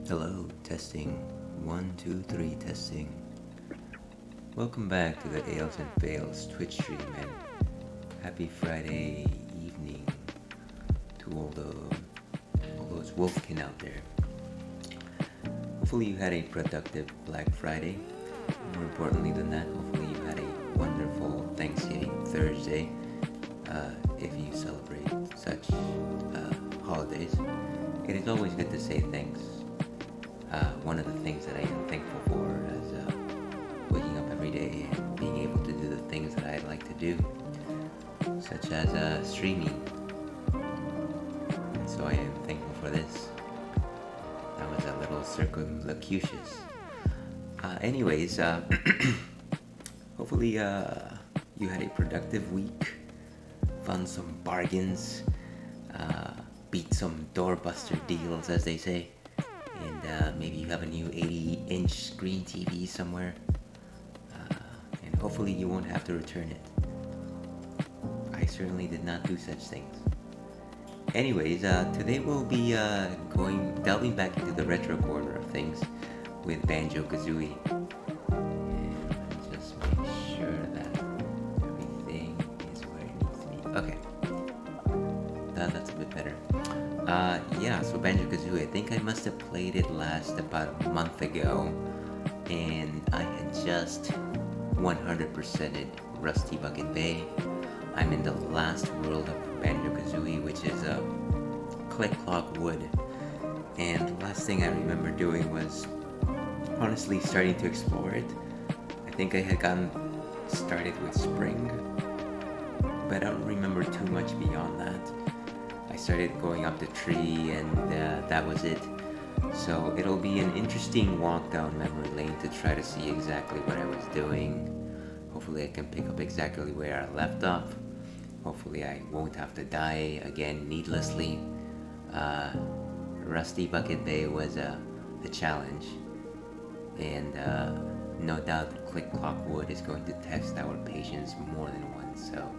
Hello, testing. 1, 2, 3, testing. Welcome back to the Ales and Fails Twitch stream, and happy Friday evening to all those wolfkin out there. Hopefully you had a productive Black Friday. More importantly than that, hopefully you had a wonderful Thanksgiving Thursday, if you celebrate such holidays. It is always good to say thanks. One of the things that I am thankful for is waking up every day and being able to do the things that I like to do, such as streaming. And so I am thankful for this. That was a little circumlocucious. Anyways, hopefully you had a productive week, found some bargains, beat some doorbuster deals, as they say. And maybe you have a new 80-inch screen TV somewhere, and hopefully you won't have to return it. I certainly did not do such things. Anyways, today we'll be delving back into the retro corner of things with Banjo-Kazooie. And let's just make sure that everything is where it needs to be. Okay, that's a bit better. So Banjo-Kazooie, I think I must have played it last about a month ago, and I had just 100%ed Rusty Bucket Bay. I'm in the last world of Banjo-Kazooie, which is Click Clock Wood, and the last thing I remember doing was honestly starting to explore it. I think I had gotten started with Spring, but I don't remember too much beyond that. I started going up the tree, and that was it. So it'll be an interesting walk down memory lane to try to see exactly what I was doing. Hopefully I can pick up exactly where I left off. Hopefully I won't have to die again needlessly. Rusty Bucket Bay was a challenge, and no doubt Click Clock Wood is going to test our patience more than once. So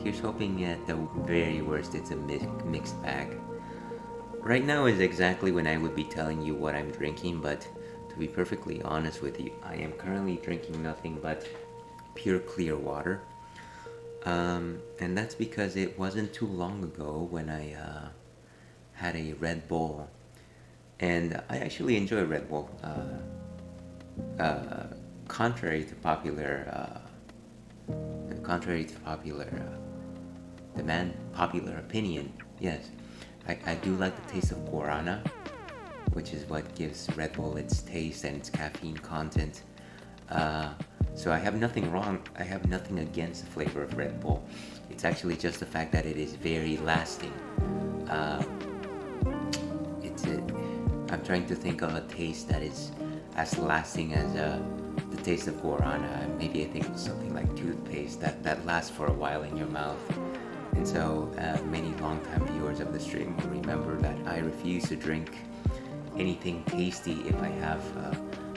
Here's hoping at the very worst it's a mixed bag. Right now is exactly when I would be telling you what I'm drinking, but to be perfectly honest with you, I am currently drinking nothing but pure clear water. And that's because it wasn't too long ago when I had a Red Bull, and I actually enjoy Red Bull. Uh, contrary to popular popular opinion, yes, I do like the taste of guarana, which is what gives Red Bull its taste and its caffeine content. Uh, so I have nothing wrong. I have nothing against the flavor of Red Bull. It's actually just the fact that it is very lasting. Uh, it's a, I'm trying to think of a taste that is as lasting as the taste of guarana. Maybe I think of something like toothpaste that lasts for a while in your mouth. And so many long-time viewers of the stream will remember that I refuse to drink anything tasty if I have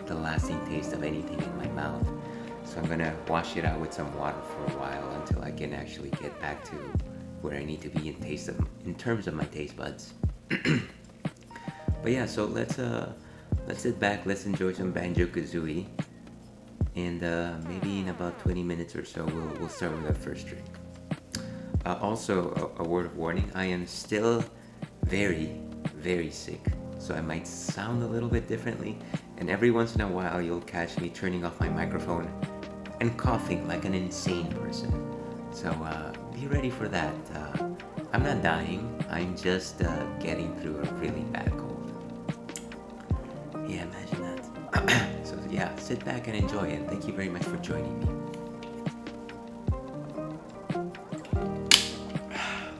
the lasting taste of anything in my mouth. So I'm gonna wash it out with some water for a while until I can actually get back to where I need to be in terms of my taste buds. But yeah, so let's sit back, let's enjoy some Banjo-Kazooie, and maybe in about 20 minutes or so we'll start with our first drink. Also, a word of warning, I am still very, very sick, so I might sound a little bit differently, and every once in a while you'll catch me turning off my microphone and coughing like an insane person. So be ready for that. I'm not dying, I'm just getting through a really bad cold. Yeah, imagine that. So yeah, sit back and enjoy it. Thank you very much for joining me.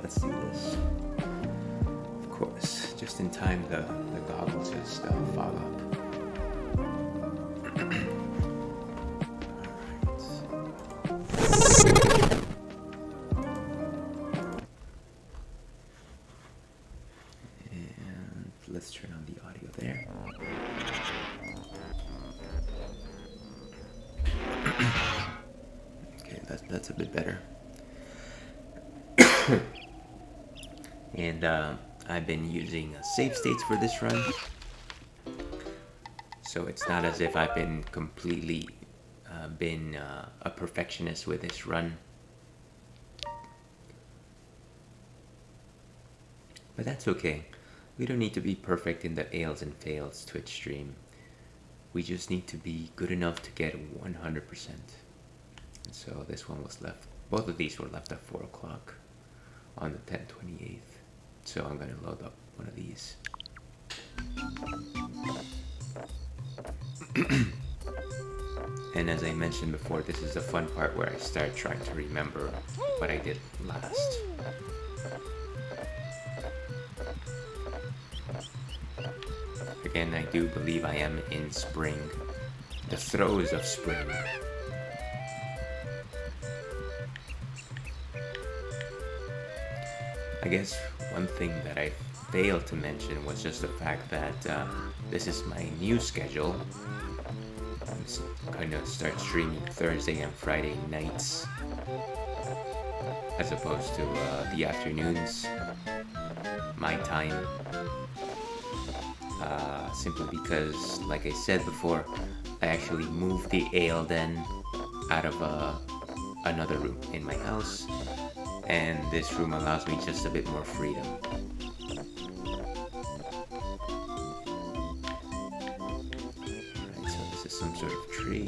Let's do this. Of course, just in time the goggles just fog up. And let's turn on the audio there. Okay, that's a bit better. And I've been using save states for this run, so it's not as if I've been completely been a perfectionist with this run. But that's okay. We don't need to be perfect in the Ails and Fails Twitch stream. We just need to be good enough to get 100%. And so this one was left, both of these were left at 4 o'clock on the 10/28th. So I'm gonna load up one of these. And as I mentioned before, this is the fun part where I start trying to remember what I did last. Again, I do believe I am in spring, the throes of spring. I guess one thing that I failed to mention was just the fact that this is my new schedule. I'm going to start streaming Thursday and Friday nights as opposed to the afternoons, my time. Simply because, like I said before, I actually moved the ale den out of another room in my house, and this room allows me just a bit more freedom. Alright, so this is some sort of tree.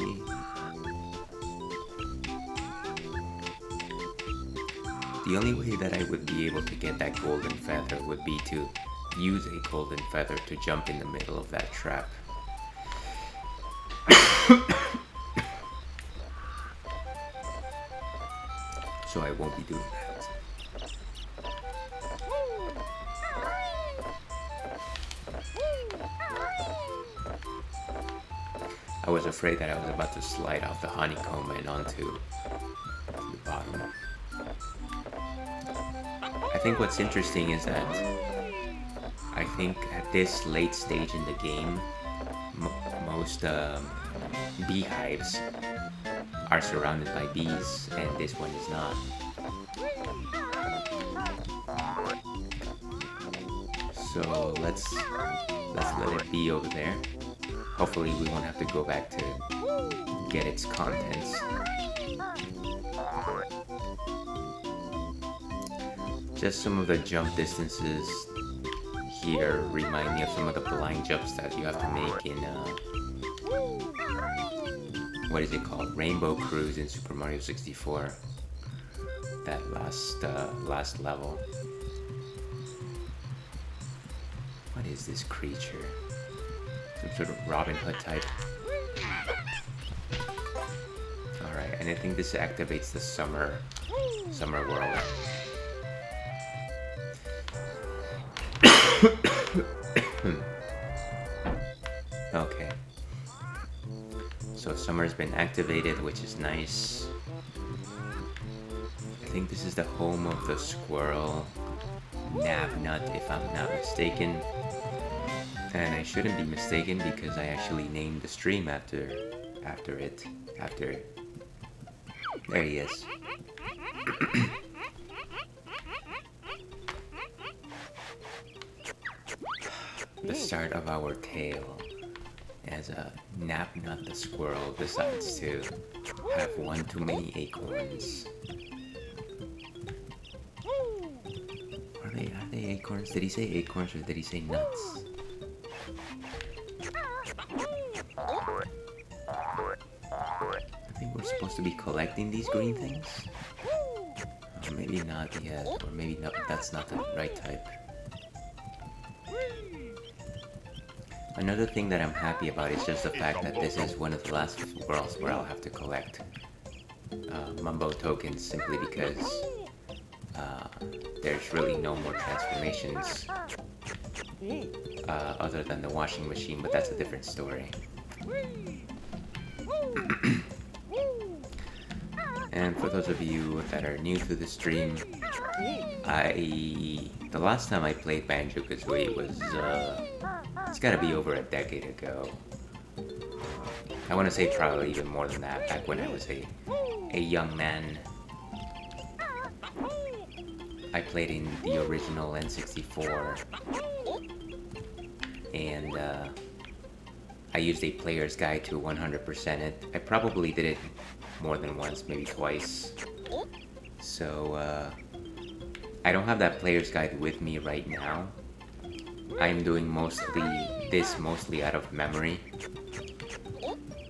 The only way that I would be able to get that golden feather would be to use a golden feather to jump in the middle of that trap. So I won't be doing that. I was afraid that I was about to slide off the honeycomb and onto the bottom. I think what's interesting is that I think at this late stage in the game, most beehives are surrounded by bees, and this one is not. So let's let it be over there. Hopefully we won't have to go back to get its contents. Just some of the jump distances here remind me of some of the blind jumps that you have to make in what is it called? Rainbow Cruise in Super Mario 64. That last level. What is this creature? Some sort of Robin Hood type. Alright, and I think this activates the summer world. Okay. So summer's been activated, which is nice. I think this is the home of the Squirrel, Nabnut, if I'm not mistaken. And I shouldn't be mistaken because I actually named the stream after it. There he is. The start of our tale as a Nabnut the Squirrel decides to have one too many acorns. Are they acorns? Did he say acorns or did he say nuts? I think we're supposed to be collecting these green things. Or maybe not yet, or maybe not, that's not the right type. Another thing that I'm happy about is just the fact that this is one of the last worlds where I'll have to collect Mumbo tokens simply because there's really no more transformations other than the washing machine, but that's a different story. And for those of you that are new to the stream, the last time I played Banjo-Kazooie was it's gotta be over a decade ago. I want to say probably even more than that, back when I was a young man. I played in the original N64, and I used a player's guide to 100% it. I probably did it more than once, maybe twice. So I don't have that player's guide with me right now. I'm doing mostly out of memory.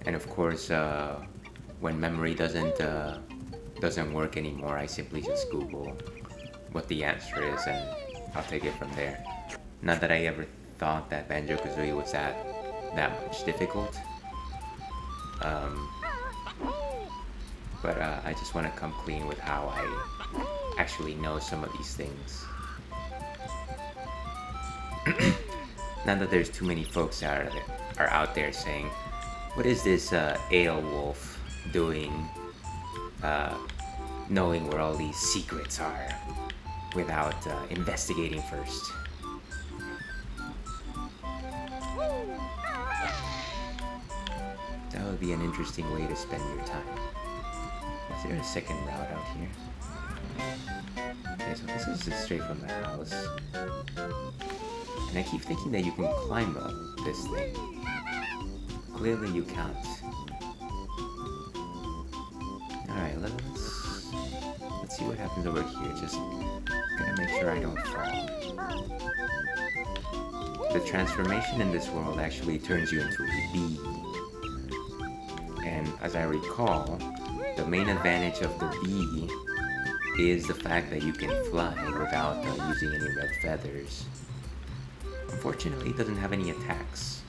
And of course, when memory doesn't work anymore, I simply just Google what the answer is and I'll take it from there. Not that I ever thought that Banjo-Kazooie was that much difficult. But I just want to come clean with how I actually know some of these things. Not that there's too many folks that are out there saying, what is this ale wolf doing knowing where all these secrets are without investigating first? That would be an interesting way to spend your time. Is there a second route out here? Okay, so this is just straight from the house. And I keep thinking that you can climb up this thing. Clearly you can't. Alright, let's see what happens over here. Just gonna make sure I don't fall. The transformation in this world actually turns you into a bee. And as I recall, the main advantage of the bee is the fact that you can fly without using any red feathers. Unfortunately, it doesn't have any attacks.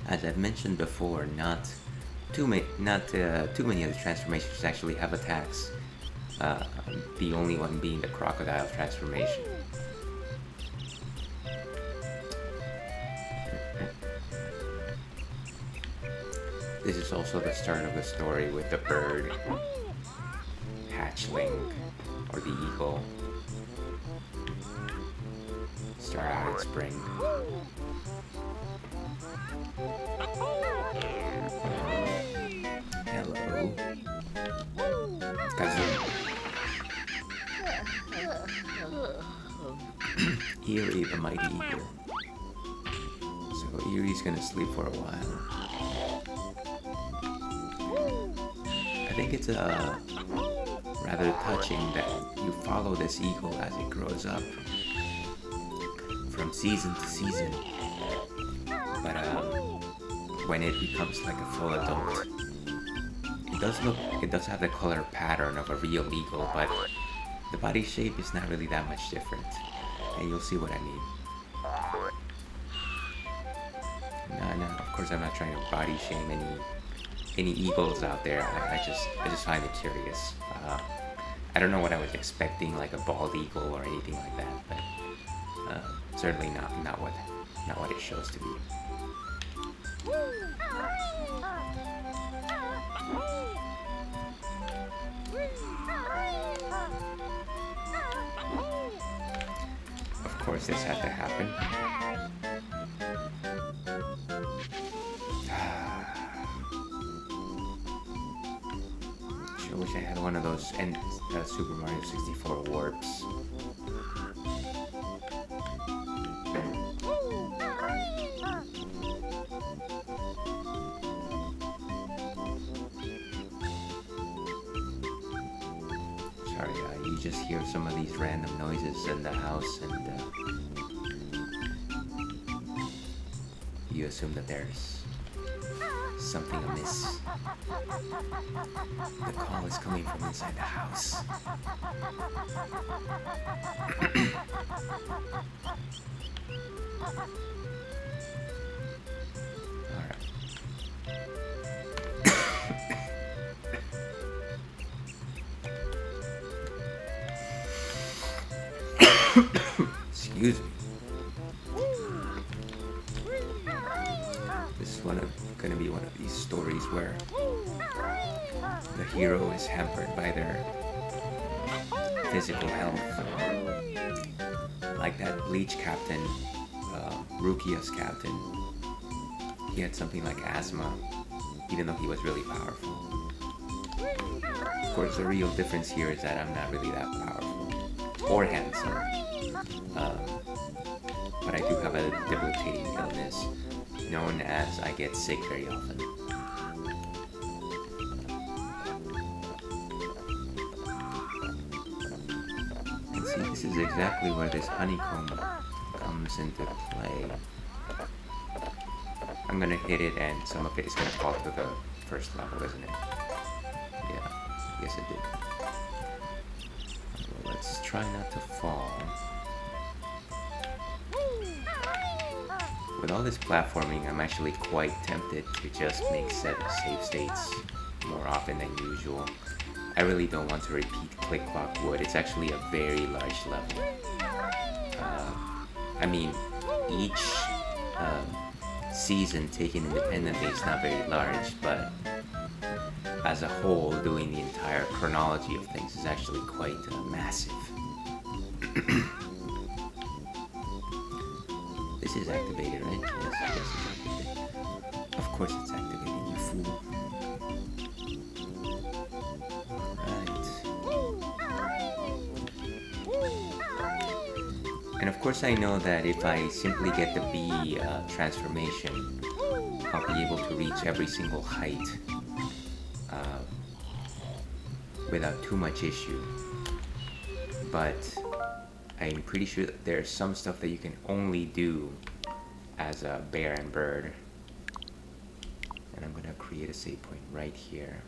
As I've mentioned before, not too many of the transformations actually have attacks. The only one being the crocodile transformation. This is also the start of the story with the bird, hatchling, or the eagle. Start out in spring. Hello. Kazoo. Eerie the mighty eagle. So Eerie's gonna sleep for a while. I think it's rather touching that you follow this eagle as it grows up from season to season. But when it becomes like a full adult, it does have the color pattern of a real eagle, but the body shape is not really that much different. And you'll see what I mean. No, of course I'm not trying to body shame any eagles out there. I just find it curious. I don't know what I was expecting, like a bald eagle or anything like that, but certainly not what it shows to be. Of course, this had to happen. Sure wish I had one of those Super Mario 64 warps. Sorry, you just hear some of these random noises in the house and you assume that there's something amiss. The call is coming from inside the house. Alright. Excuse me. This is gonna be one of these stories where the hero is hampered by their physical health. Like that Bleach captain, Rukia's captain. He had something like asthma, even though he was really powerful. Of course, the real difference here is that I'm not really that powerful or handsome. But I do have a debilitating illness known as I get sick very often. And see, this is exactly where this honeycomb comes into play. I'm gonna hit it and some of it is gonna fall to the first level, isn't it? Yeah, yes it did. Well, let's try not to fall. With all this platforming, I'm actually quite tempted to just make save states more often than usual. I really don't want to repeat Click Clock Wood. It's actually a very large level. I mean, each season taken independently is not very large, but as a whole, doing the entire chronology of things is actually quite massive. This is activated, right? Yes, it's activated. Of course it's activated, you fool. Right. And of course I know that if I simply get the B transformation, I'll be able to reach every single height without too much issue. But I'm pretty sure that there's some stuff that you can only do as a bear and bird. And I'm gonna create a save point right here.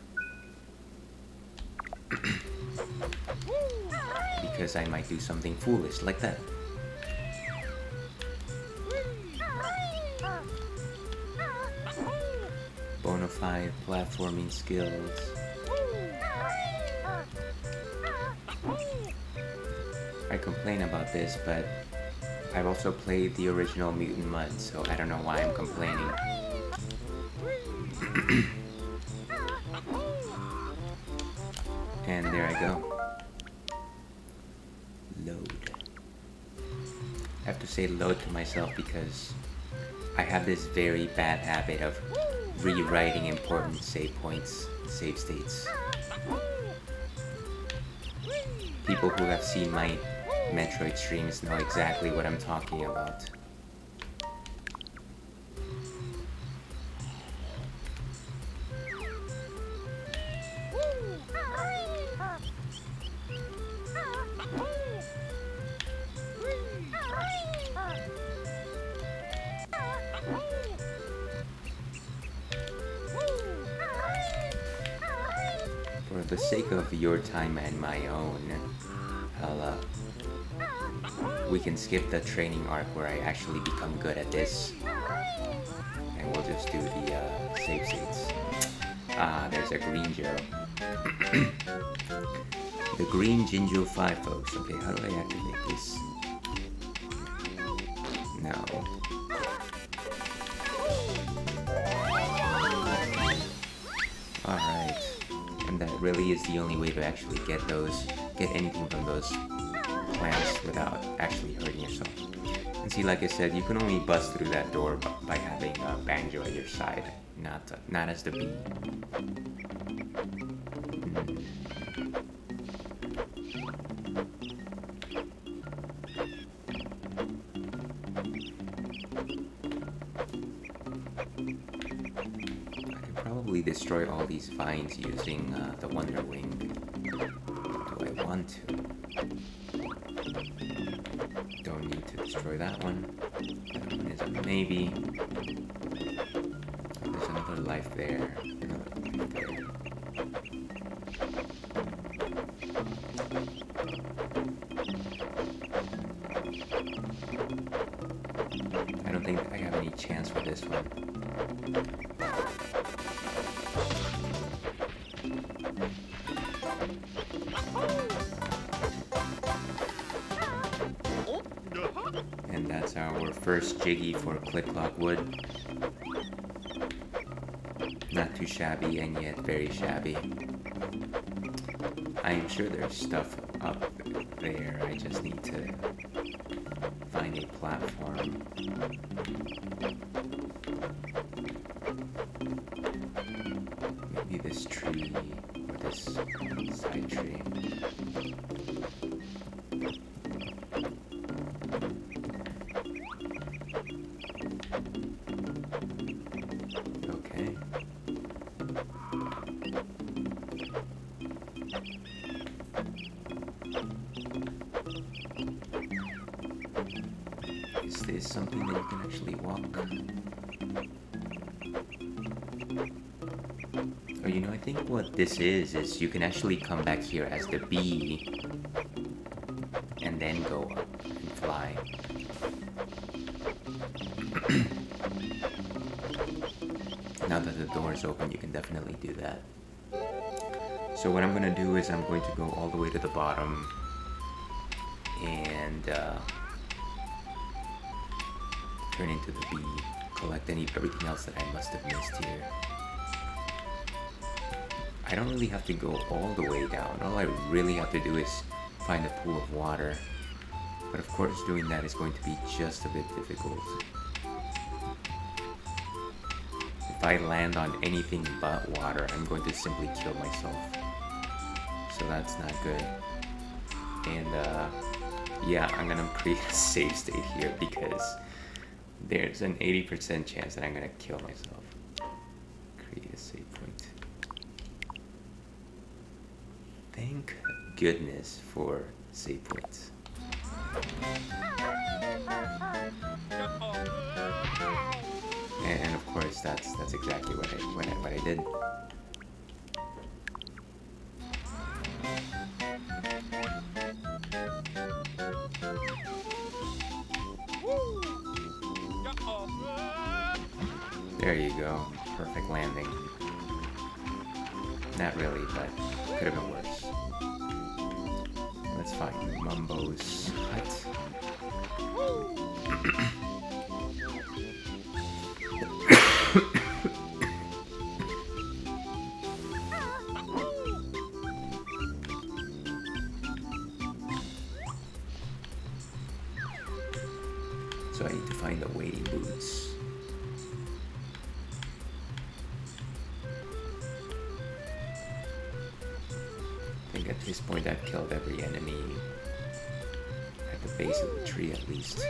Because I might do something foolish like that. Bonafide platforming skills. I complain about this, but I've also played the original Mutant Mud, so I don't know why I'm complaining. And there I go. Load. I have to say load to myself because I have this very bad habit of rewriting important save points, save states. People who have seen my Metroid streams know exactly what I'm talking about. For the sake of your time and my own, we can skip the training arc where I actually become good at this, and we'll just do the save states. Ah, there's a green Gero. The green Jinjo 5, folks. Okay, how do I activate this? No. Alright. And that really is the only way to actually get anything from those plants without actually hurting yourself. And see, like I said, you can only bust through that door by having a Banjo at your side, not as the bee. Destroy all these vines using the Wonder Wing. Do I want to? Don't need to destroy that one. That one is a maybe. Oh, there's another life there. Another life there. I don't think I have any chance for this one. And that's our first Jiggy for Click Clock Wood. Not too shabby and yet very shabby. I am sure there's stuff up there, I just need to find a platform. Maybe this tree or this side tree. Okay. Is this something that you can actually walk? Oh, you know, I think what this is you can actually come back here as the bee and then go up and fly. Now that the door is open, you can definitely do that. So what I'm going to do is I'm going to go all the way to the bottom and turn into the bee, collect everything else that I must have missed here. I don't really have to go all the way down. All I really have to do is find a pool of water. But of course doing that is going to be just a bit difficult. If I land on anything but water, I'm going to simply kill myself. So that's not good. And yeah, I'm gonna create a save state here because there's an 80% chance that I'm gonna kill myself. Create a save point. Thank goodness for save points. And of course, that's exactly what I did. There you go, perfect landing. Not really, but could have been worse. Let's find Mumbo's hut. So I need to find the wading boots. I think at this point I've killed every enemy the base of the tree at least.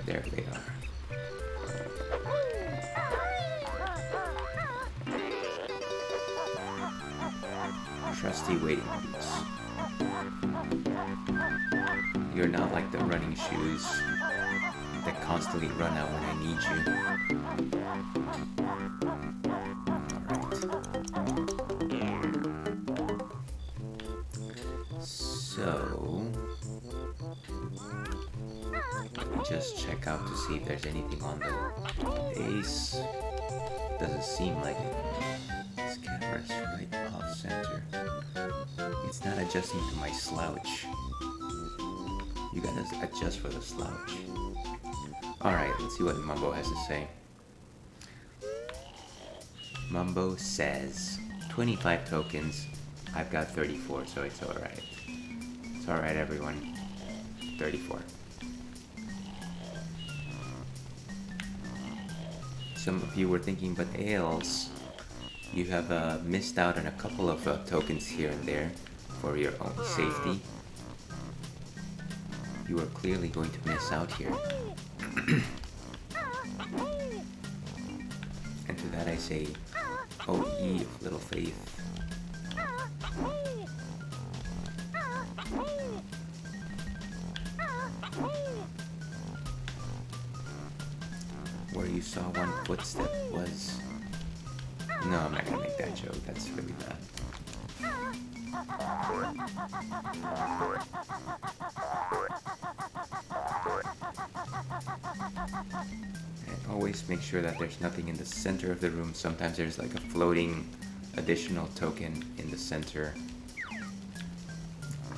There they are. Trusty waiting boots. You're not like the running shoes that constantly run out when I need you. So, let me just check out to see if there's anything on the base. Doesn't seem like it. This camera's right off center. It's not adjusting to my slouch. You gotta adjust for the slouch. Alright, let's see what Mumbo has to say. Mumbo says 25 tokens. I've got 34, so it's alright. It's alright, everyone. 34. Some of you were thinking, but Ails, you have missed out on a couple of tokens here and there for your own safety. You are clearly going to miss out here. And to that I say, oh ye of little faith. Where you saw one footstep was... No, I'm not gonna make that joke, that's really bad. And always make sure that there's nothing in the center of the room. Sometimes there's like a floating additional token in the center.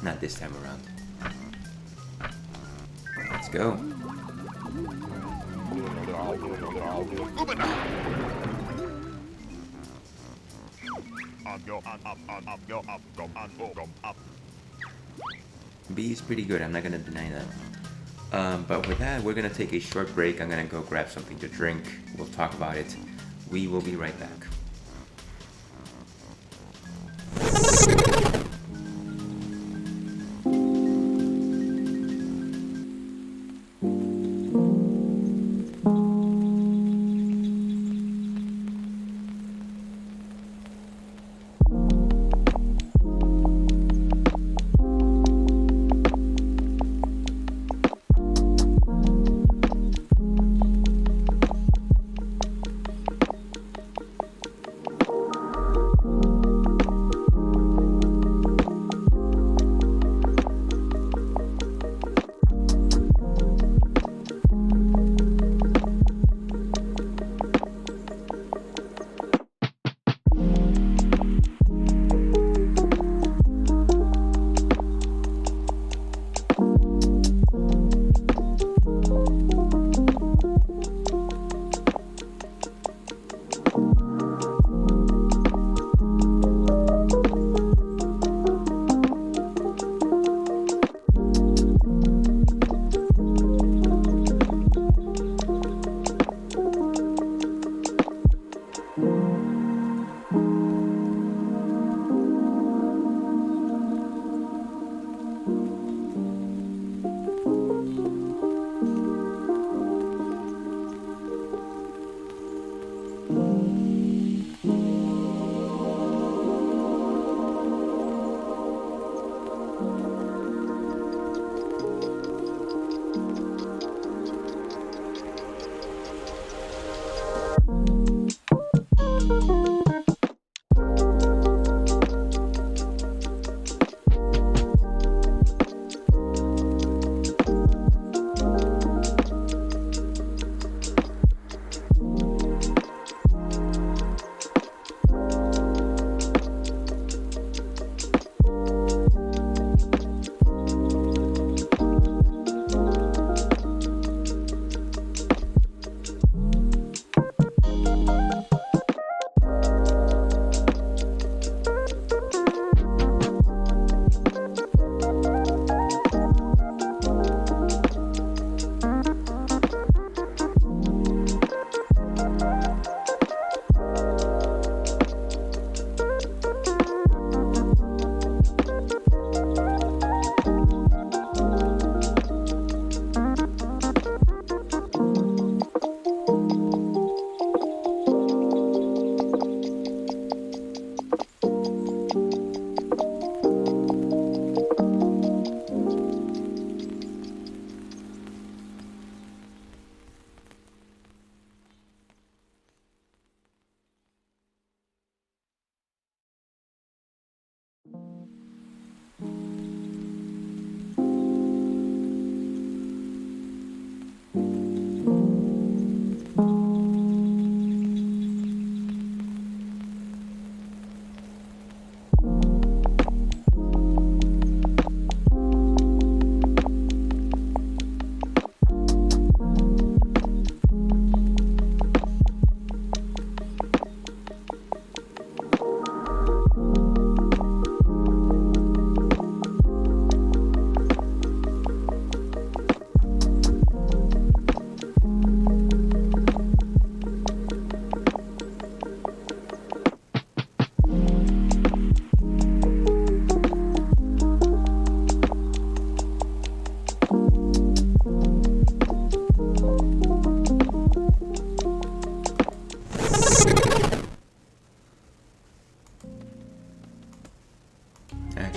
Not this time around. Let's go. B is pretty good, I'm not gonna deny that. But with that, we're gonna take a short break. I'm gonna go grab something to drink. We'll talk about it. We will be right back.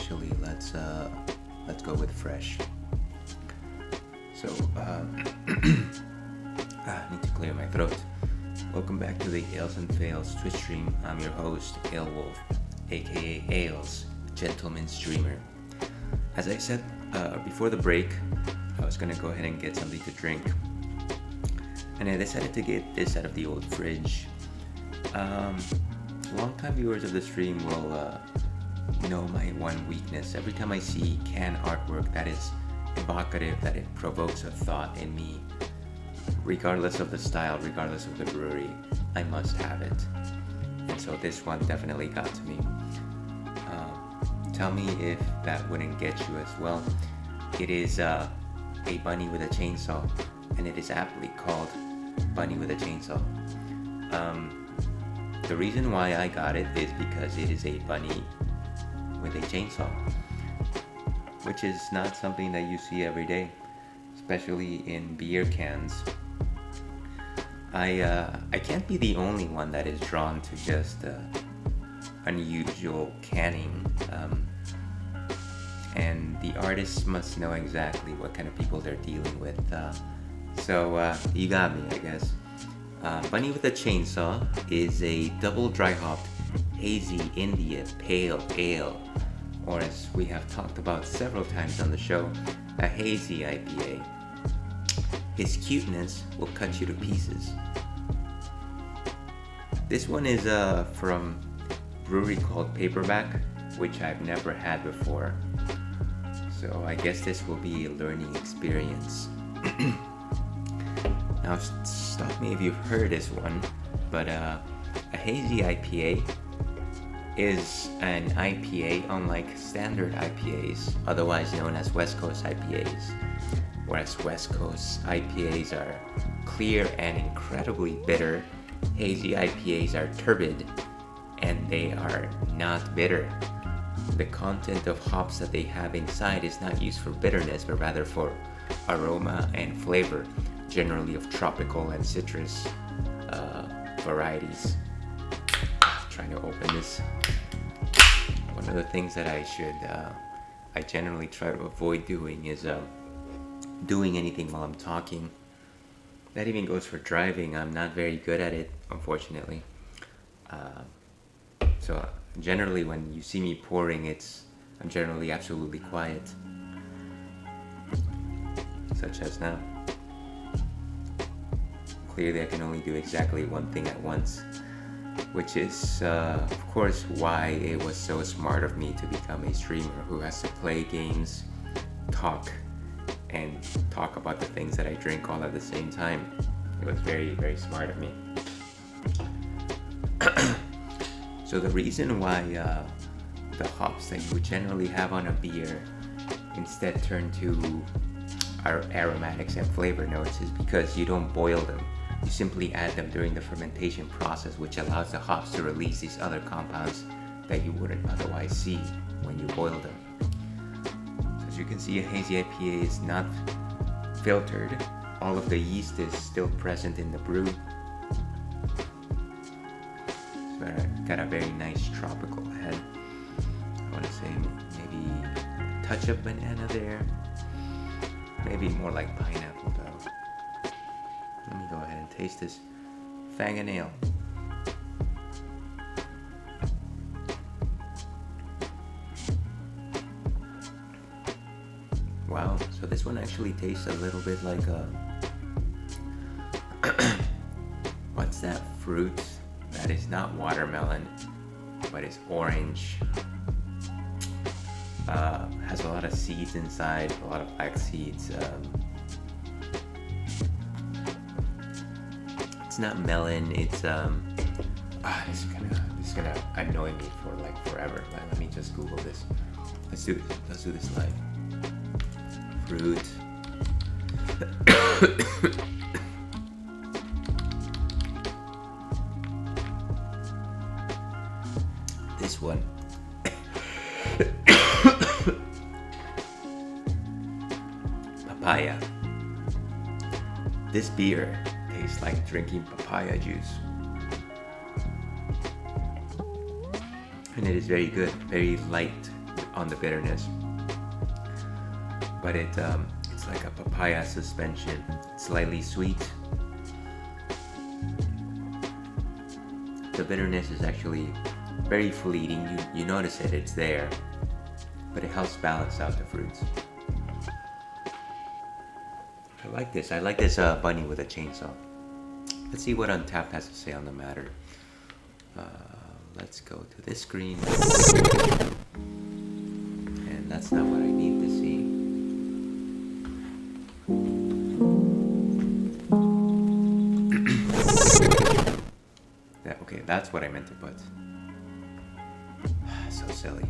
actually. Let's go with fresh. So I need to clear my throat. Welcome back to the Ales and Fails Twitch stream. I'm your host, Ale Wolf, aka Ales, Gentleman's Dreamer. As I said before the break, I was gonna go ahead and get something to drink, and I decided to get this out of the old fridge. Long-time viewers of the stream will know my one weakness. Every time I see can artwork that is evocative, that it provokes a thought in me, regardless of the style, regardless of the brewery, I must have it. And so this one definitely got to me. Tell me if that wouldn't get you as well. It is a bunny with a chainsaw, and it is aptly called Bunny with a Chainsaw. The reason why I got it is because it is a bunny with a chainsaw, which is not something that you see every day, especially in beer cans. I can't be the only one that is drawn to just unusual canning, and the artists must know exactly what kind of people they're dealing with. So you got me, I guess. Bunny with a Chainsaw is a double dry hopped hazy India pale ale, or as we have talked about several times on the show, a hazy IPA. His cuteness will cut you to pieces. This one is from a brewery called Paperback, which I've never had before. So I guess this will be a learning experience. Now stop me if you've heard this one, but a hazy IPA is an IPA unlike standard IPAs, otherwise known as West Coast IPAs. Whereas West Coast IPAs are clear and incredibly bitter, hazy IPAs are turbid and they are not bitter. The content of hops that they have inside is not used for bitterness, but rather for aroma and flavor, generally of tropical and citrus varieties. Trying to open this. One of the things that I generally try to avoid doing is doing anything while I'm talking. That even goes for driving. I'm not very good at it, unfortunately. So generally when you see me pouring, I'm generally absolutely quiet. Such as now. Clearly I can only do exactly one thing at once, which is of course why it was so smart of me to become a streamer who has to play games, talk about the things that I drink all at the same time. It was very, very smart of me. So the reason why the hops that you would generally have on a beer instead turn to aromatics and flavor notes is because you don't boil them. You simply add them during the fermentation process, which allows the hops to release these other compounds that you wouldn't otherwise see when you boil them. So as you can see, a hazy IPA is not filtered. All of the yeast is still present in the brew. It's got a very nice tropical head. I want to say maybe a touch of banana there. Maybe more like pineapple though. Let me go ahead and taste this Fang and Ale. Wow, so this one actually tastes a little bit like what's that fruit that is not watermelon, but is orange? Has a lot of seeds inside, a lot of black seeds. It's not melon. It's this is gonna annoy me for like forever. Let me just Google this. Let's do this live. Fruit. This one. Papaya. This beer tastes like drinking papaya juice. And it is very good, very light on the bitterness. But it's like a papaya suspension, slightly sweet. The bitterness is actually very fleeting. You notice it, it's there, but it helps balance out the fruits. I like this. I like this bunny with a chainsaw. Let's see what Untapped has to say on the matter. Let's go to this screen. And that's not what I need to see. Okay, that's what I meant to put. So silly.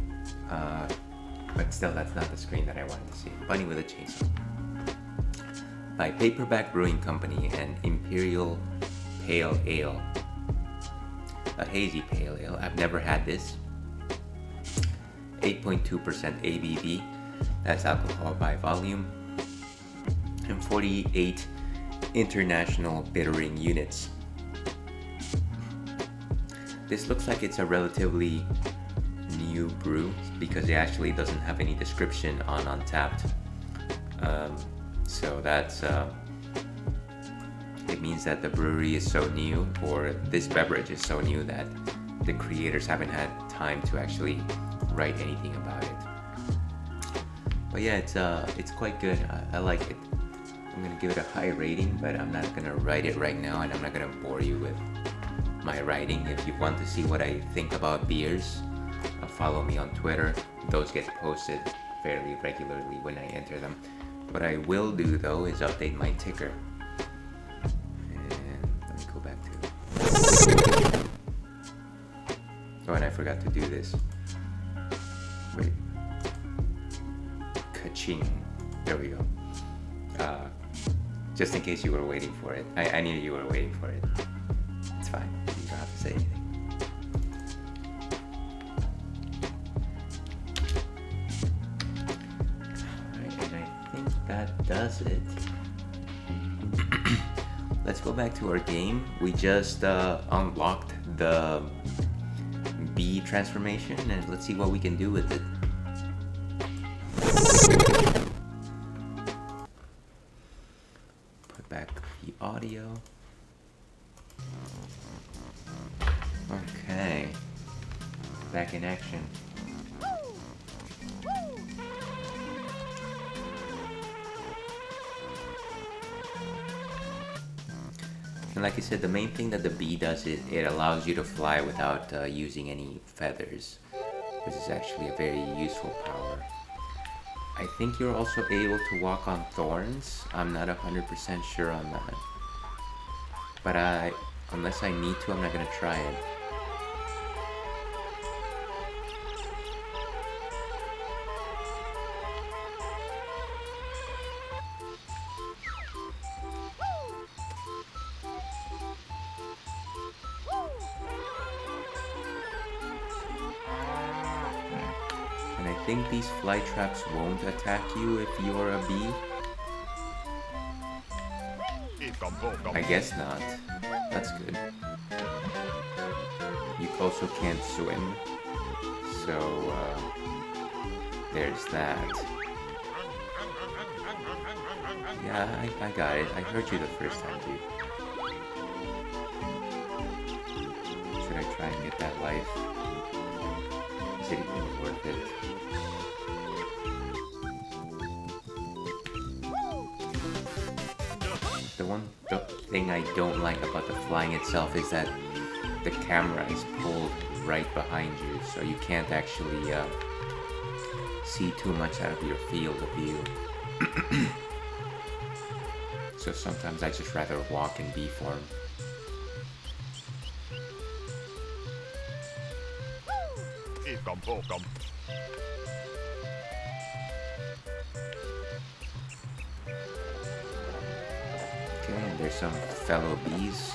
But still, that's not the screen that I wanted to see. Bunny with a chainsaw. By Paperback Brewing Company and Imperial Pale Ale. A hazy pale ale. I've never had this. 8.2% ABV. That's alcohol by volume. And 48 international bittering units. This looks like it's a relatively new brew because it actually doesn't have any description on Untapped. So that's it means that the brewery is so new, or this beverage is so new, that the creators haven't had time to actually write anything about it. But yeah, it's quite good. I like it. I'm gonna give it a high rating, but I'm not gonna write it right now, and I'm not gonna bore you with my writing. If you want to see what I think about beers, follow me on Twitter. Those get posted fairly regularly when I enter them. What I will do though is update my ticker. And let me go back to it. Oh, and I forgot to do this. Wait. Ka-ching. There we go. Just in case you were waiting for it. I knew you were waiting for it. It's fine. You don't have to say anything. That does it. Let's go back to our game. We just unlocked the bee transformation, and let's see what we can do with it. Put back the audio. Okay. Back in action. And like I said, the main thing that the bee does is it allows you to fly without using any feathers, which is actually a very useful power. I think you're also able to walk on thorns. I'm not 100% sure on that. But unless I need to, I'm not going to try it. I think these fly traps won't attack you if you're a bee. I guess not. That's good. You also can't swim, so there's that. Yeah, I got it. I heard you the first time, dude. Should I try and get that life? Is it even worth it? The one thing I don't like about the flying itself is that the camera is pulled right behind you, so you can't actually see too much out of your field of view. So sometimes I just rather walk in bee form. Okay, and there's some fellow bees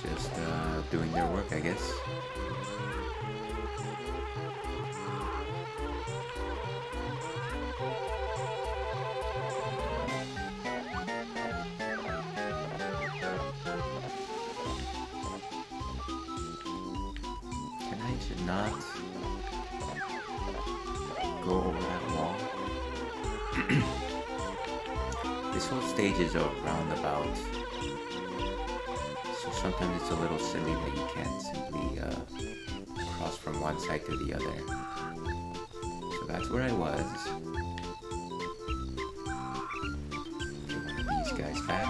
just doing their work, I guess. Can I just not? go over that wall. This whole stage is a roundabout, so sometimes it's a little silly that you can't simply cross from one side to the other. So that's where I was. Get one of these guys back.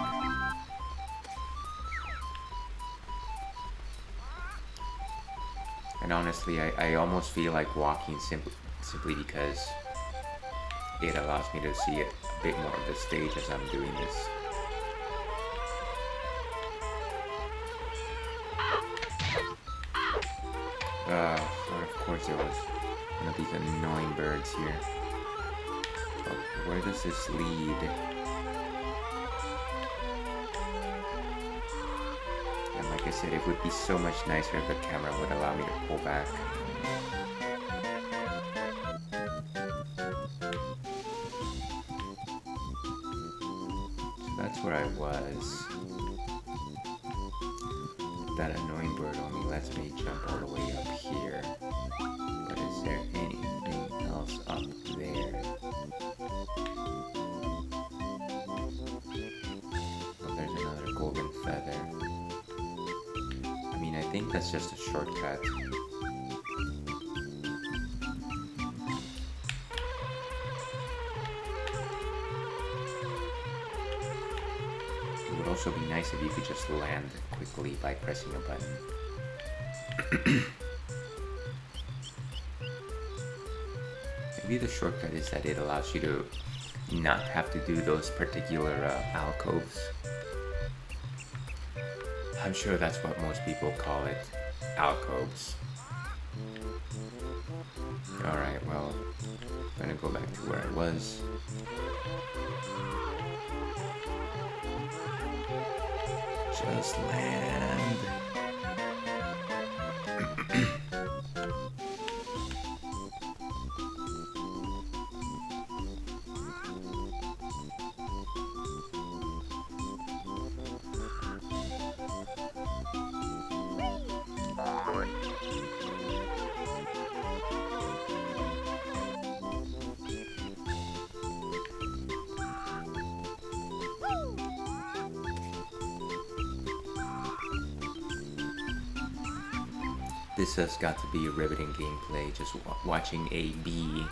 And honestly, I almost feel like walking simply because it allows me to see a bit more of the stage as I'm doing this. Of course there was one of these annoying birds here. Oh, where does this lead? And like I said, it would be so much nicer if the camera would allow me to pull back. So that's where I was. That annoying bird only lets me jump all the way up here. But is there anything else up there? Oh, there's another golden feather. I mean, I think that's just a shortcut. It would also be nice if you could just land quickly by pressing a button. Maybe the shortcut is that it allows you to not have to do those particular alcoves. I'm sure that's what most people call it, alcoves. Alright, well, I'm gonna go back to where I was. Just land. This has got to be a riveting gameplay, just watching a bee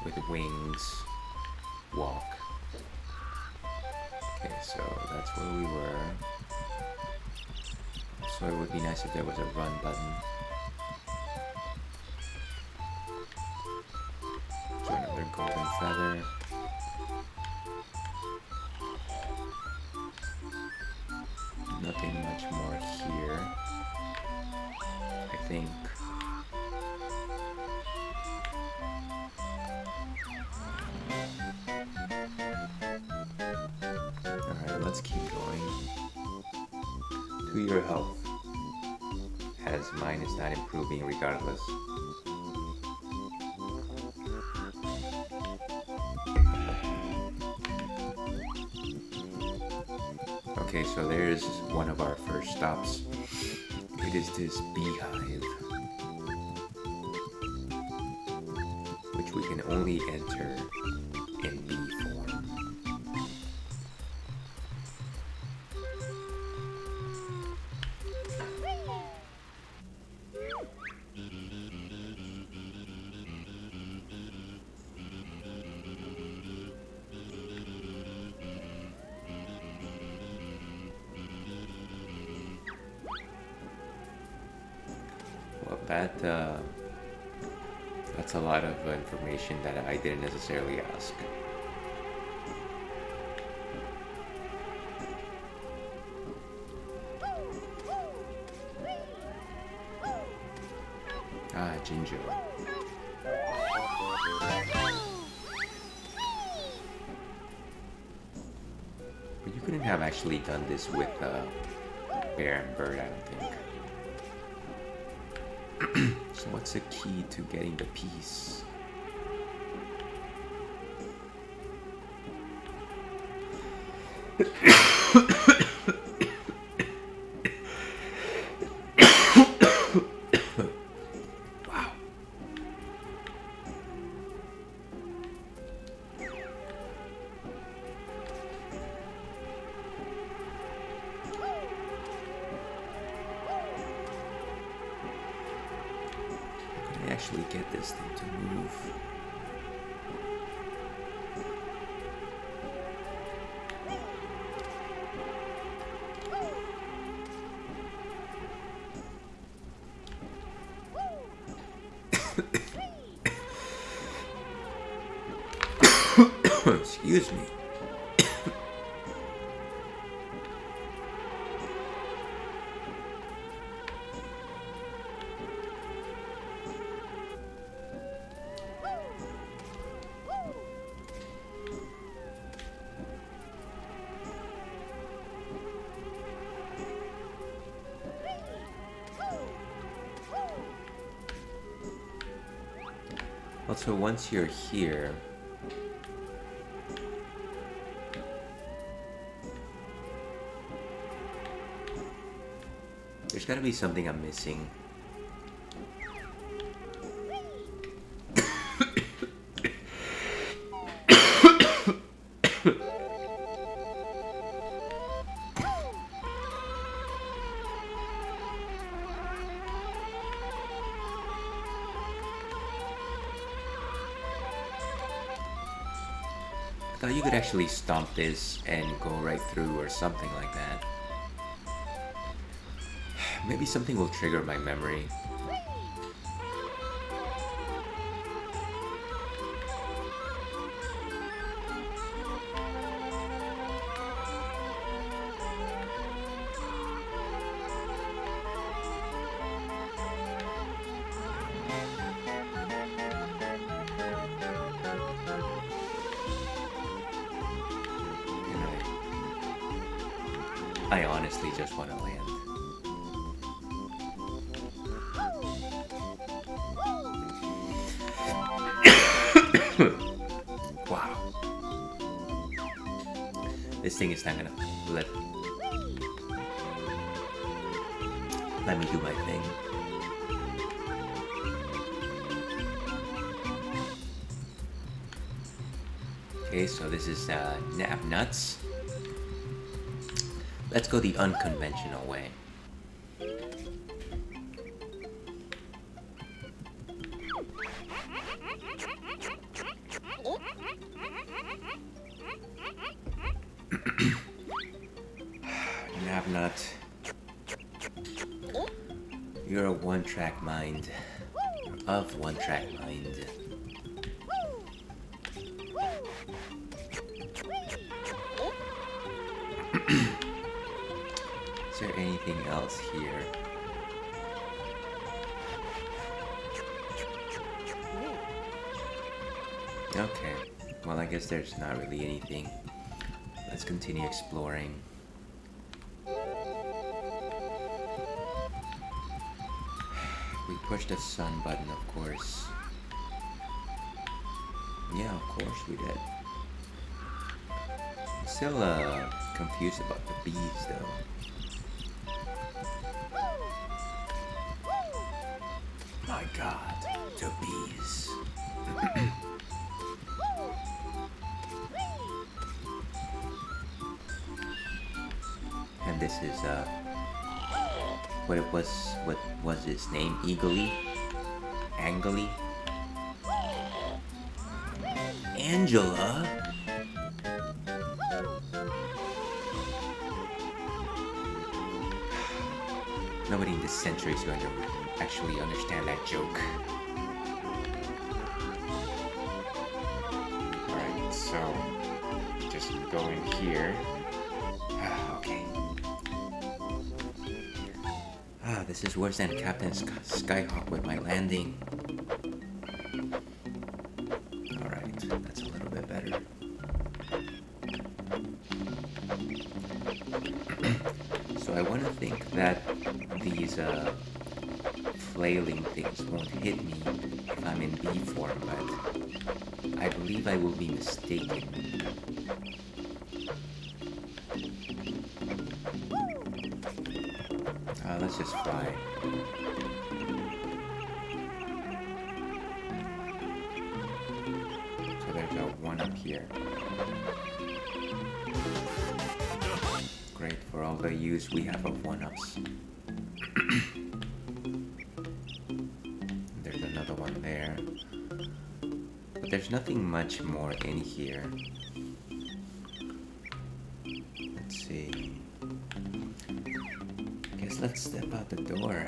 with wings walk. Okay, so that's where we were. So it would be nice if there was a run button. So another golden feather. Nothing much more here, I think. Alright, let's keep going. To your health, as mine is not improving regardless. Okay, so there's one of our first stops. It is this beehive, which we can only enter in bee form. Well, that's a lot of information that I didn't necessarily ask. Ah, Ginger. But you couldn't have actually done this with Bear and Bird, I don't think. So what's the key to getting the piece? Wow. actually get this thing to move. Excuse me. Also, once you're here, there's gotta be something I'm missing. I thought you could actually stomp this and go right through or something like that. Maybe something will trigger my memory. I honestly just want to land. Wow. This thing is not gonna let me do my thing. Okay, so this is Nabnuts. Let's go the unconventional way. Nabnut, you're a one-track mind. Of one-track mind. Is there anything else here? Okay, well I guess there's not really anything. Let's continue exploring. We push the sun button, of course. Yeah, of course we did. I'm still confused about the bees though. My god, the bees. And this is what was his name? Eagly? Angly? Angela? Nobody in this century is going to actually understand that joke. Alright, so just go in here. Okay. This is worse than Captain Skyhawk with my landing. Alright, that's a little bit better. So I want to think that these flailing things won't hit me if I'm in bee form, but I believe I will be mistaken. Let's just fly. So there's a one up here. Great for all the use we have of one-ups. There's another another one there. But there's nothing much more in here. Let's see. I guess let's step out the door.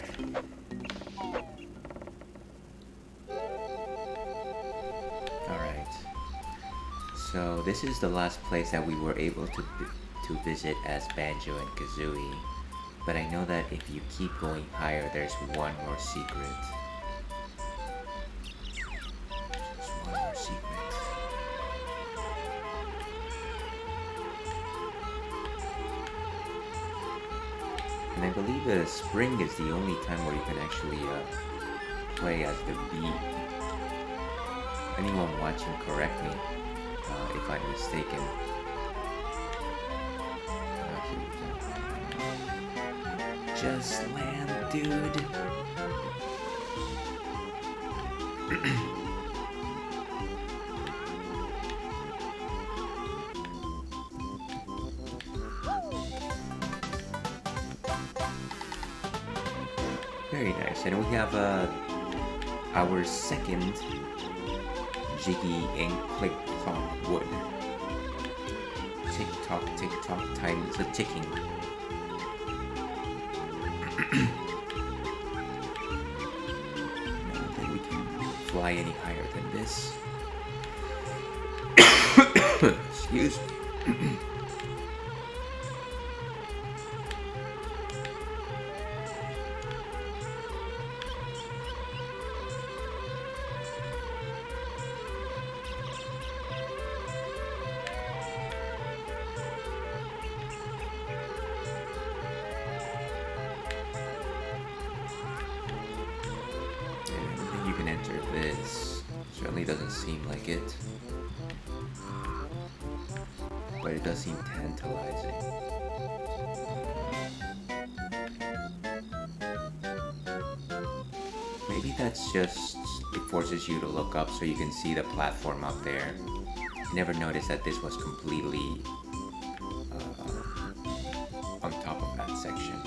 Alright. So this is the last place that we were able to visit as Banjo and Kazooie. But I know that if you keep going higher, there's one more secret. There's one more secret. And I believe the spring is the only time where you can actually play as the bee. Anyone watching, correct me if I'm mistaken. Here we go. Just land, dude. Very nice. And we have our second Jiggy and Click Clock wood. Tick tock, time is a ticking. Not that we can fly any higher than this. Excuse me. You can enter this. Certainly doesn't seem like it. But it does seem tantalizing. Maybe that's just, it forces you to look up so you can see the platform up there. I never noticed that this was completely on top of that section.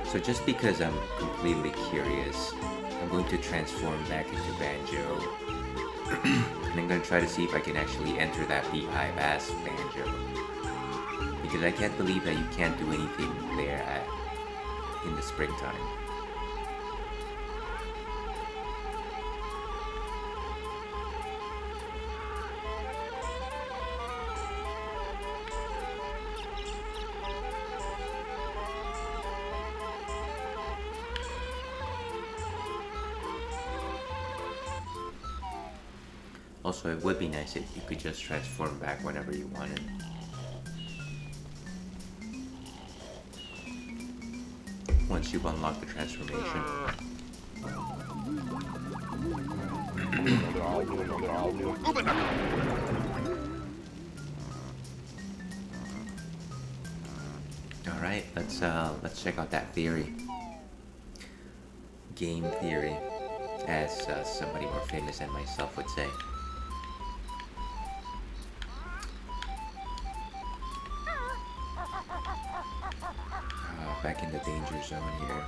So just because I'm completely curious, I'm going to transform back into Banjo. And I'm going to try to see if I can actually enter that beehive as Banjo. Because I can't believe that you can't do anything there in the springtime. Also, it would be nice if you could just transform back whenever you wanted. Once you've unlocked the transformation. Alright, let's check out that theory. Game theory, as somebody more famous than myself would say. Back in the danger zone here.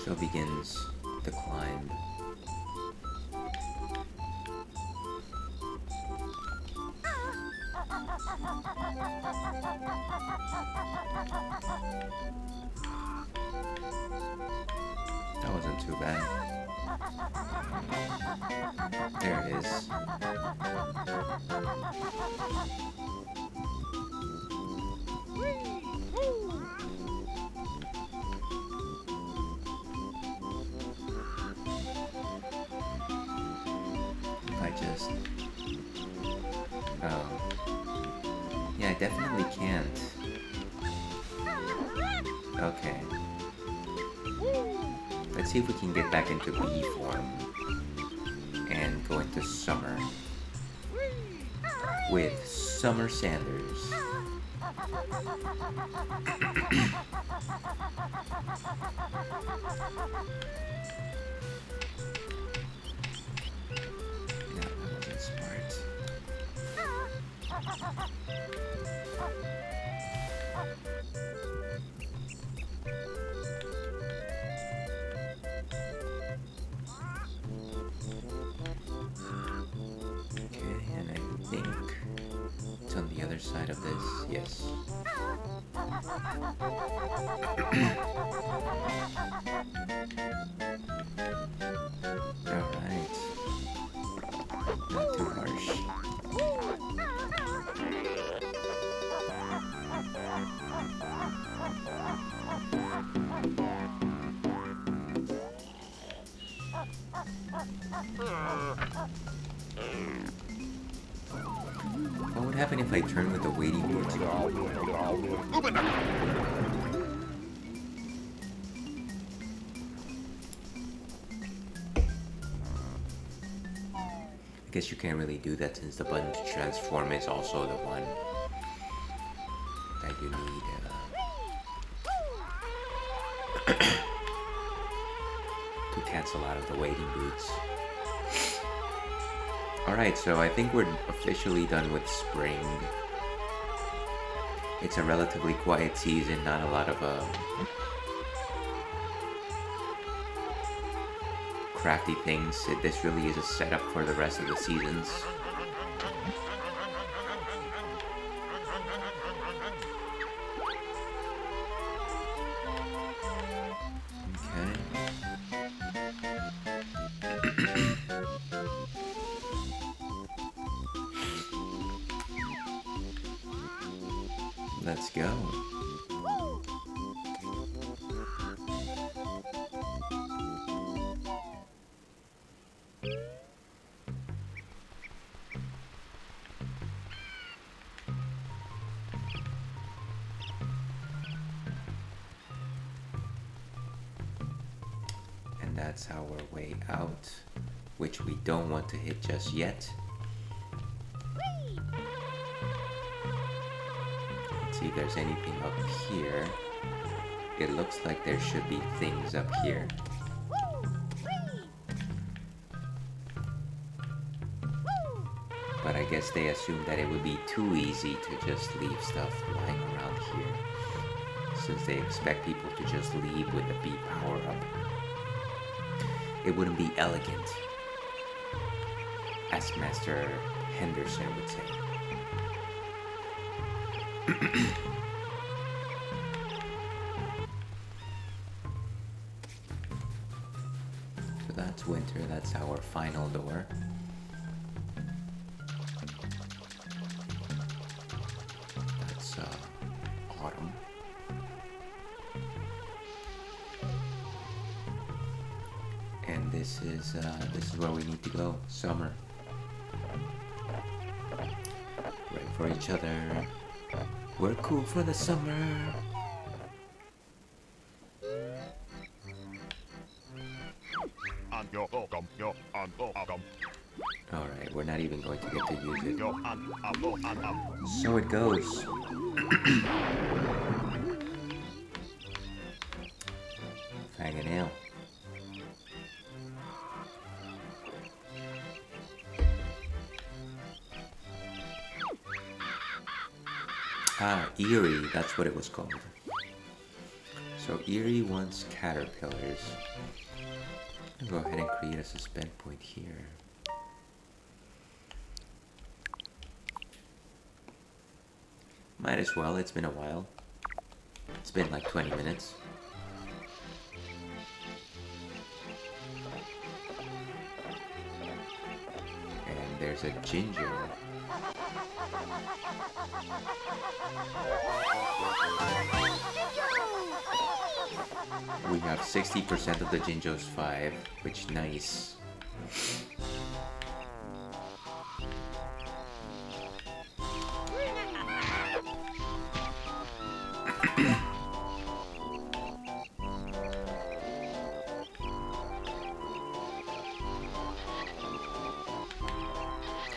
So begins the climb. That wasn't too bad. There it is. Yeah, I definitely can't. Okay. Let's see if we can get back into bee form and go into to summer with Summer Sanders. No, that wasn't smart. Okay, and I think it's on the other side of this. Yes. Alright. Not too harsh. What would happen if I turn with the wading boots? I guess you can't really do that since the button to transform is also the one that you need to cancel out of the wading boots. Alright, so I think we're officially done with spring. It's a relatively quiet season, not a lot of crafty things. This really is a setup for the rest of the seasons. Let's go. And that's our way out, which we don't want to hit just yet. See if there's anything up here. It looks like there should be things up here. But I guess they assumed that it would be too easy to just leave stuff lying around here, since they expect people to just leave with the B power-up. It wouldn't be elegant, as Master Henderson would say. So that's winter, that's our final door. That's autumn. And this is where we need to go, summer. Right for each other. We're cool for the summer. Alright, we're not even going to get to use it. So it goes. Fag a nail. Ah, Eerie, that's what it was called. So Eerie wants caterpillars. I'll go ahead and create a suspend point here. Might as well, it's been a while. It's been like 20 minutes. And there's a ginger. We have 60% of the Jinjo's 5, which nice.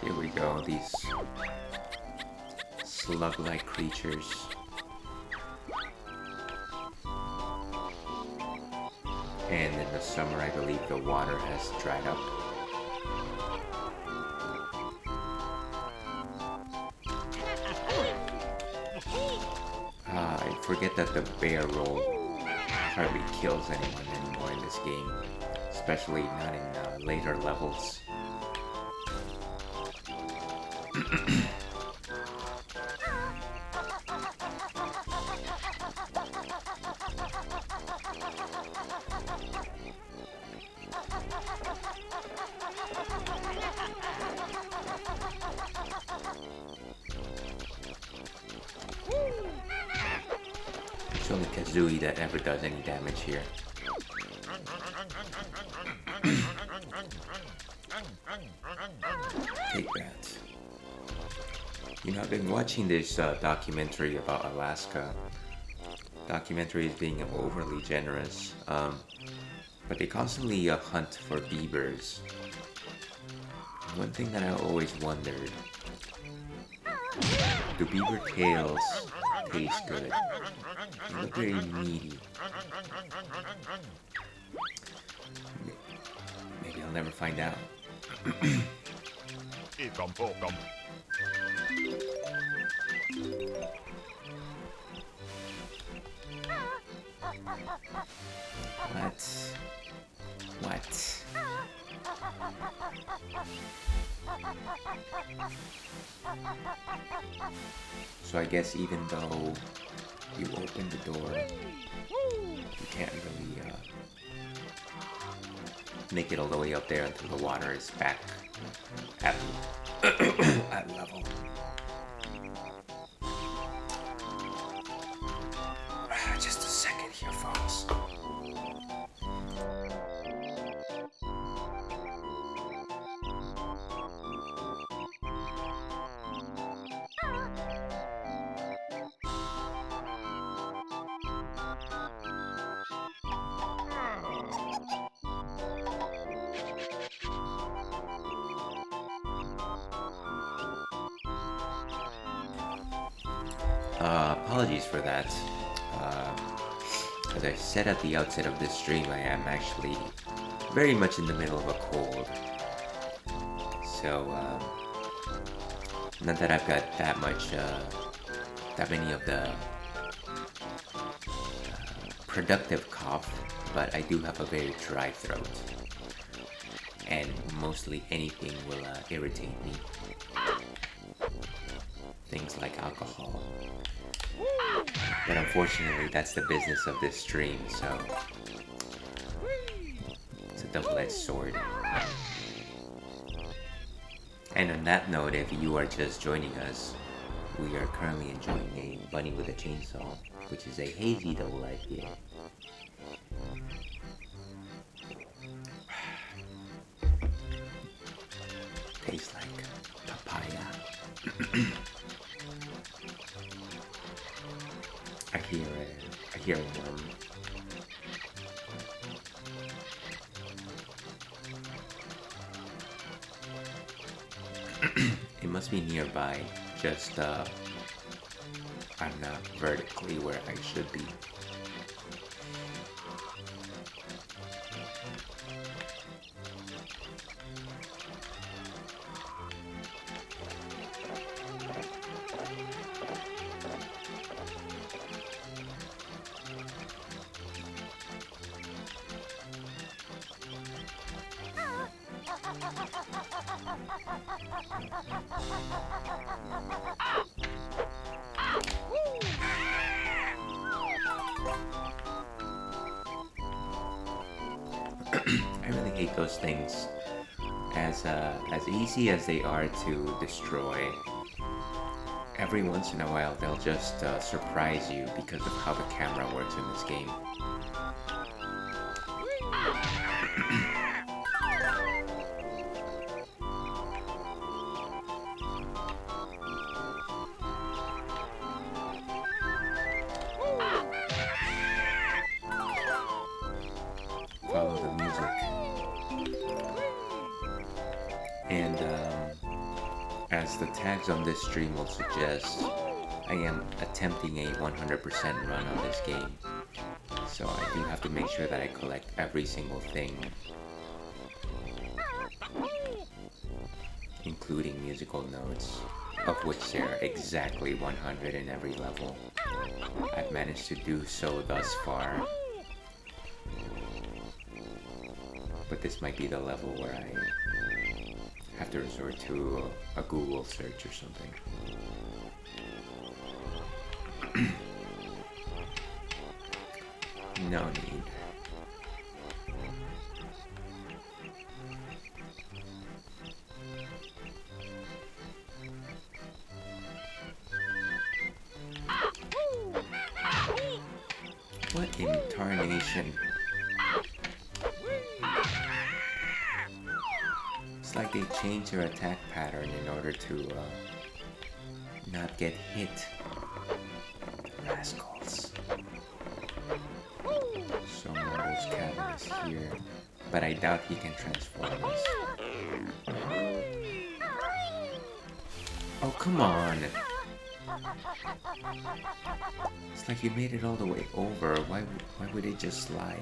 Here we go, these slug-like creatures. And in the summer, I believe the water has dried up. I forget that the bear roll hardly kills anyone anymore in this game, especially not in later levels. It's only Kazooie that ever does any damage here. Take that. You know, I've been watching this documentary about Alaska. Documentary is being overly generous, but they constantly hunt for beavers. One thing that I always wondered, do beaver tails taste good? They look very meaty. Maybe I'll never find out. What? So I guess even though you open the door, you can't really make it all the way up there until the water is back at, at level. Just a second here, folks. Apologies for that. As I said at the outset of this stream, I am actually very much in the middle of a cold. So, not that I've got that many of the productive cough, but I do have a very dry throat. And mostly anything will irritate me. Things like alcohol. But unfortunately, that's the business of this stream, so it's a double-edged sword. And on that note, if you are just joining us, we are currently enjoying a Bunny with a Chainsaw, which is a hazy double IPA. Tastes like papaya. I hear a worm. It must be nearby, just I'm not vertically where I should be. I really hate those things. As easy as they are to destroy, every once in a while they'll just surprise you because of how the camera works in this game. Follow the music. And As the tags on this stream will suggest, I am attempting a 100% run on this game. So I do have to make sure that I collect every single thing, including musical notes, of which there are exactly 100 in every level. I've managed to do so thus far, but this might be the level where I have to resort to a Google search or something. No need. What in tarnation? It's like they changed their attack pattern in order to not get hit. Rascals. So Marvel's cabin is here, but I doubt he can transform us. Oh, come on! It's like you made it all the way over. Why would it just slide?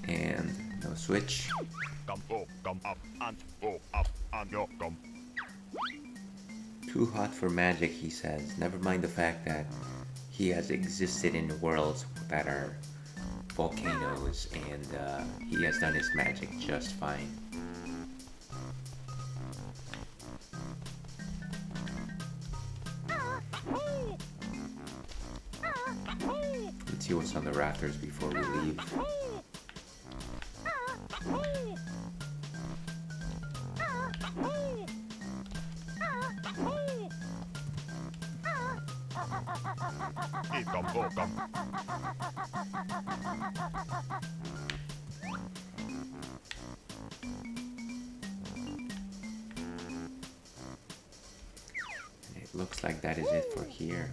And no switch. Come up and go up and go come. Too hot for magic, he says. Never mind the fact that he has existed in worlds that are volcanoes, and he has done his magic just fine. Let's see what's on the rafters before we leave. Come. It looks like that is it for here.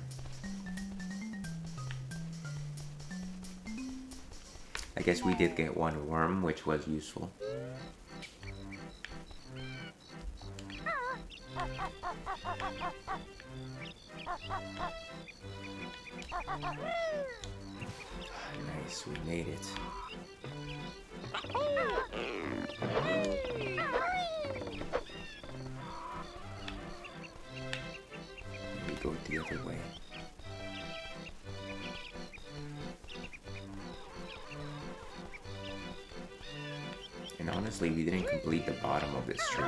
I guess we did get one worm, which was useful. Nice, we made it. We go the other way. And honestly, we didn't complete the bottom of this tree.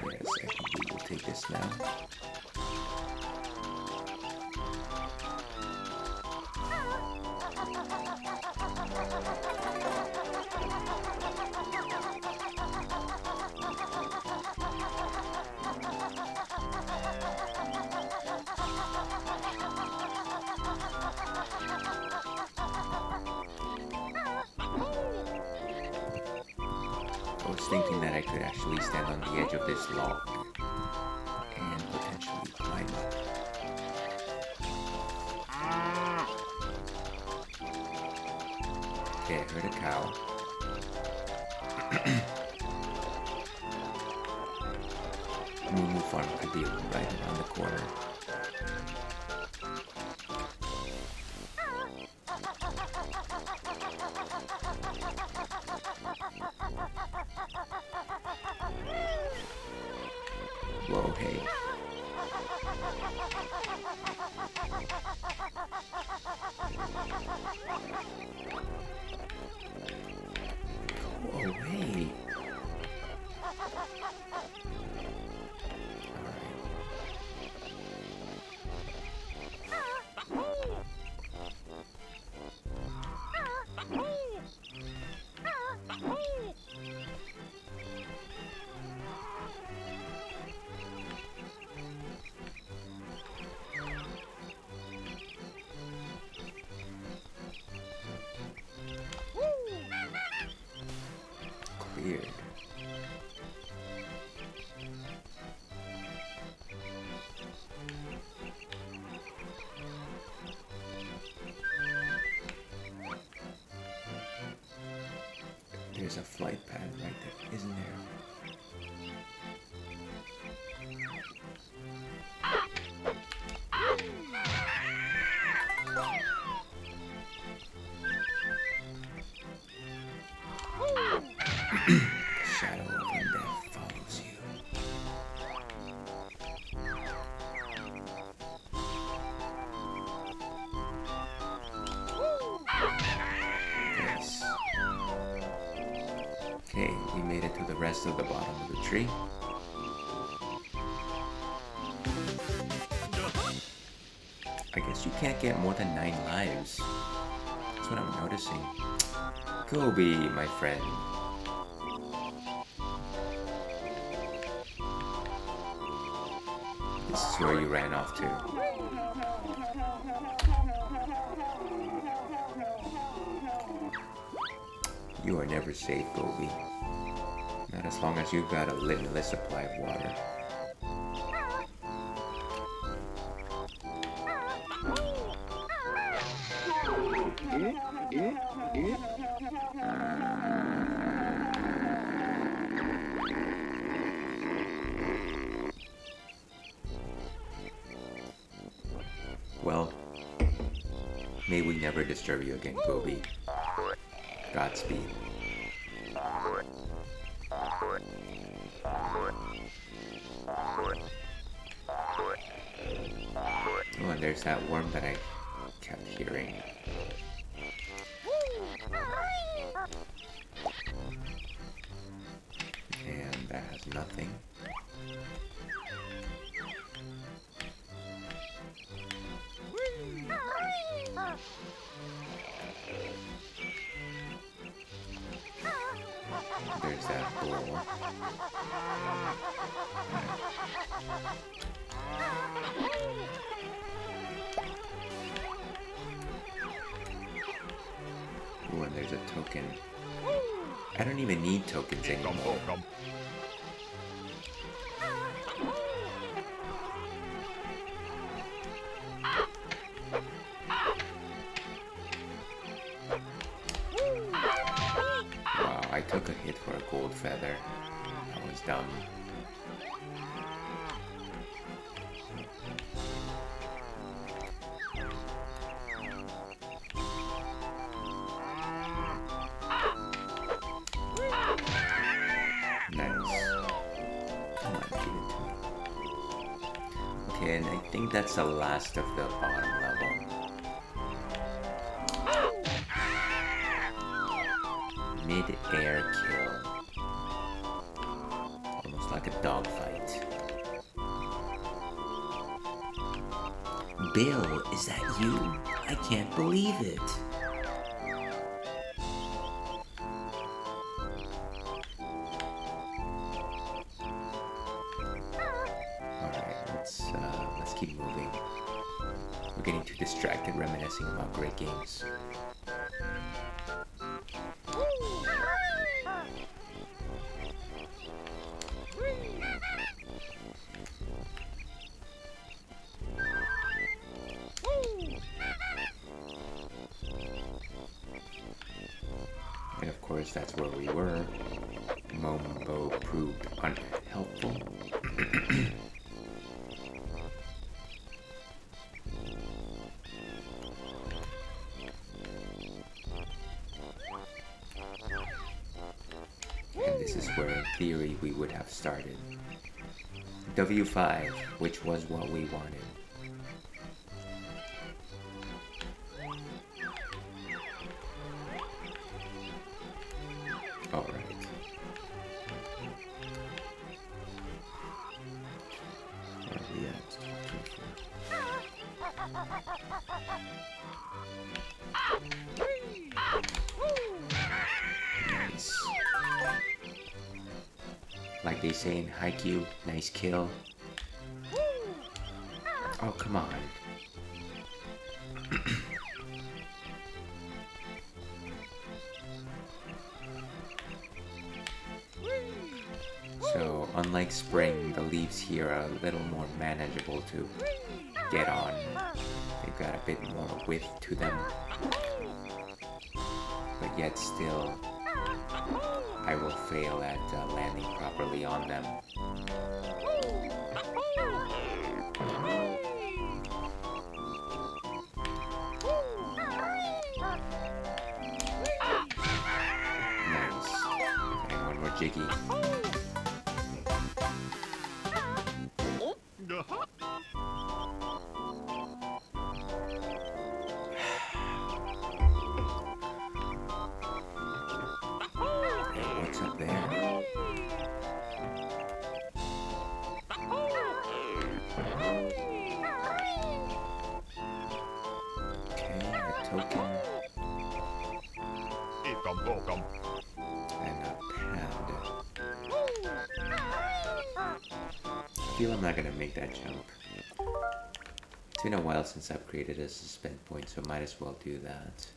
Yes, I think we will take this now. I was thinking that I could actually stand on the edge of this log and potentially climb up. Okay, I heard a cow. Moo Farm could be right around the corner. Whoa, hey. Go away. There's a flight path right there, isn't there? The shadow of undeath follows you. Nice. Okay, we made it to the rest of the bottom of the tree. I guess you can't get more than 9 lives. That's what I'm noticing. Gobi, my friend. This is where you ran off to. You are never safe, Gobi. Not as long as you've got a limitless supply of water. Well, may we never disturb you again, Gobi. Godspeed. Oh, and there's that worm that I kept hearing. And that has nothing. There's that door. Ooh, and there's a token. I don't even need tokens anymore. Wow, I took a hit for a gold feather. That was dumb. And I think that's the last of the bottom level. Mid-air kill. Almost like a dogfight. Bill, is that you? I can't believe it. Let's keep moving. We're getting too distracted reminiscing about great games. And of course, that's where we were. Mombo proved unhelpful. This is where, in theory, we would have started. W5, which was what we wanted. Alright. Where are we at? Nice. Like they say in Haikyuu, nice kill. Oh, come on. So, unlike spring, the leaves here are a little more manageable to get on. They've got a bit more width to them. But yet still I will fail at landing properly on them. Nice. And one more jiggy. Hey, what's up there? Okay, a token Ikam bokam. and a pound. I feel I'm not gonna make that jump. It's been a while since I've created a suspend point, so might as well do that.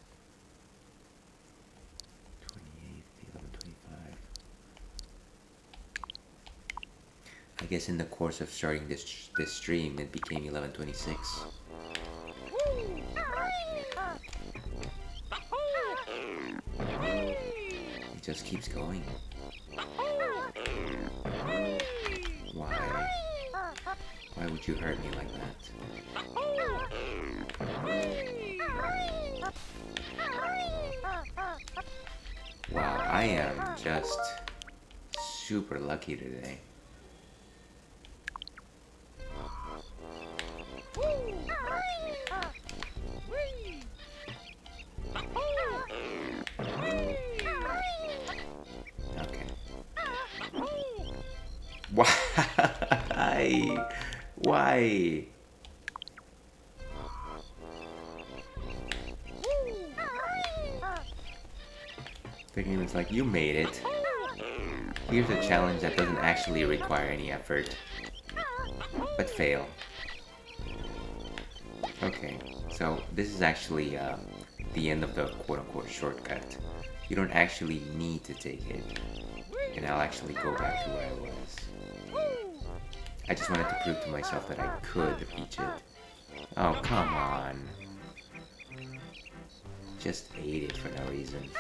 28, 11:25. I guess in the course of starting this stream, it became 11:26. It just keeps going. Why? Why would you hurt me like that? Wow, I am just super lucky today. Okay. Why? Why? The game is like, you made it. Here's a challenge that doesn't actually require any effort, but fail. Okay, so this is actually the end of the quote-unquote shortcut. You don't actually need to take it, and I'll actually go back to where I was. I just wanted to prove to myself that I could reach it. Oh, come on. Just ate it for no reason.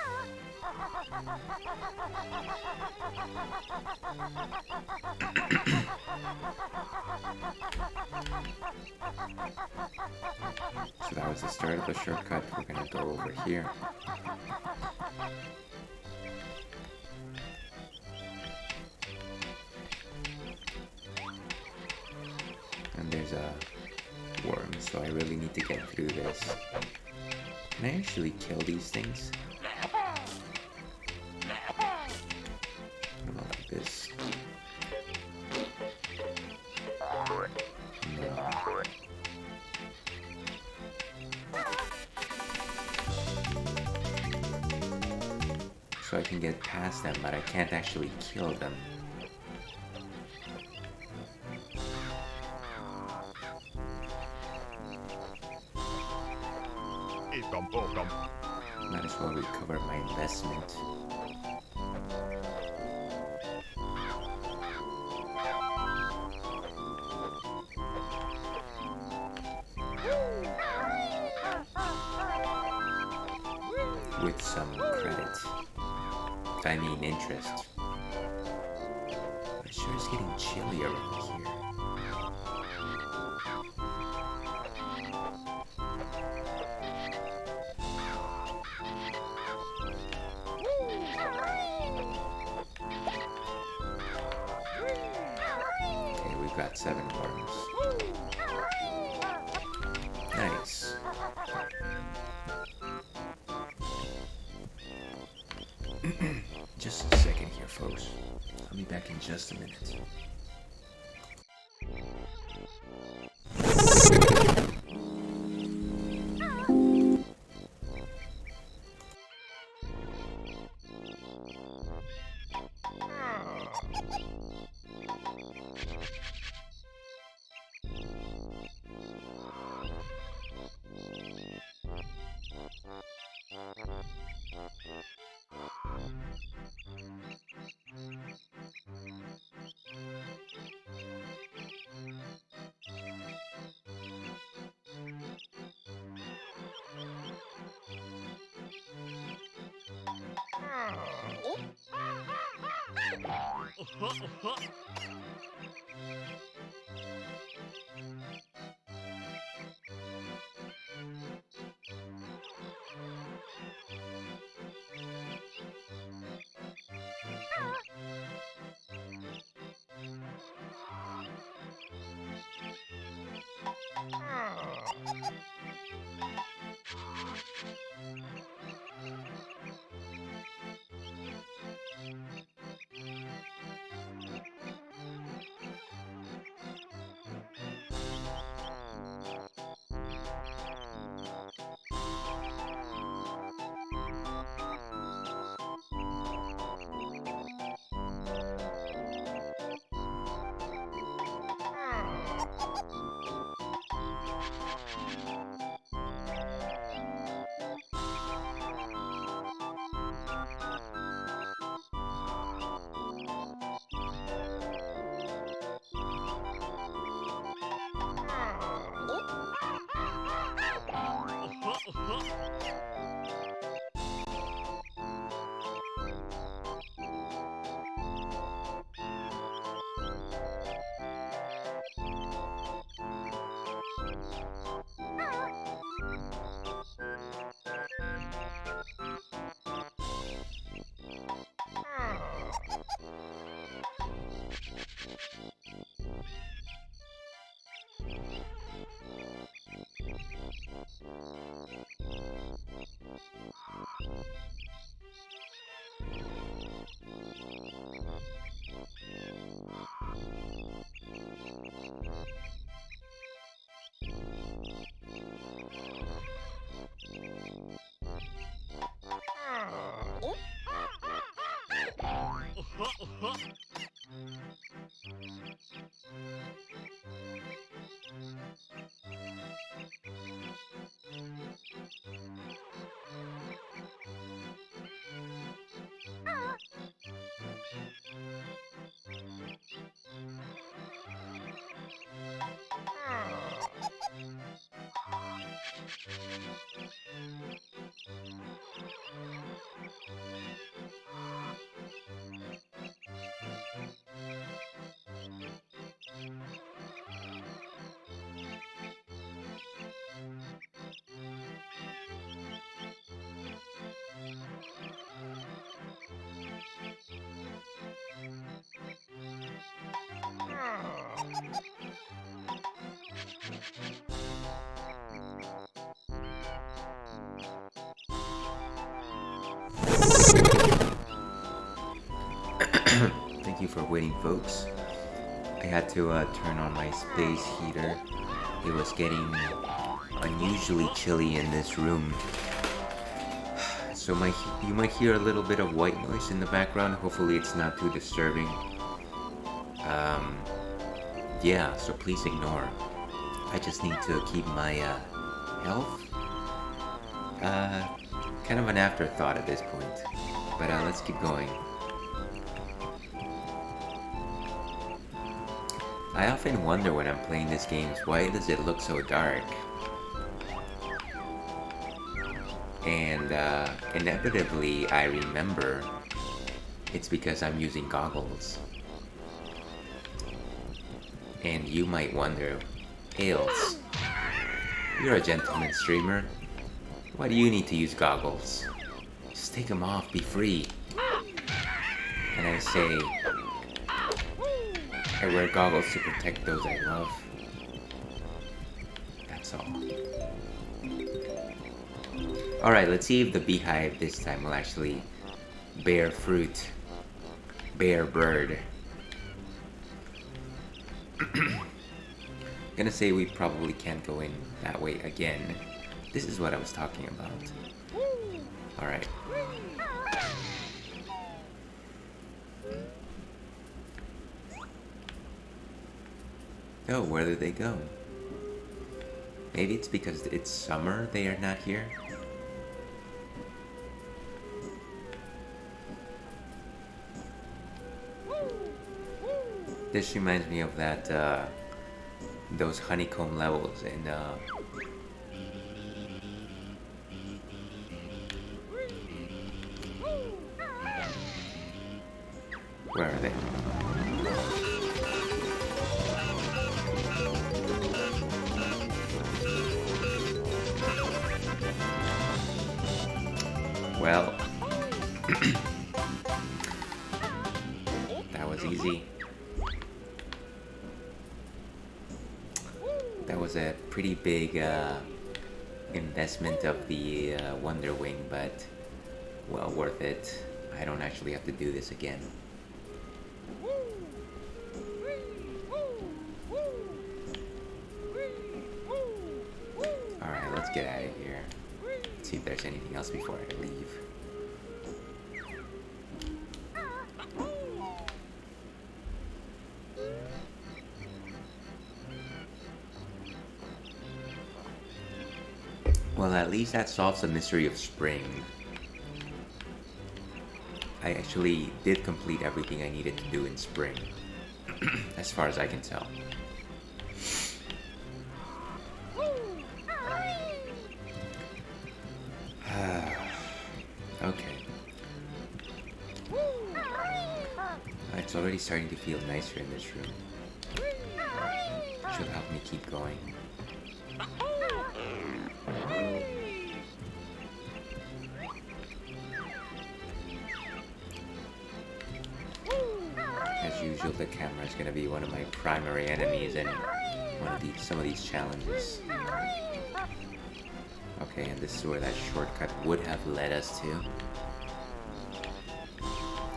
So that was the start of the shortcut. We're gonna go over here. And there's a worm, so I really need to get through this. Can I actually kill these things? What about this? No. So I can get past them, but I can't actually kill them. Ikam bokam. Might as well recover my investment. With some credit. I mean interest. But it sure is getting chilly around here. Okay, we've got 7 worms. Nice. Just a second here, folks. I'll be back in just a minute. Thank you for waiting, folks. I had to turn on my space heater. It was getting unusually chilly in this room. So you might hear a little bit of white noise in the background. Hopefully it's not too disturbing. Yeah, so please ignore. I just need to keep my health kind of an afterthought at this point. But let's keep going. I often wonder when I'm playing these games, why does it look so dark? And inevitably I remember it's because I'm using goggles. And you might wonder, Ails, you're a gentleman streamer. Why do you need to use goggles? Just take them off, be free. And I say, I wear goggles to protect those I love. That's all. Alright, let's see if the beehive this time will actually bear fruit. Bear bird. Gonna say we probably can't go in that way again. This is what I was talking about. Alright. Oh, where did they go? Maybe it's because it's summer they are not here? This reminds me of that, those honeycomb levels in, Where are they? Well, that was easy. That was a pretty big investment of the Wonder Wing, but well worth it. I don't actually have to do this again. Alright, let's get out of here. See if there's anything else before I leave. Well, at least that solves the mystery of spring. I actually did complete everything I needed to do in spring, as far as I can tell. Okay. It's already starting to feel nicer in this room. Should help me keep going. As usual, the camera is going to be one of my primary enemies in some of these challenges. Okay, and this is where that shortcut would have led us to.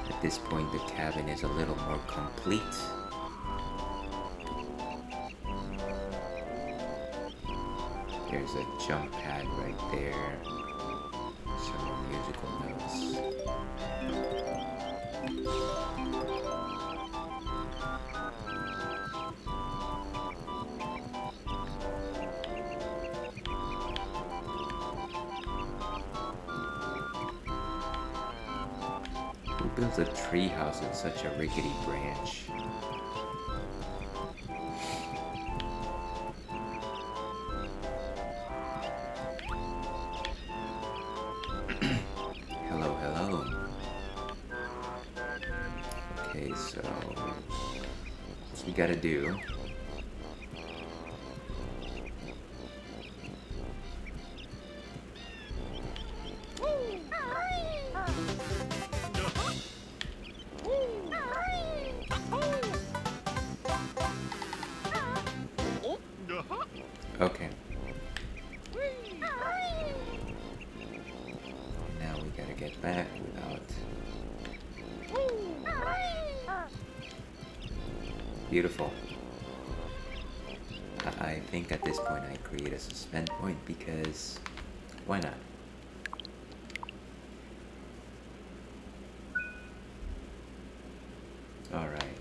At this point, the cabin is a little more complete. There's a jump pad right there. Some more musical notes. Who builds a treehouse in such a rickety branch? Hello, hello. Okay, so what we gotta do. Okay. Now we gotta get back without... Beautiful. I think at this point I create a suspend point because why not? Alright.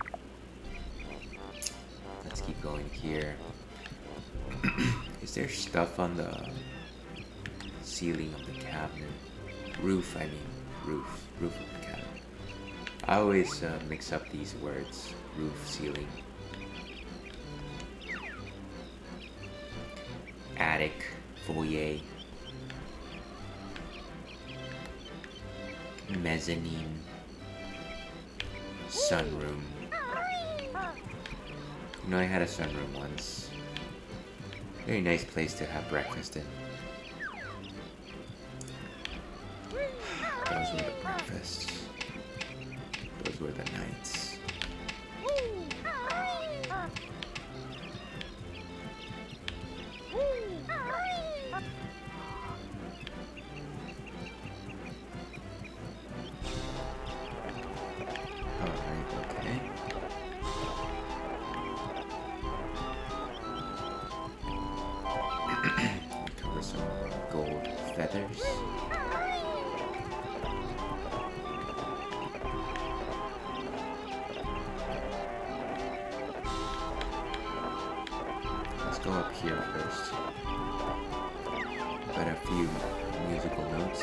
Let's keep going here. Is there stuff on the ceiling of the cabinet? Roof, I mean. Roof of the cabinet. I always mix up these words. Roof, ceiling. Attic, foyer. Mezzanine. Sunroom. You know, I had a sunroom once. Very nice place to have breakfast in. Those were the breakfasts. Those were the nights. Alright, okay. Cover some gold feathers. Let's go up here first. Got a few musical notes.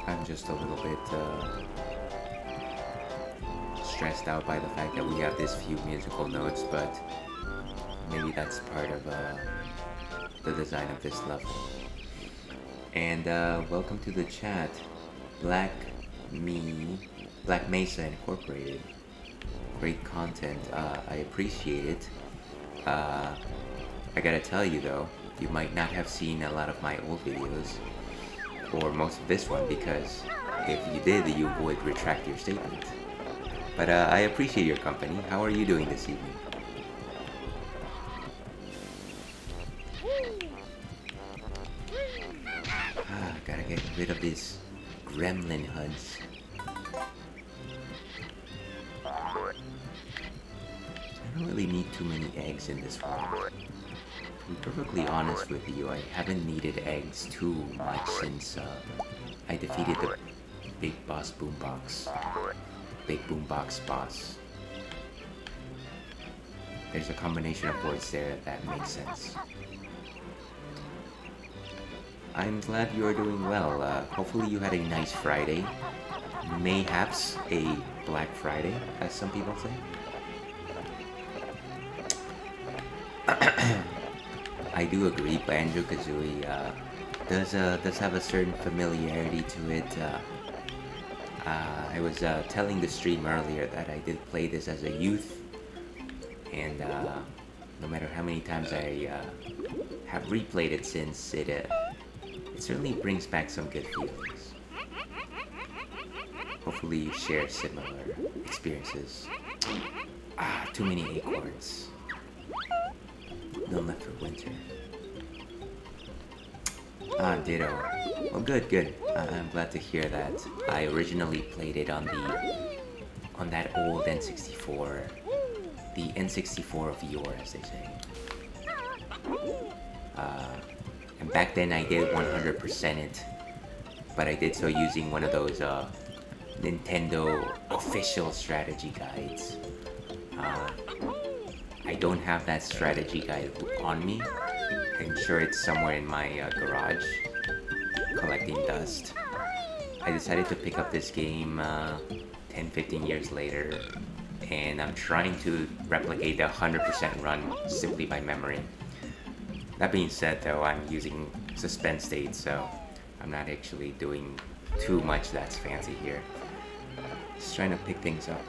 I'm just a little bit stressed out by the fact that we have this few musical notes, but maybe that's part of the design of this level. And welcome to the chat, Black Mesa Incorporated. Great content. I appreciate it. I gotta tell you though, you might not have seen a lot of my old videos, or most of this one, because if you did, you would retract your statement. But I appreciate your company. How are you doing this evening? Gotta get rid of these gremlin HUDs. I don't really need too many eggs in this world. To be perfectly honest with you, I haven't needed eggs too much since I defeated the Big Boombox boss. There's a combination of words there that makes sense. I'm glad you are doing well. Hopefully you had a nice Friday. Mayhaps a Black Friday, as some people say. I do agree, Banjo-Kazooie does have a certain familiarity to it. I was telling the stream earlier that I did play this as a youth, and no matter how many times I have replayed it since, it certainly brings back some good feelings. Hopefully you share similar experiences. Too many acorns. None left for winter. Ditto. Well, good. I'm glad to hear that. I originally played it on that old N64, the N64 of yore, as they say. And back then I did 100% it, but I did so using one of those Nintendo official strategy guides. I don't have that strategy guide on me. I'm sure it's somewhere in my garage, collecting dust. I decided to pick up this game 10-15 years later, and I'm trying to replicate the 100% run simply by memory. That being said though, I'm using suspend state, so I'm not actually doing too much that's fancy here. Just trying to pick things up.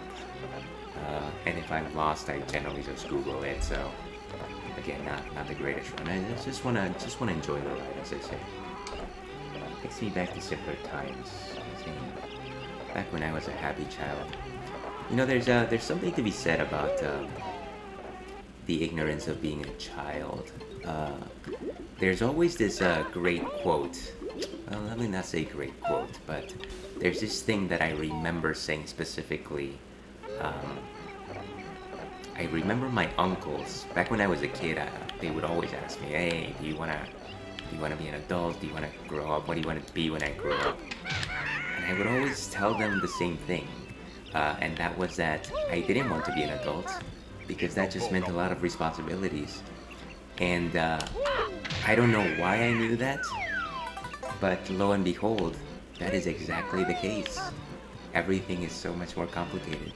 And if I'm lost, I generally just Google it, so again, not the greatest run. I just wanna enjoy the ride, as I say. Takes me back to simpler times. Back when I was a happy child. You know, there's something to be said about the ignorance of being a child. There's always this great quote. Well, let me not say great quote, but there's this thing that I remember saying specifically. I remember my uncles back when I was a kid. They would always ask me, "Hey, do you wanna be an adult? Do you wanna grow up? What do you want to be when I grow up?" And I would always tell them the same thing, and that was that I didn't want to be an adult because that just meant a lot of responsibilities. And I don't know why I knew that, but lo and behold, that is exactly the case. Everything is so much more complicated.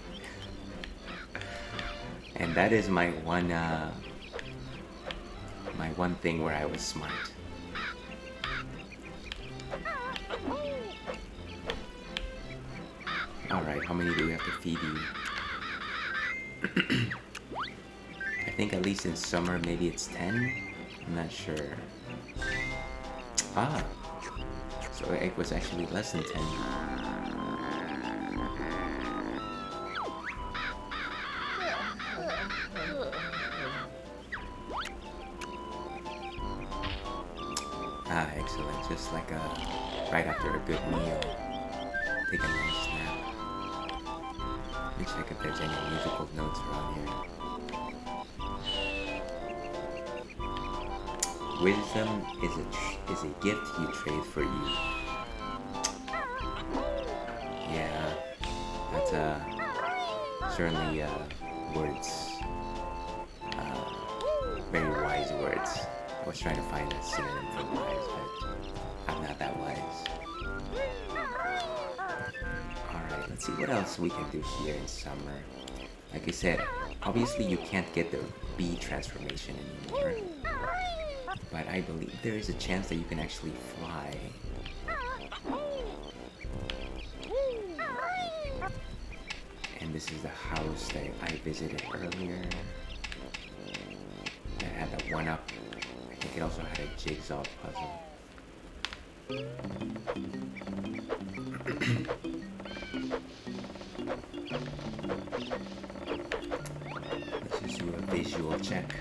And that is my one thing where I was smart. Alright, how many do we have to feed you? I think at least in summer maybe it's 10? I'm not sure. So it was actually less than 10. Excellent. Just like right after a good meal. Take a nice nap. Let me check if there's any musical notes around here. Wisdom is a gift you trade for youth. Yeah, that's certainly words. Very wise words. I was trying to find a synonym for wise, but I'm not that wise. Alright, let's see what else we can do here in summer. Like I said, obviously you can't get the bee transformation anymore, but I believe there is a chance that you can actually fly. And this is the house that I visited earlier that had the 1-up. I think it also had a jigsaw puzzle. Let's just do a visual check.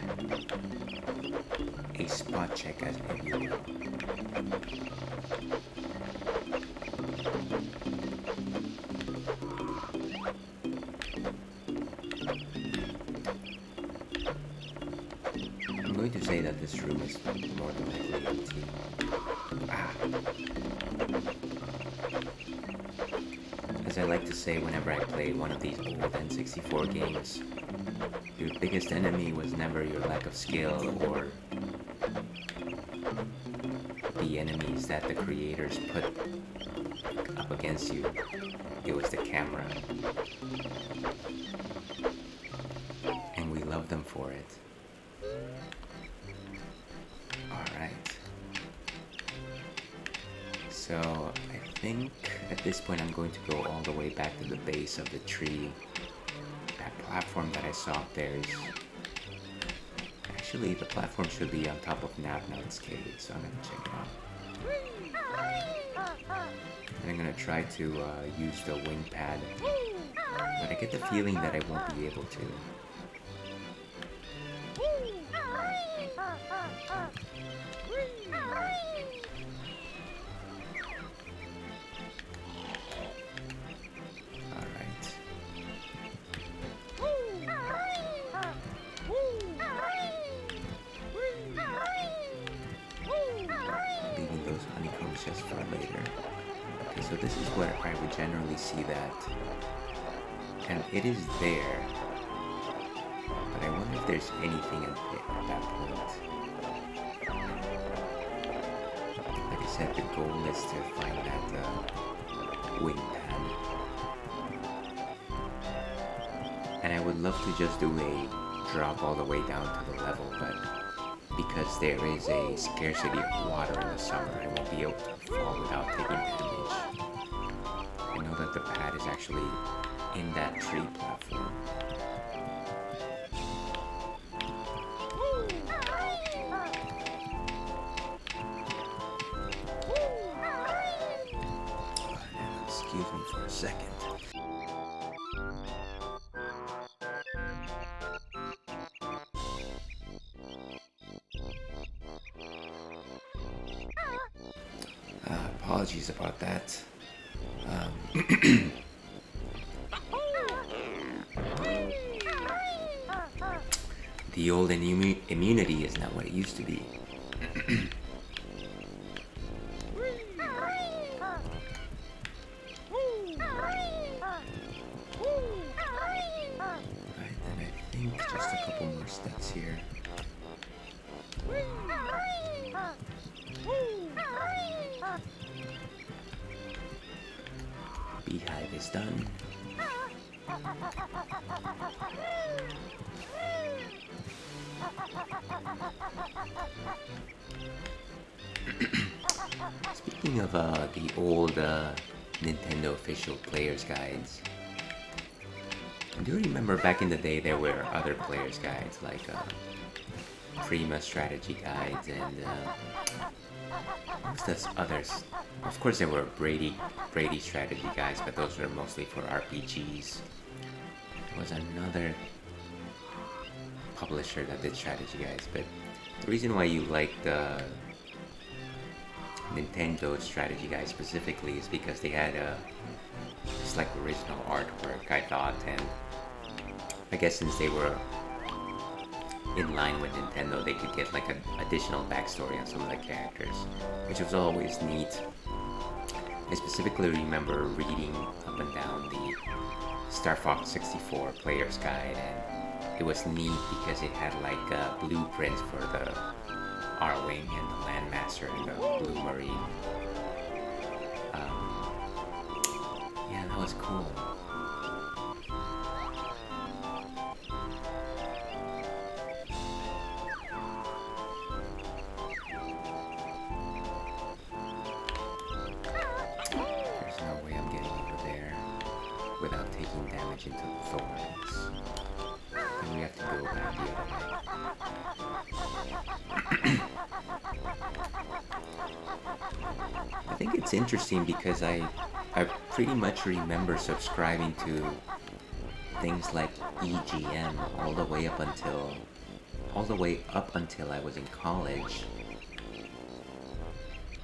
A spot check as if you will. I'm going to say that this room is more than likely empty. As I like to say whenever I play one of these old N64 games, your biggest enemy was never your lack of skill or the enemies that the creators put up against you. It was the camera. And we love them for it. Alright. So I think at this point I'm going to go all the way back to the base of the tree. That platform that I saw up there is... Actually, the platform should be on top of Nabnut's cave, so I'm gonna check it out. And I'm gonna try to use the wing pad, but I get the feeling that I won't be able to. Leaving those honeycombs just for later. Okay, so this is where I would generally see that. And it is there. But I wonder if there's anything at that point. Like I said, the goal is to find that wing pad. And I would love to just do a drop all the way down to the level, but because there is a scarcity of water in the summer, I won't be able to fall without taking damage. I know that the pad is actually in that tree platform. Excuse me for a second. Apologies about that. The old immunity is not what it used to be. Right, and I think just a couple more steps here. Beehive is done. Speaking of the old Nintendo official player's guides, I do remember back in the day there were other player's guides like Prima strategy guides and what's this others? Of course there were Brady strategy guides, but those were mostly for RPGs. There was another publisher that did strategy guides, but the reason why you like the Nintendo strategy guide specifically is because they had it's like original artwork, I thought, and I guess since they were in line with Nintendo, they could get like an additional backstory on some of the characters, which was always neat. I specifically remember reading up and down the Star Fox 64 player's guide, and it was neat because it had like blueprints for the R-Wing and the Landmaster and the Blue Marine. Yeah, that was cool. without taking damage into the thorns. And we have to go back the other way. I think it's interesting because I pretty much remember subscribing to things like EGM all the way up until I was in college,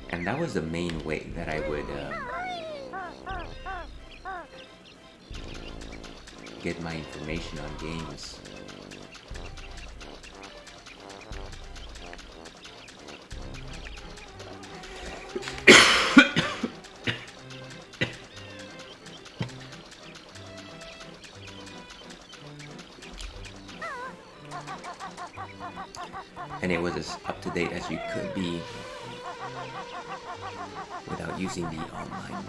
and that was the main way that I would get my information on games. And it was as up to date as you could be without using the online,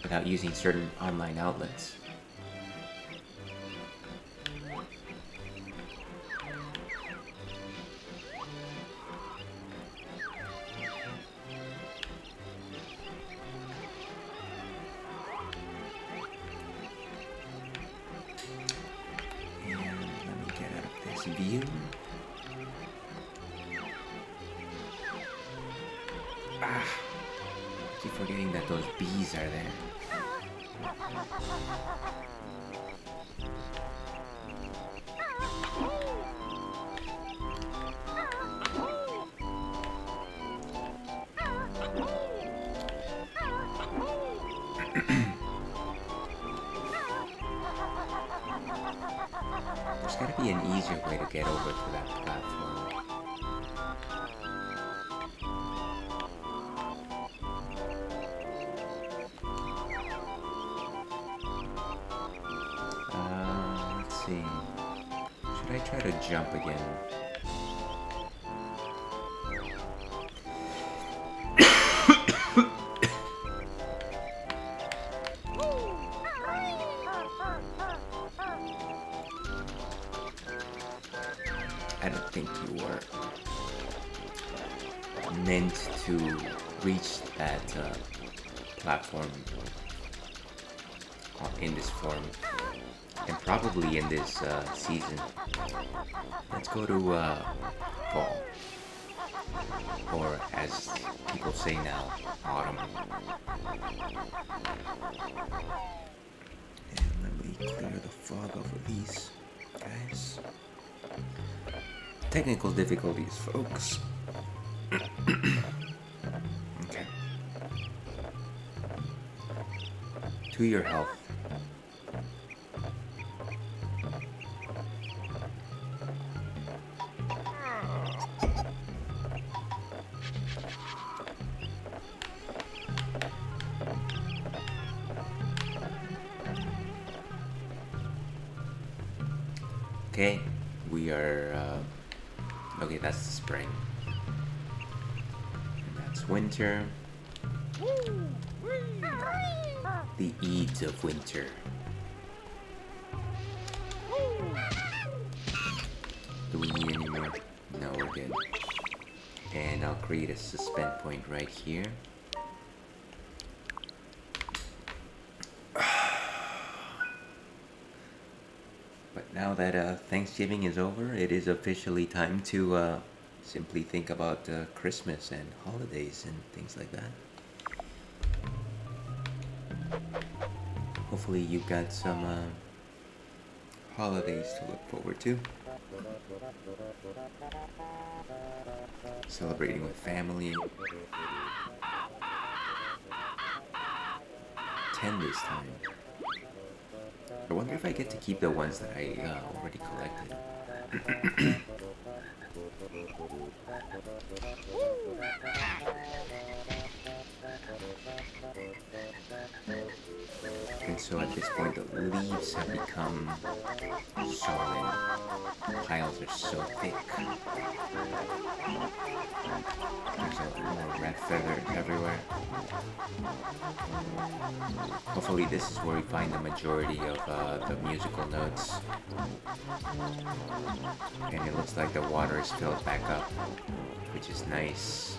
without using certain online outlets. And let me get out of this view. Keep forgetting that those bees are there. There's gotta be an easier way to get over to that platform. Let's see. Should I try to jump again? I don't think you were meant to reach that platform in this form, and probably in this season. Let's go to fall, or as people say now, autumn. And let me clear the fog off of these guys. Technical difficulties, folks. Okay. To your health. Okay, we are, okay, that's the spring. And that's winter. The Eads of winter. Do we need any more? No, we're good. And I'll create a suspend point right here. But now that Thanksgiving is over, it is officially time to simply think about Christmas and holidays and things like that. Hopefully you've got some holidays to look forward to. Celebrating with family. 10 this time. I wonder if I get to keep the ones that I already collected. And so at this point the leaves have become solid. The piles are so thick. There's a lot more red feathers everywhere. Hopefully this is where we find the majority of the musical notes. And it looks like the water is filled back up, which is nice.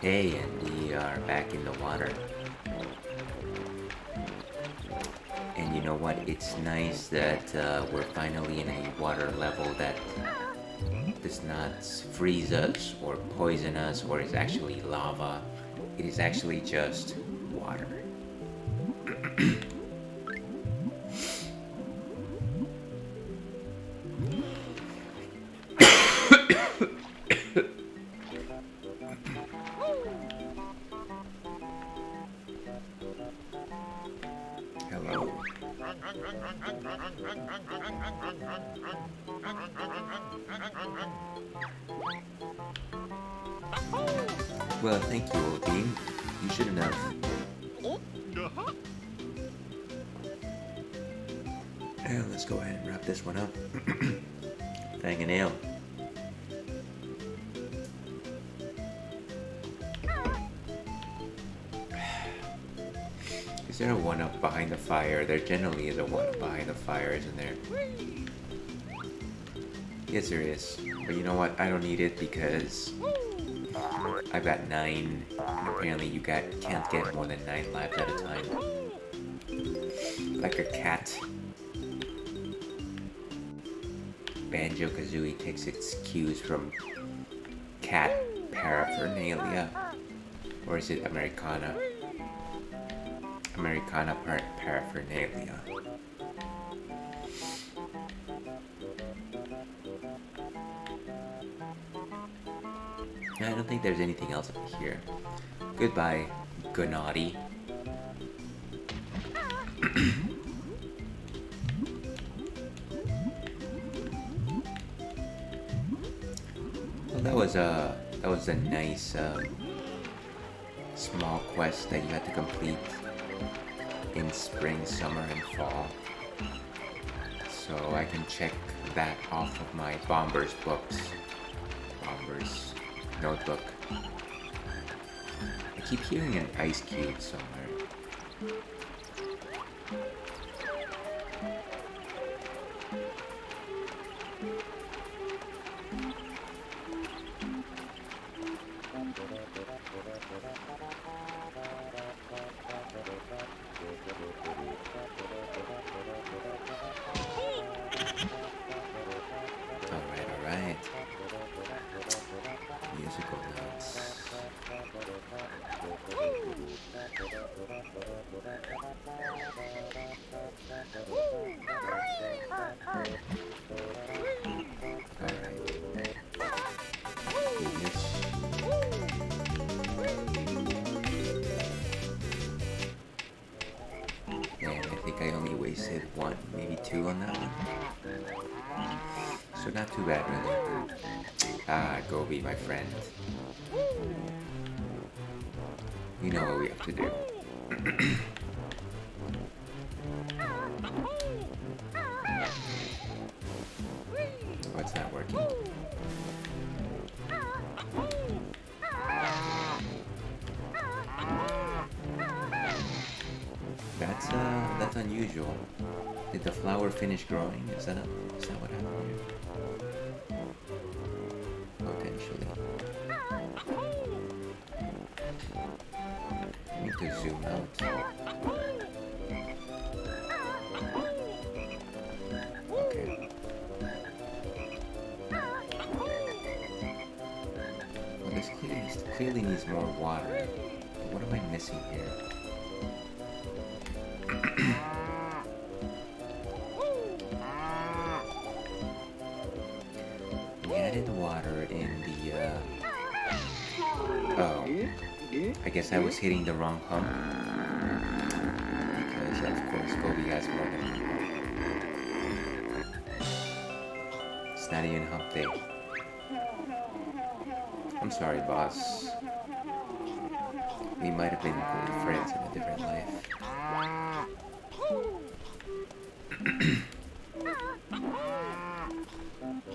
Hey, and we are back in the water. And you know what? It's nice that we're finally in a water level that does not freeze us or poison us or is actually lava. It is actually just water. Hello. Well, thank you, old bean. You shouldn't have. Yeah, let's go ahead and wrap this one up. Fang and ale. Is there a one up behind the fire? There generally is a one up behind the fire, isn't there? Yes, there is. But you know what? I don't need it because I've got 9, and apparently you can't get more than 9 lives at a time. Like a cat. Banjo-Kazooie takes its cues from cat paraphernalia. Or is it Americana? Americana paraphernalia. I don't think there's anything else up here. Goodbye, Gonati. Well, that was a nice small quest that you had to complete in spring, summer, and fall. So I can check that off of my Bombers books. Bombers notebook. I keep hearing an ice cube somewhere. Alright. Musical notes. And I think I only wasted 1, maybe 2 on that one. So not too bad, really. Ah, Gobi, my friend. You know what we have to do. What's not working? That's unusual. Did the flower finish growing? Is that what happened here? Potentially. I need to zoom out. Okay. Well, this clearly needs more water. What am I missing here? We added water in the, oh. I guess I was hitting the wrong hump. Because, of course, Gobi has more than one hump. It's not even hump day. I'm sorry, boss. We might have been good friends in a different life.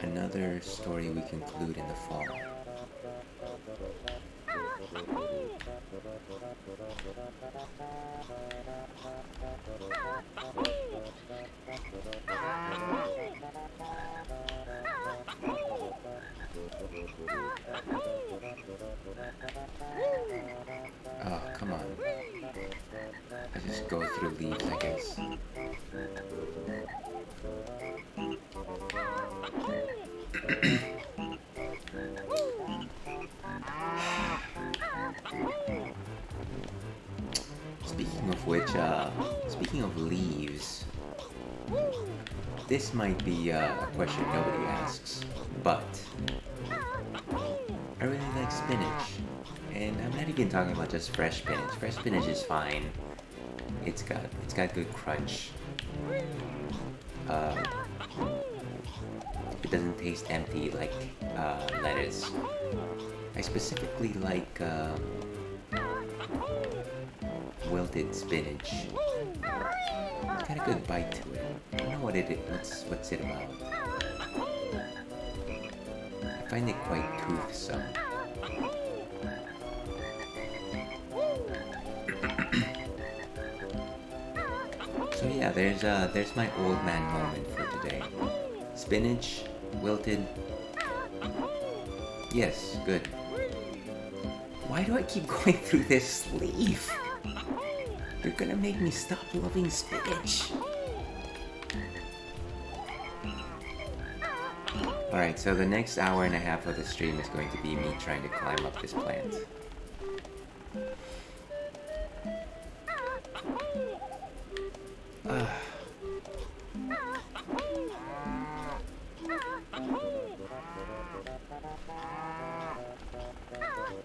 Another story we conclude in the fall. go through leaves, I guess. Speaking of which, speaking of leaves, this might be a question nobody asks, but I really like spinach. And I'm not even talking about just fresh spinach. Fresh spinach is fine. It's got good crunch. It doesn't taste empty like lettuce. I specifically like wilted spinach. It's got a good bite to it. I don't know what it is. What's it about? I find it quite toothsome. So yeah, there's my old man moment for today. Spinach, wilted. Yes, good. Why do I keep going through this leaf? You're gonna make me stop loving spinach. Alright, so the next hour and a half of the stream is going to be me trying to climb up this plant.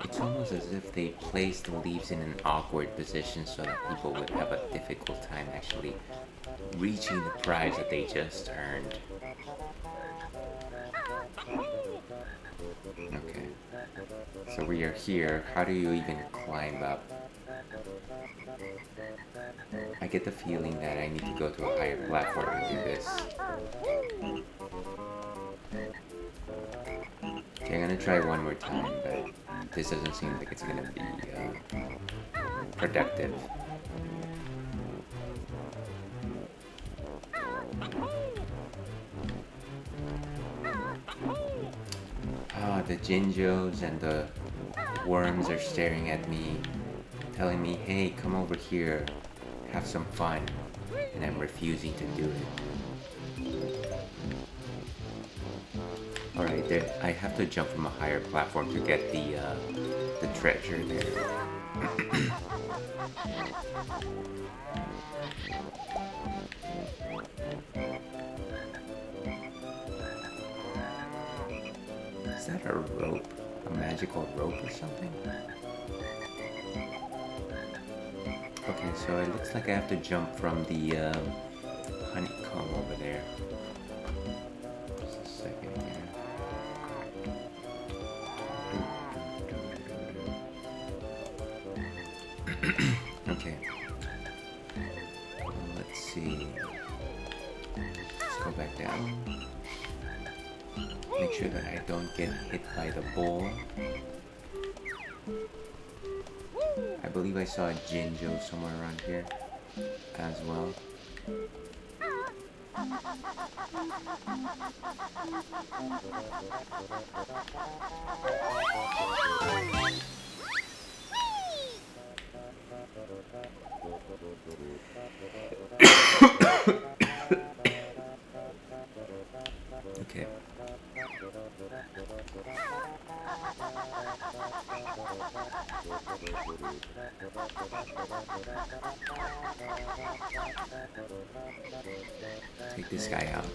It's almost as if they placed the leaves in an awkward position so that people would have a difficult time actually reaching the prize that they just earned. Okay. So we are here. How do you even climb up? I get the feeling that I need to go to a higher platform to do this. Okay, I'm gonna try one more time, but this doesn't seem like it's gonna be productive. Ah, the Jinjos and the worms are staring at me, telling me, hey, come over here, have some fun, and I'm refusing to do it. Alright, I have to jump from a higher platform to get the treasure there. Is that a rope? A magical rope or something? Okay, so it looks like I have to jump from the honeycomb over there. Just a second here. Okay. Let's see. Let's go back down. Make sure that I don't get hit by the ball. I believe I saw a Jinjo somewhere around here as well. Okay. Take this guy out.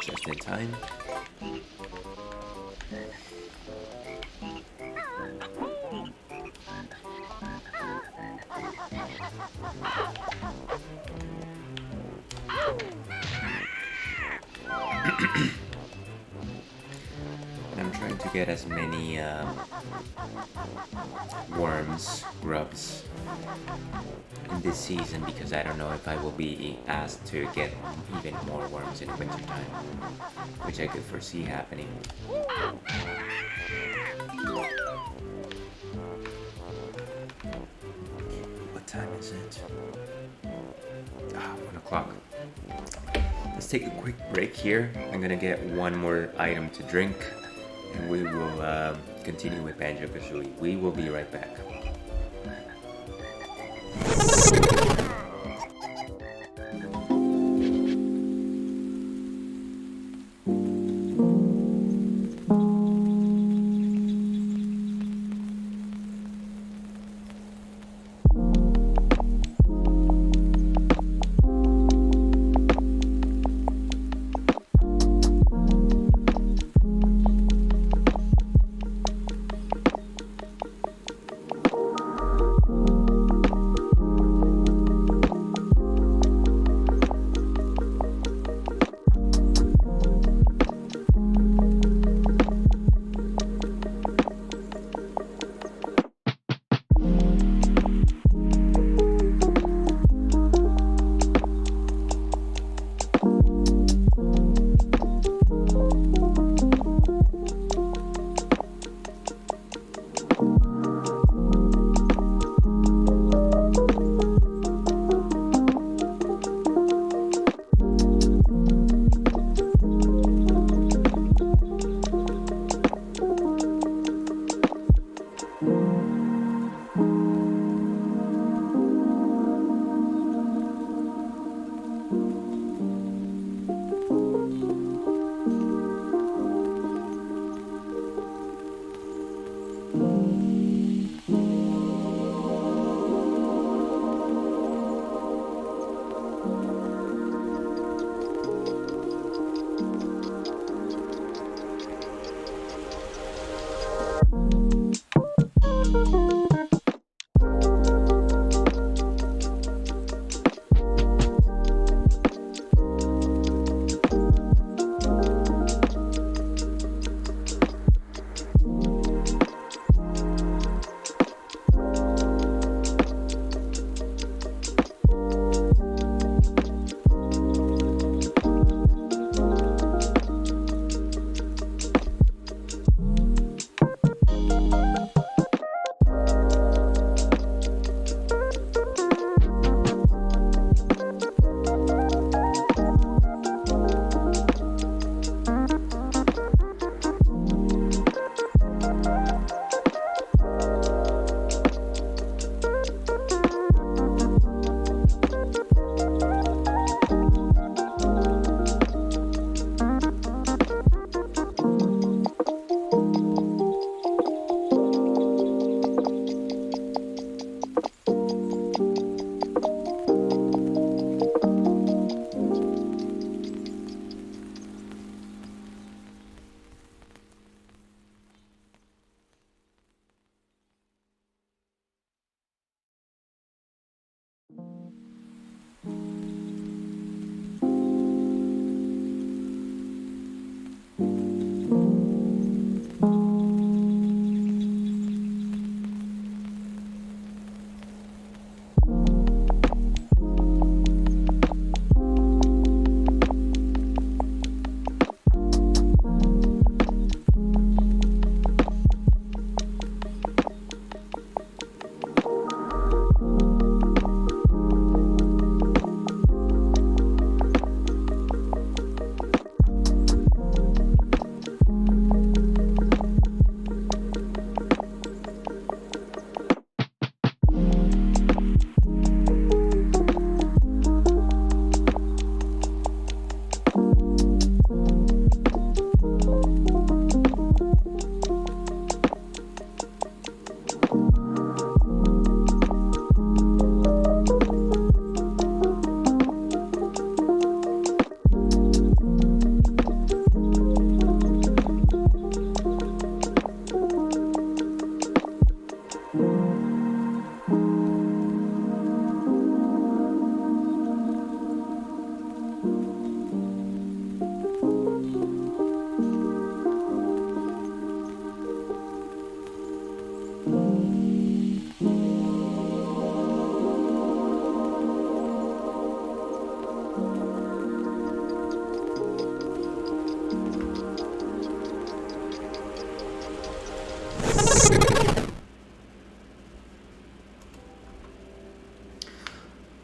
Just in time. And I'm trying to get as many worms, grubs in this season because I don't know if I will be asked to get even more worms in wintertime, which I could foresee happening. What time is it? 1 o'clock. Let's take a quick break here. I'm gonna get one more item to drink and we will continue with Banjo-Kazooie. We will be right back.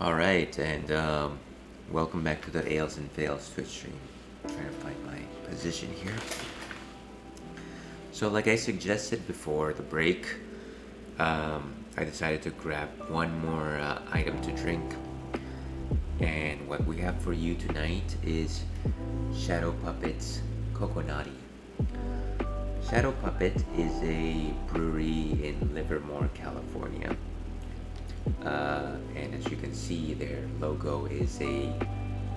Alright, and welcome back to the Ales and Fails Twitch stream. I'm trying to find my position here. So, like I suggested before the break, I decided to grab one more item to drink. And what we have for you tonight is Shadow Puppet's Coconati. Shadow Puppet is a brewery in Livermore, California. And as you can see, their logo is a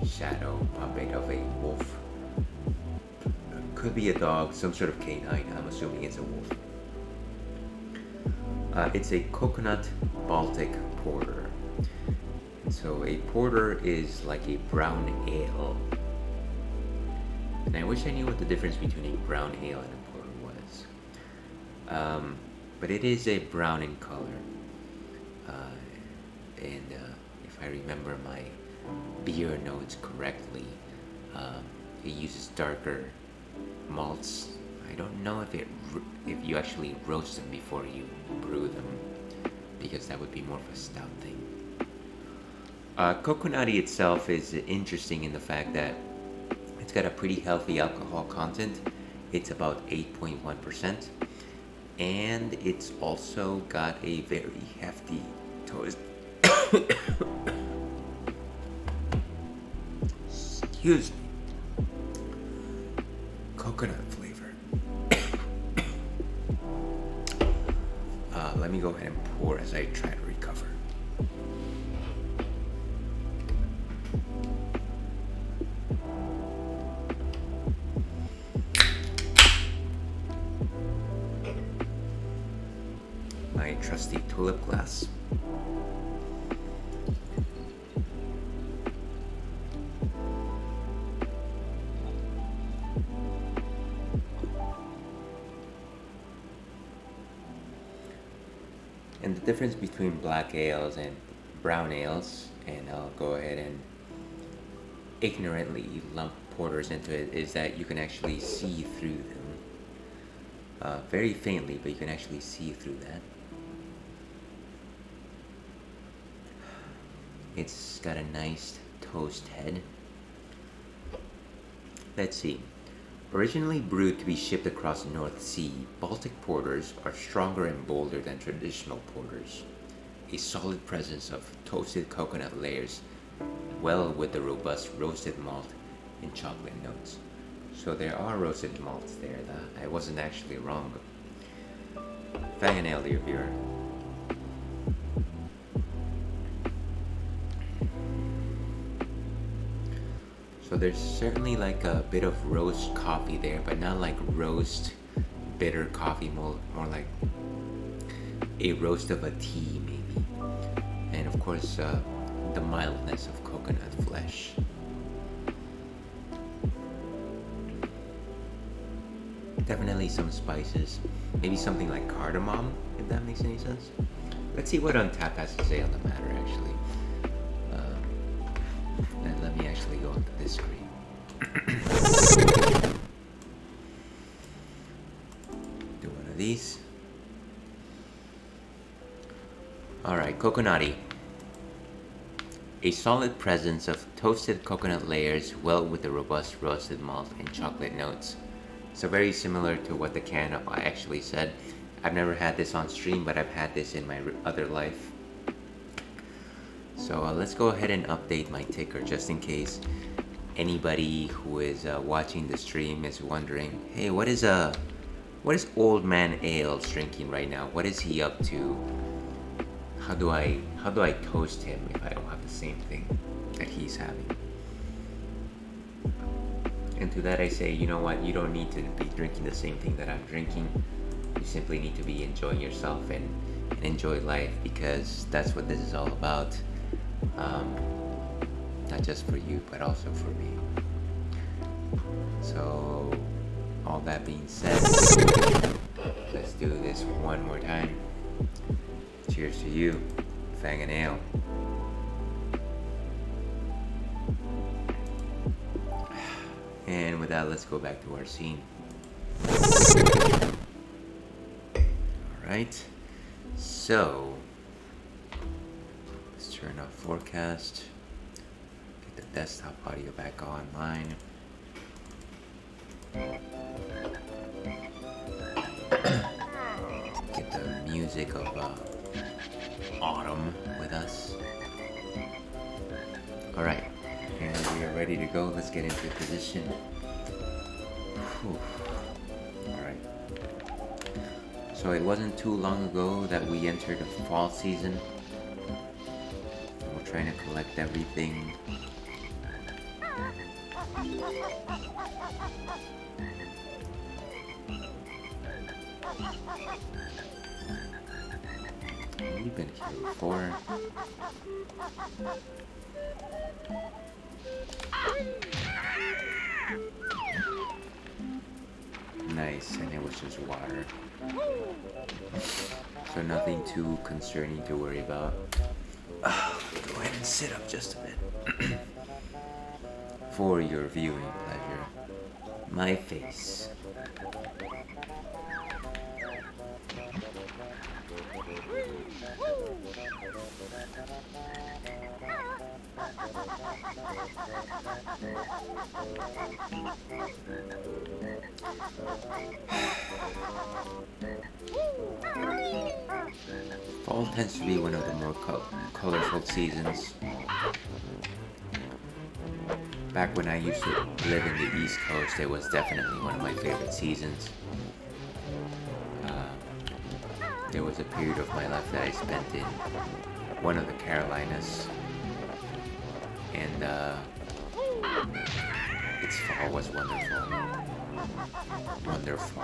shadow puppet of a wolf. Could be a dog, some sort of canine. I'm assuming it's a wolf. It's a coconut Baltic porter. So a porter is like a brown ale. And I wish I knew what the difference between a brown ale and a porter was. But it is a brown in color. And if I remember my beer notes correctly, it uses darker malts. I don't know if you actually roast them before you brew them, because that would be more of a stout thing. Coconati itself is interesting in the fact that it's got a pretty healthy alcohol content. It's about 8.1%, and it's also got a very hefty toast. Excuse me. Coconut flavor. Let me go ahead and pour as I try to recover. My trusty tulip glass. And the difference between black ales and brown ales, and I'll go ahead and ignorantly lump porters into it, is that you can actually see through them. Very faintly, but you can actually see through that. It's got a nice toast head. Let's see. Originally brewed to be shipped across the North Sea, Baltic porters are stronger and bolder than traditional porters. A solid presence of toasted coconut layers, well with the robust roasted malt and chocolate notes. So there are roasted malts there. I wasn't actually wrong. Fang and ale, dear viewer. So there's certainly like a bit of roast coffee there, but not like roast bitter coffee, more like a roast of a tea maybe. And of course, the mildness of coconut flesh. Definitely some spices, maybe something like cardamom, if that makes any sense. Let's see what Untappd has to say on the matter actually. And let me actually go onto this screen. Do one of these. Alright, Coconati. A solid presence of toasted coconut layers, well with the robust roasted malt and chocolate notes. So very similar to what the can actually said. I've never had this on stream, but I've had this in my other life. So let's go ahead and update my ticker just in case anybody who is watching the stream is wondering, hey, what is Old Man Ales drinking right now? What is he up to? How do I toast him if I don't have the same thing that he's having? And to that I say, you know what? You don't need to be drinking the same thing that I'm drinking. You simply need to be enjoying yourself and enjoy life, because that's what this is all about. Not just for you, but also for me. So, all that being said, let's do this one more time. Cheers to you, Fang and Ale. And with that, let's go back to our scene. Alright, so Let's turn off forecast. Get the desktop audio back online. Get the music of autumn with us. Alright, and we are ready to go. Let's get into position. Alright. So it wasn't too long ago that we entered the fall season. And we're trying to collect everything. We've been here before. Nice, and it was just water. So nothing too concerning to worry about. Go ahead and sit up just a bit. For your viewing pleasure. My face. Fall tends to be one of the more colorful seasons. Back when I used to live in the East Coast, it was definitely one of my favorite seasons. There was a period of my life that I spent in one of the Carolinas, and its fall was wonderful. Wonderful.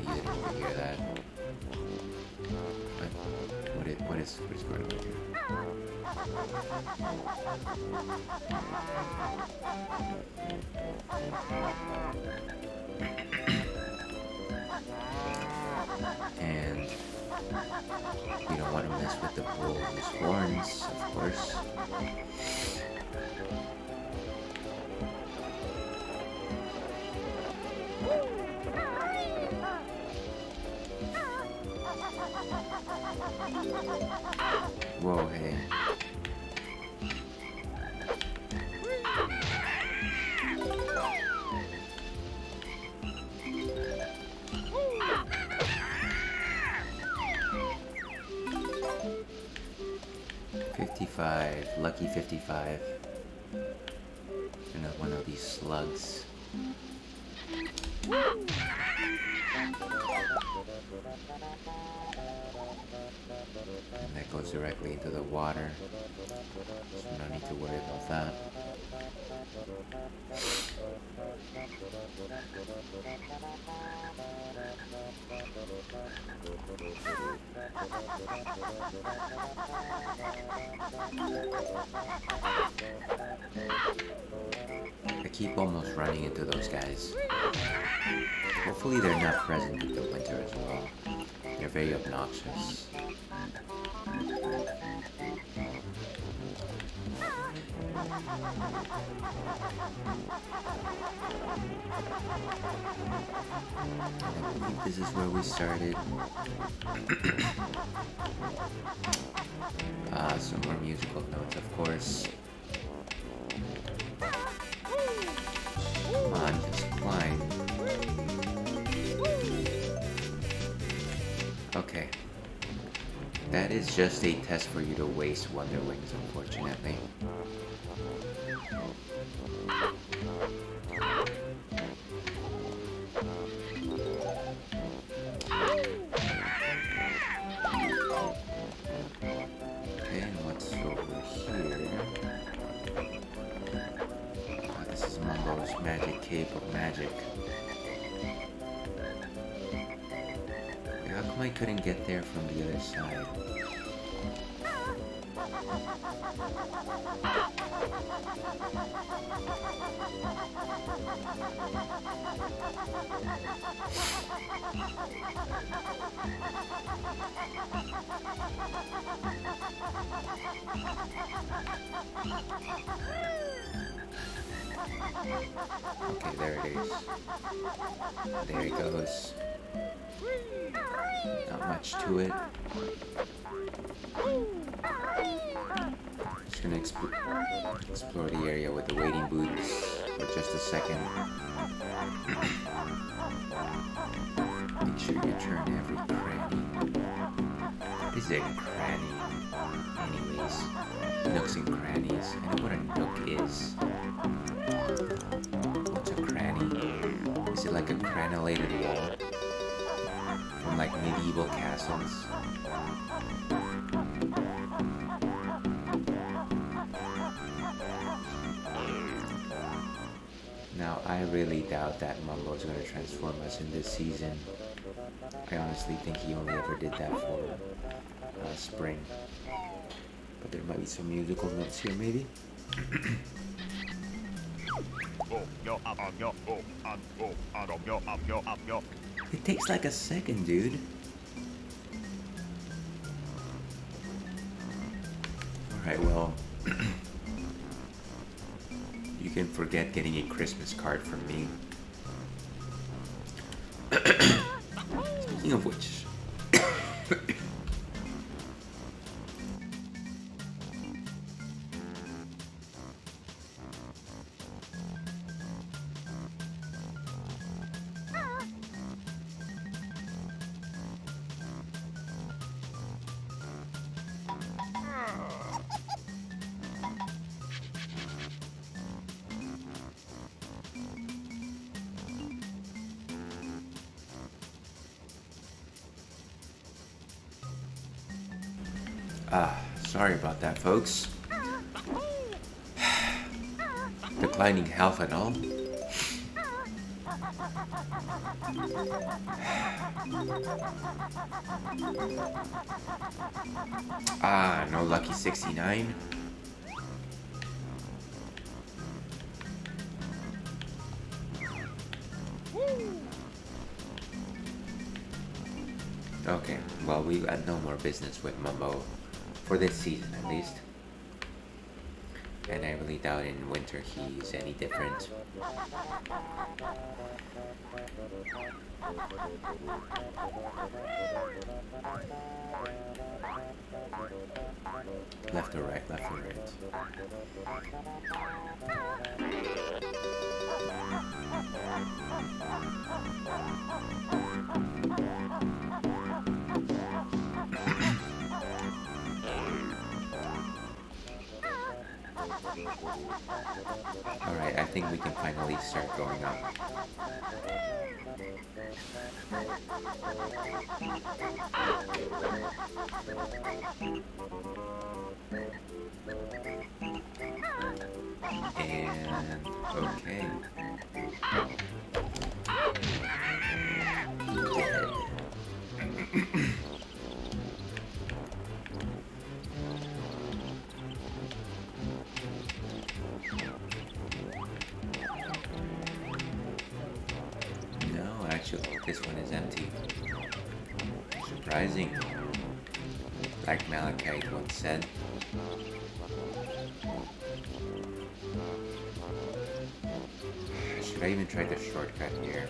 You didn't overhear that. What is going on here? And you don't want to mess with the bull's horns, of course. Whoa, hey. Lucky 55. Another one of these slugs. And that goes directly into the water, so no need to worry about that. I keep almost running into those guys. Hopefully they're not present in the winter as well. They're very obnoxious. I think this is where we started. Some more musical notes, of course. Come on, just climb. Okay. That is just a test for you to waste Wonder Wings, unfortunately. Okay, and what's over here? Oh, this is Mumbo's Magic Cape of Magic. How come I couldn't get there from the other side? Okay, there it is. There it goes. Not much to it. explore the area with the waiting boots for just a second. Make sure you turn every cranny. This is a cranny, anyways. Nooks and crannies. I know what a nook is. What's a cranny? Is it like a crenulated wall from like medieval castles? Now, I really doubt that Mumbo's going to transform us in this season. I honestly think he only ever did that for spring. But there might be some musical notes here, maybe? It takes like a second, dude. Alright, well... you can forget getting a Christmas card from me. Speaking of which... sorry about that, folks. Declining health and all. No lucky 69. Okay, well, we got no more business with Mumbo. For this season, at least. And I really doubt in winter he's any different. Left or right, left or right. Alright, I think we can finally start going up. And okay. This one is empty. Surprising. Like Malachite once said. Should I even try the shortcut here?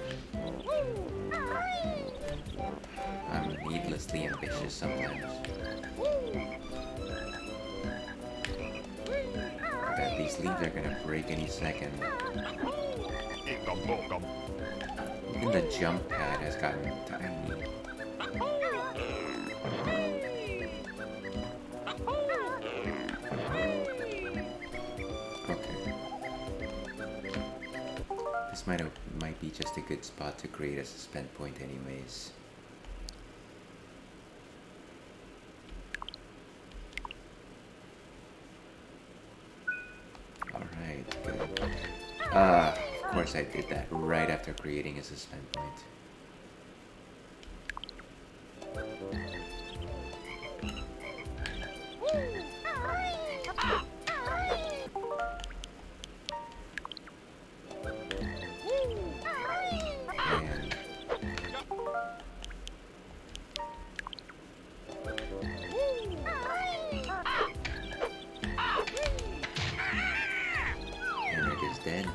I'm needlessly ambitious sometimes. I bet these leaves are gonna break any second. Even the jump pad has gotten tiny. Okay. This might be just a good spot to create a suspend point anyways. Alright, good. Of course I did that right after creating a suspend point. And it is dead.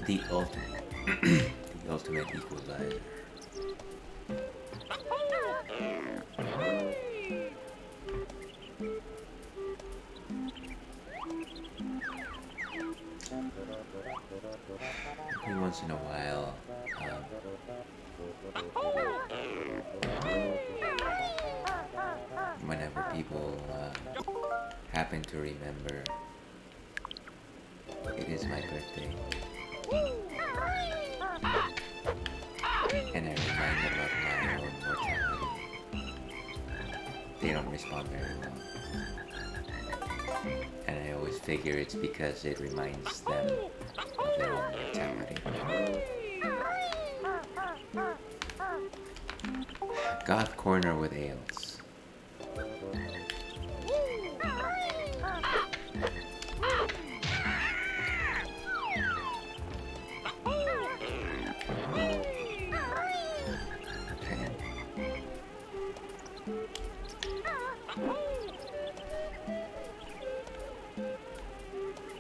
The ultimate equalizer. once in a while, whenever people happen to remember it is my birthday, and I remind them of my own mortality, they don't respond very well. And I always figure it's because it reminds them of their own mortality. Goth corner with ales.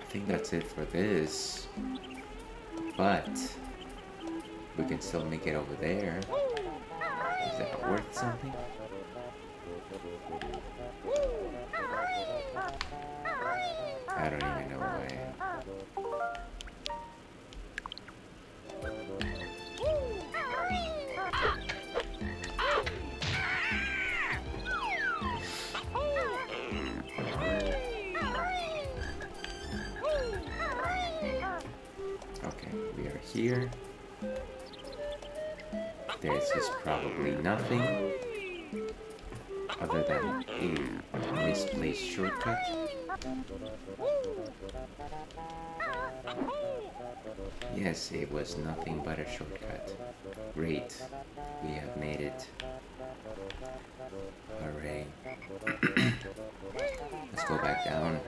I think that's it for this, but we can still make it over there. Is that worth something? I don't even know who I am. Okay, we are here. There's just probably nothing other than a misplaced shortcut. Yes, it was nothing but a shortcut. Great, we have made it. Hooray. Let's go back down.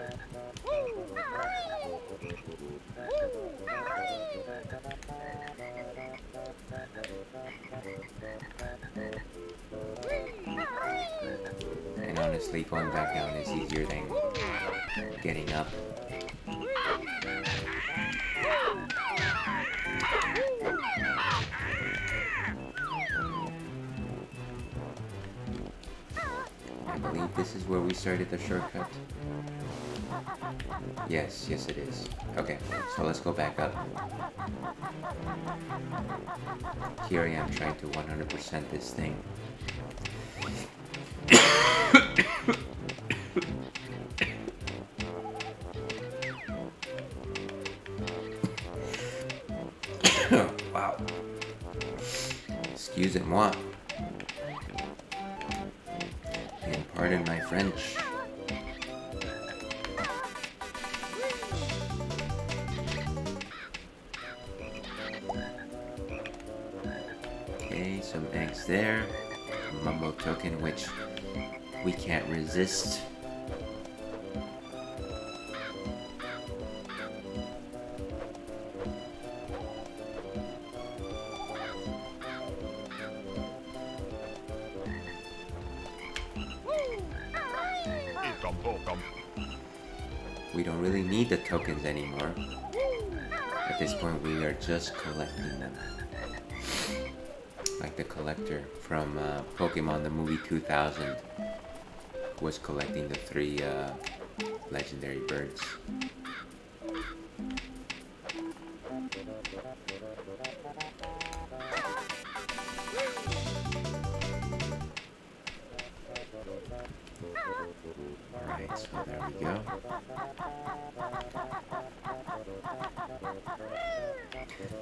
And honestly, going back down is easier than getting up. I believe this is where we started the shortcut. Yes, it is. Okay, so let's go back up. Here I am trying to 100% this thing. Wow. Excusez-moi. And pardon my French. Okay, some eggs there. Mumbo token, which we can't resist. We don't really need the tokens anymore. At this point, we are just collecting them. Like the collector from Pokemon the movie 2000 was collecting the 3 legendary birds. Alright, so there we go.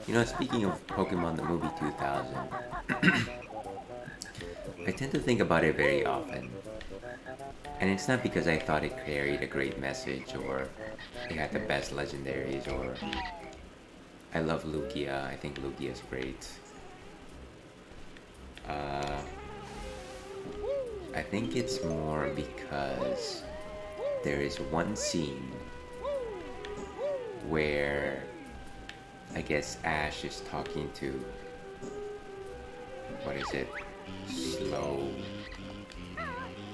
You know, speaking of Pokemon the movie 2000, I tend to think about it very often. And it's not because I thought it carried a great message or it had the best legendaries or I love Lugia. I think Lugia's great. I think it's more because there is one scene where I guess Ash is talking to, what is it?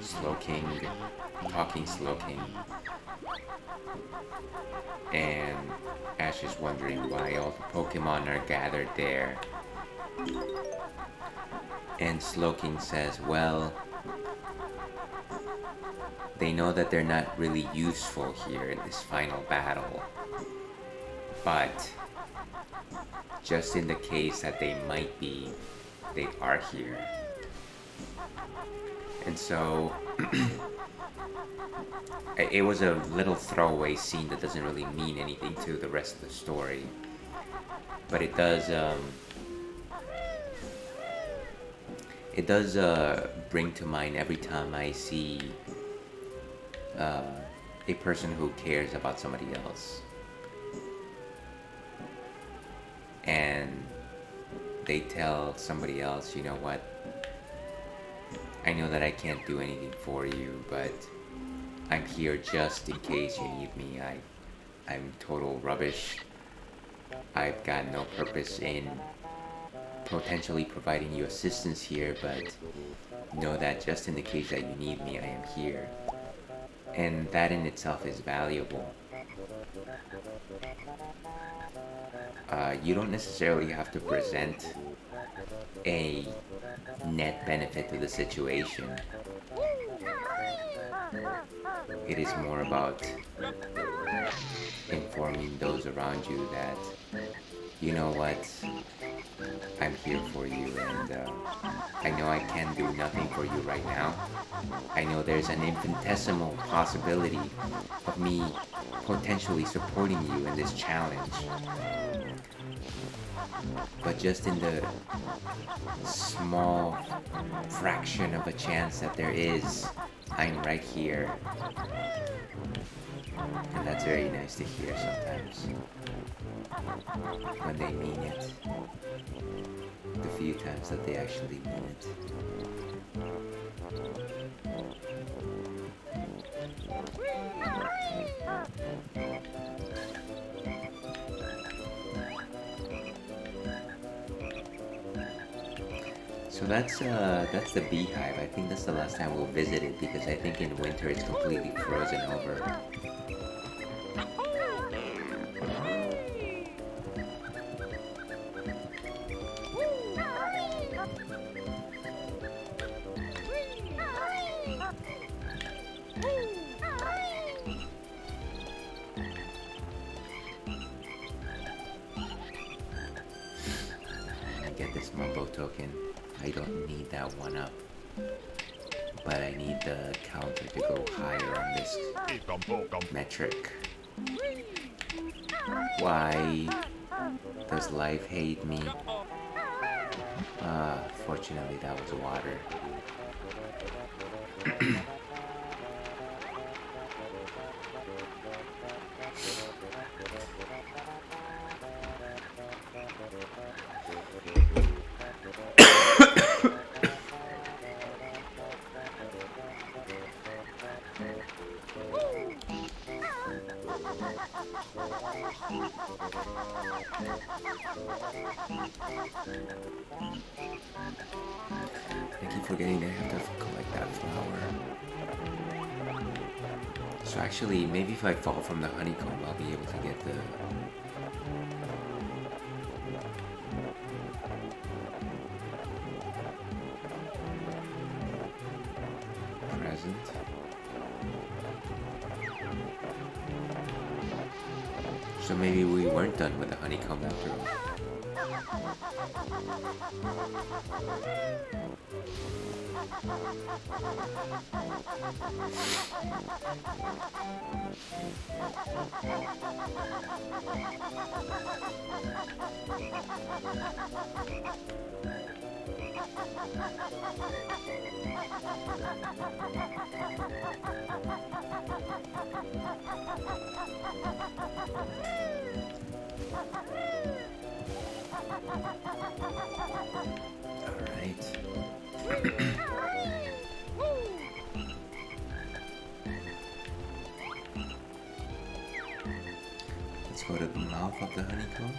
Slowking, talking Slowking. And Ash is wondering why all the Pokemon are gathered there. And Slowking says, well, they know that they're not really useful here in this final battle. But just in the case that they are here. And so it was a little throwaway scene that doesn't really mean anything to the rest of the story, but it does bring to mind every time I see a person who cares about somebody else and they tell somebody else, you know what, I know that I can't do anything for you, but I'm here just in case you need me. I'm total rubbish. I've got no purpose in potentially providing you assistance here, but know that just in the case that you need me, I am here. And that in itself is valuable. You don't necessarily have to present a net benefit to the situation. It is more about informing those around you that, you know what, I'm here for you, and I know I can do nothing for you right now. I know there's an infinitesimal possibility of me potentially supporting you in this challenge. But just in the small fraction of a chance that there is, I'm right here. And that's very nice to hear sometimes. When they mean it. The few times that they actually mean it. So that's the beehive. I think that's the last time we'll visit it because I think in winter it's completely frozen over. Get this mumbo token. I don't need that one up, but I need the counter to go higher on this metric. Why does life hate me? Fortunately that was water. I keep forgetting that I have to collect that flower. So actually, maybe if I fall from the honeycomb, I'll be able to get the... present. So maybe we weren't done with the honeycomb after all. Let's go to the mouth of the honeycomb.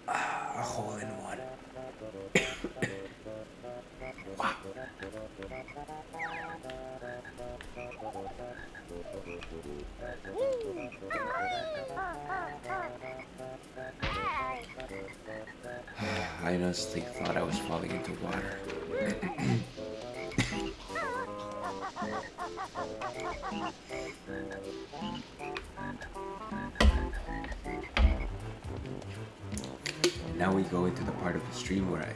A hole in one. I honestly thought I was falling into water. Now we go into the part of the stream where I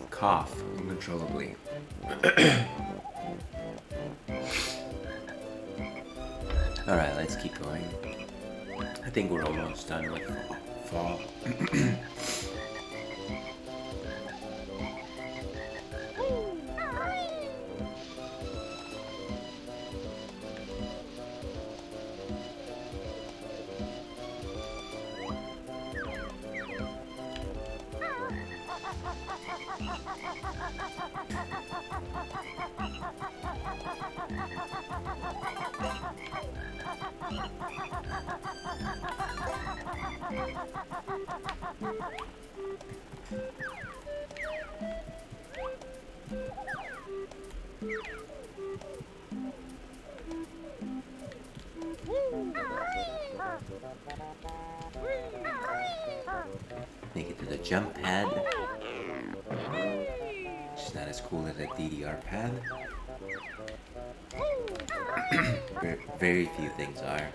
cough uncontrollably. Alright, let's keep going. I think we're almost done with fall. Make it to the jump pad. It's not as cool as a DDR pad. Very few things are.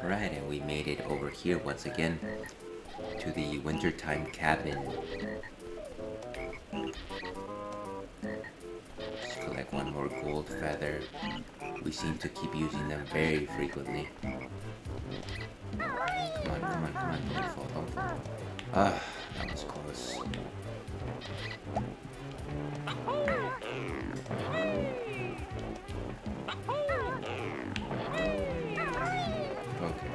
Alright, and we made it over here once again to the wintertime cabin. Let's collect one more gold feather. We seem to keep using them very frequently. Come on, come on, come on, don't fall, don't fall. Ah, that was close. Okay.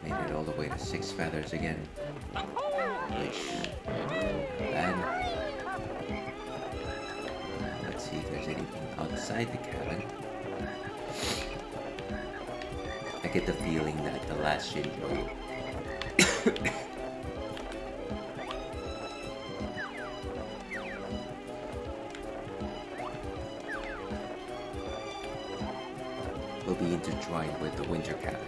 Made it all the way to 6 feathers again. Which, bad. Let's see if there's anything outside the cabin. I get the feeling that the last shitty boat will be intertwined with the winter cabin.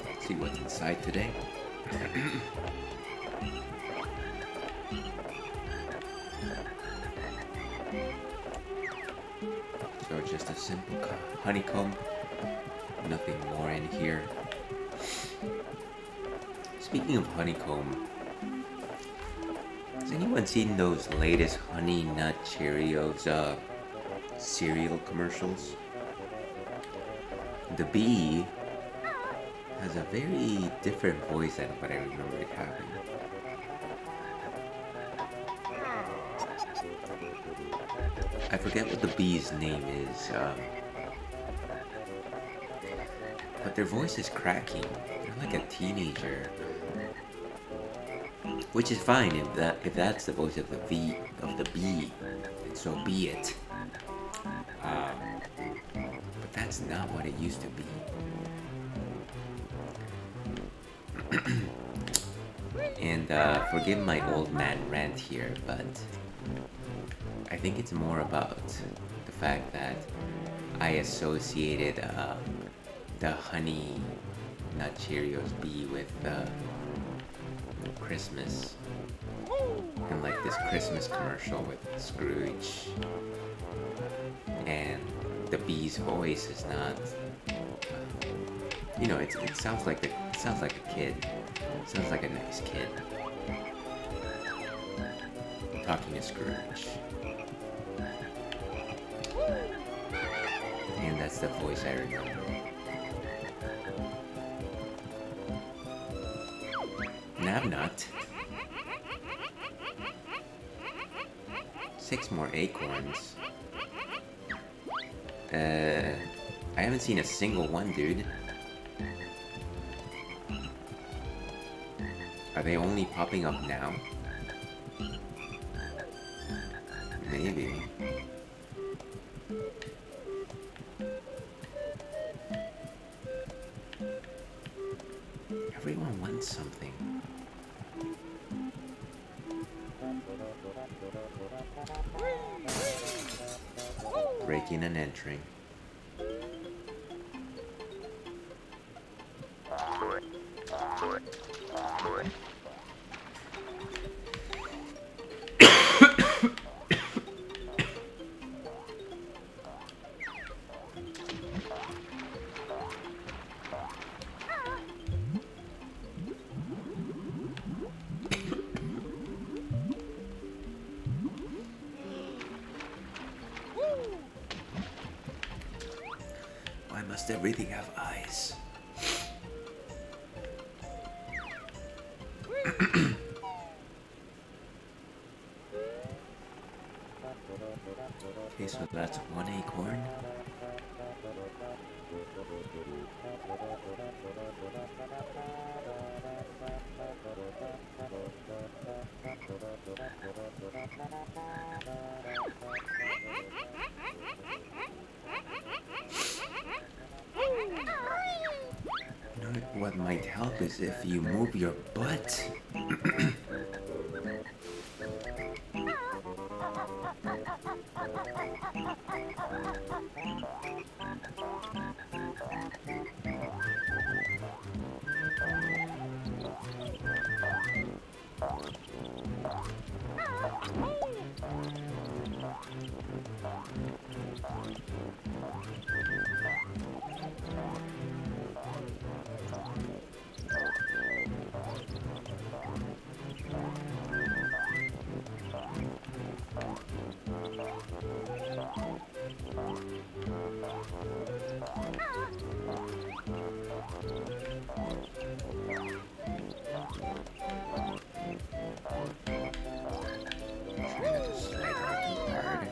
Let's see what's inside today. So just a simple honeycomb, nothing more in here. Speaking of honeycomb, has anyone seen those latest Honey Nut Cheerios cereal commercials? The bee has a very different voice than what I remember it having. I forget what the bee's name is, but their voice is cracking. They're like a teenager, which is fine if that's the voice of the bee, and so be it. But that's not what it used to be. And forgive my old man rant here, but I think it's more about the fact that I associated the Honey Nut Cheerios bee with Christmas. And like this Christmas commercial with Scrooge. And the bee's voice is not, you know, it sounds like a kid. It sounds like a nice kid talking to Scrooge. And that's the voice I remember. Nabnut. 6 more acorns. I haven't seen a single one, dude. Are they only popping up now? Maybe. Everyone wants something. Breaking and entering. Why must everything have eyes? Okay, so that's 1 acorn. You know what might help is if you move your butt. Try not to slide out too hard.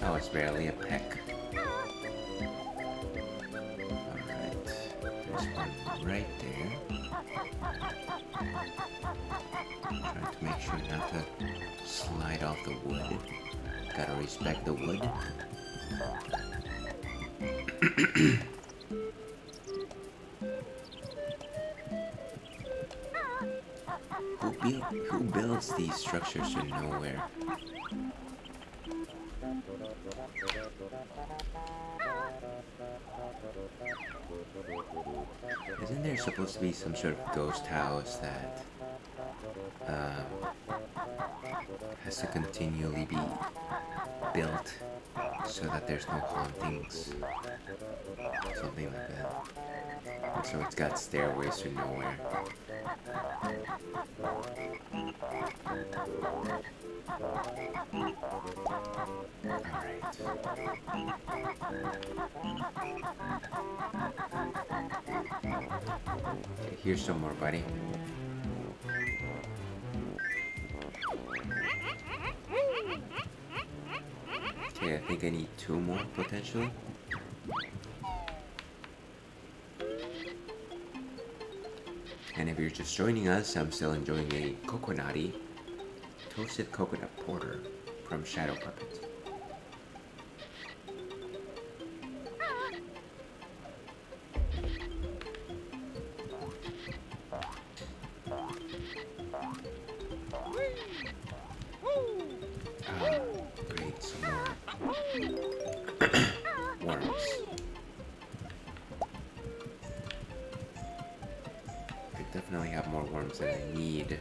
Oh, it's barely a peck. Alright, there's one right there. Trying to make sure not to slide off the wood. Gotta respect the wood. Who builds these structures from nowhere? Isn't there supposed to be some sort of ghost house that has to continually be built so that there's no hauntings? Something like that. And so it's got stairways to nowhere. Okay, here's some more, buddy. Okay, I think I need 2 more, potentially. And if you're just joining us, I'm still enjoying a coconutty toasted coconut porter from Shadow Puppet. Great, some more worms. Could definitely have more worms than I need.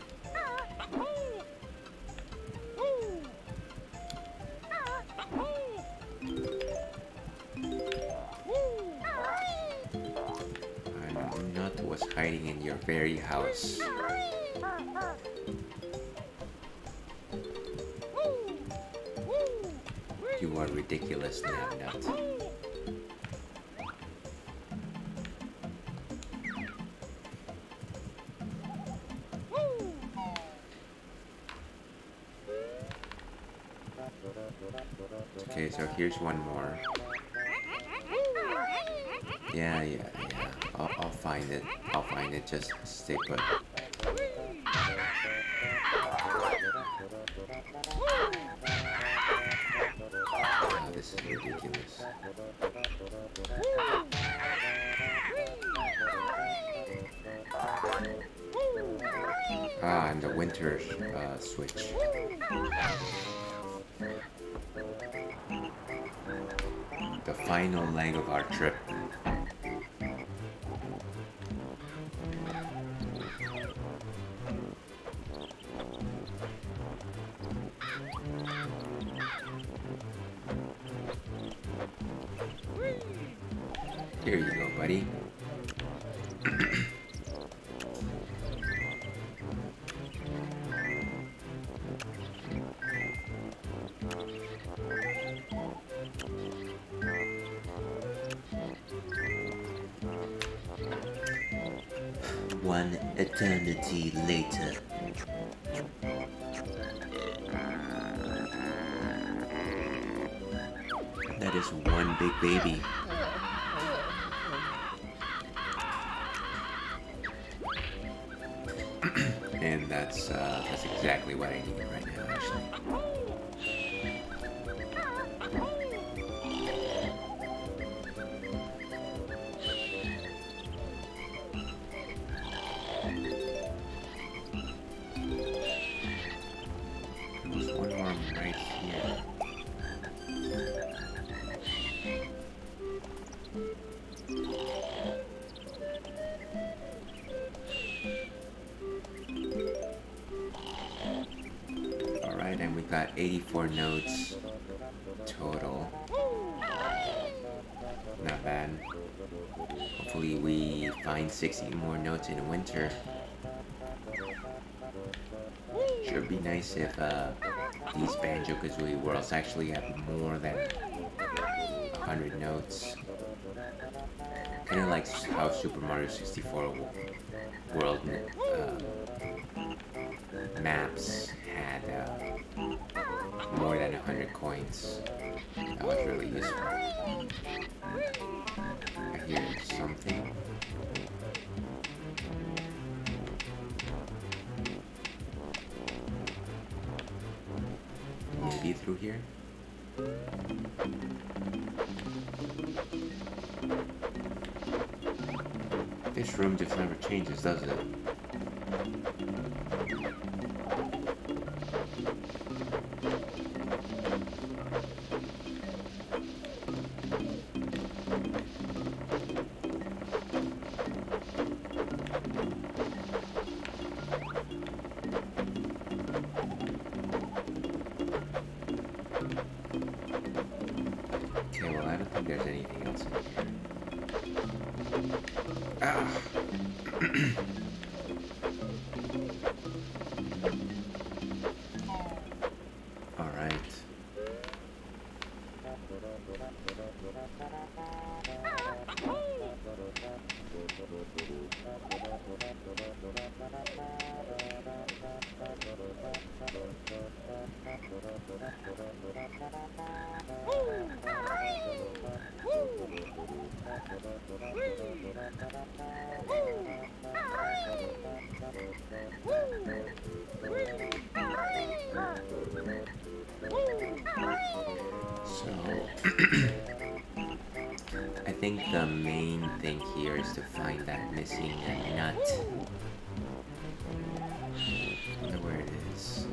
hiding in your very house. You are ridiculous, Nabnut. Okay, so here's one more. Yeah. I'll find it. I'll find it. Just stay put. Oh, this is ridiculous. And the winter switch. The final leg of our trip. Here you go, buddy. One eternity later. That is one big baby. And that's exactly what I need right now, actually. There's one more right here. Alright, and we got 84 notes total. Not bad. Hopefully we find 60 more notes in winter. Sure be nice if these Banjo-Kazooie worlds actually have more than 100 notes. Kind of like how Super Mario 64 world maps had more than 100 coins. That was really useful. I hear something. Maybe through here? This room just never changes, does it? Okay, well, I don't think there's anything else in here. Ah! Alright. So, I think the main thing here is to find that missing nut. I wonder where it is.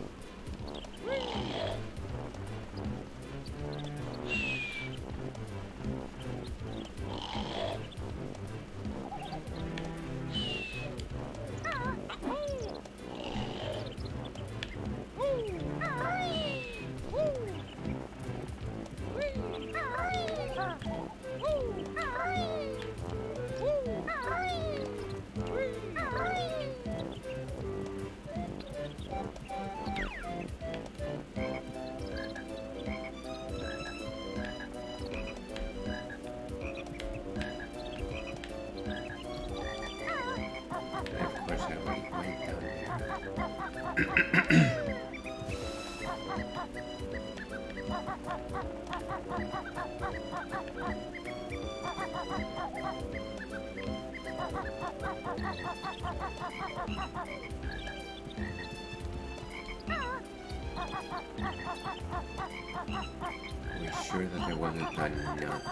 We're sure that there wasn't a nut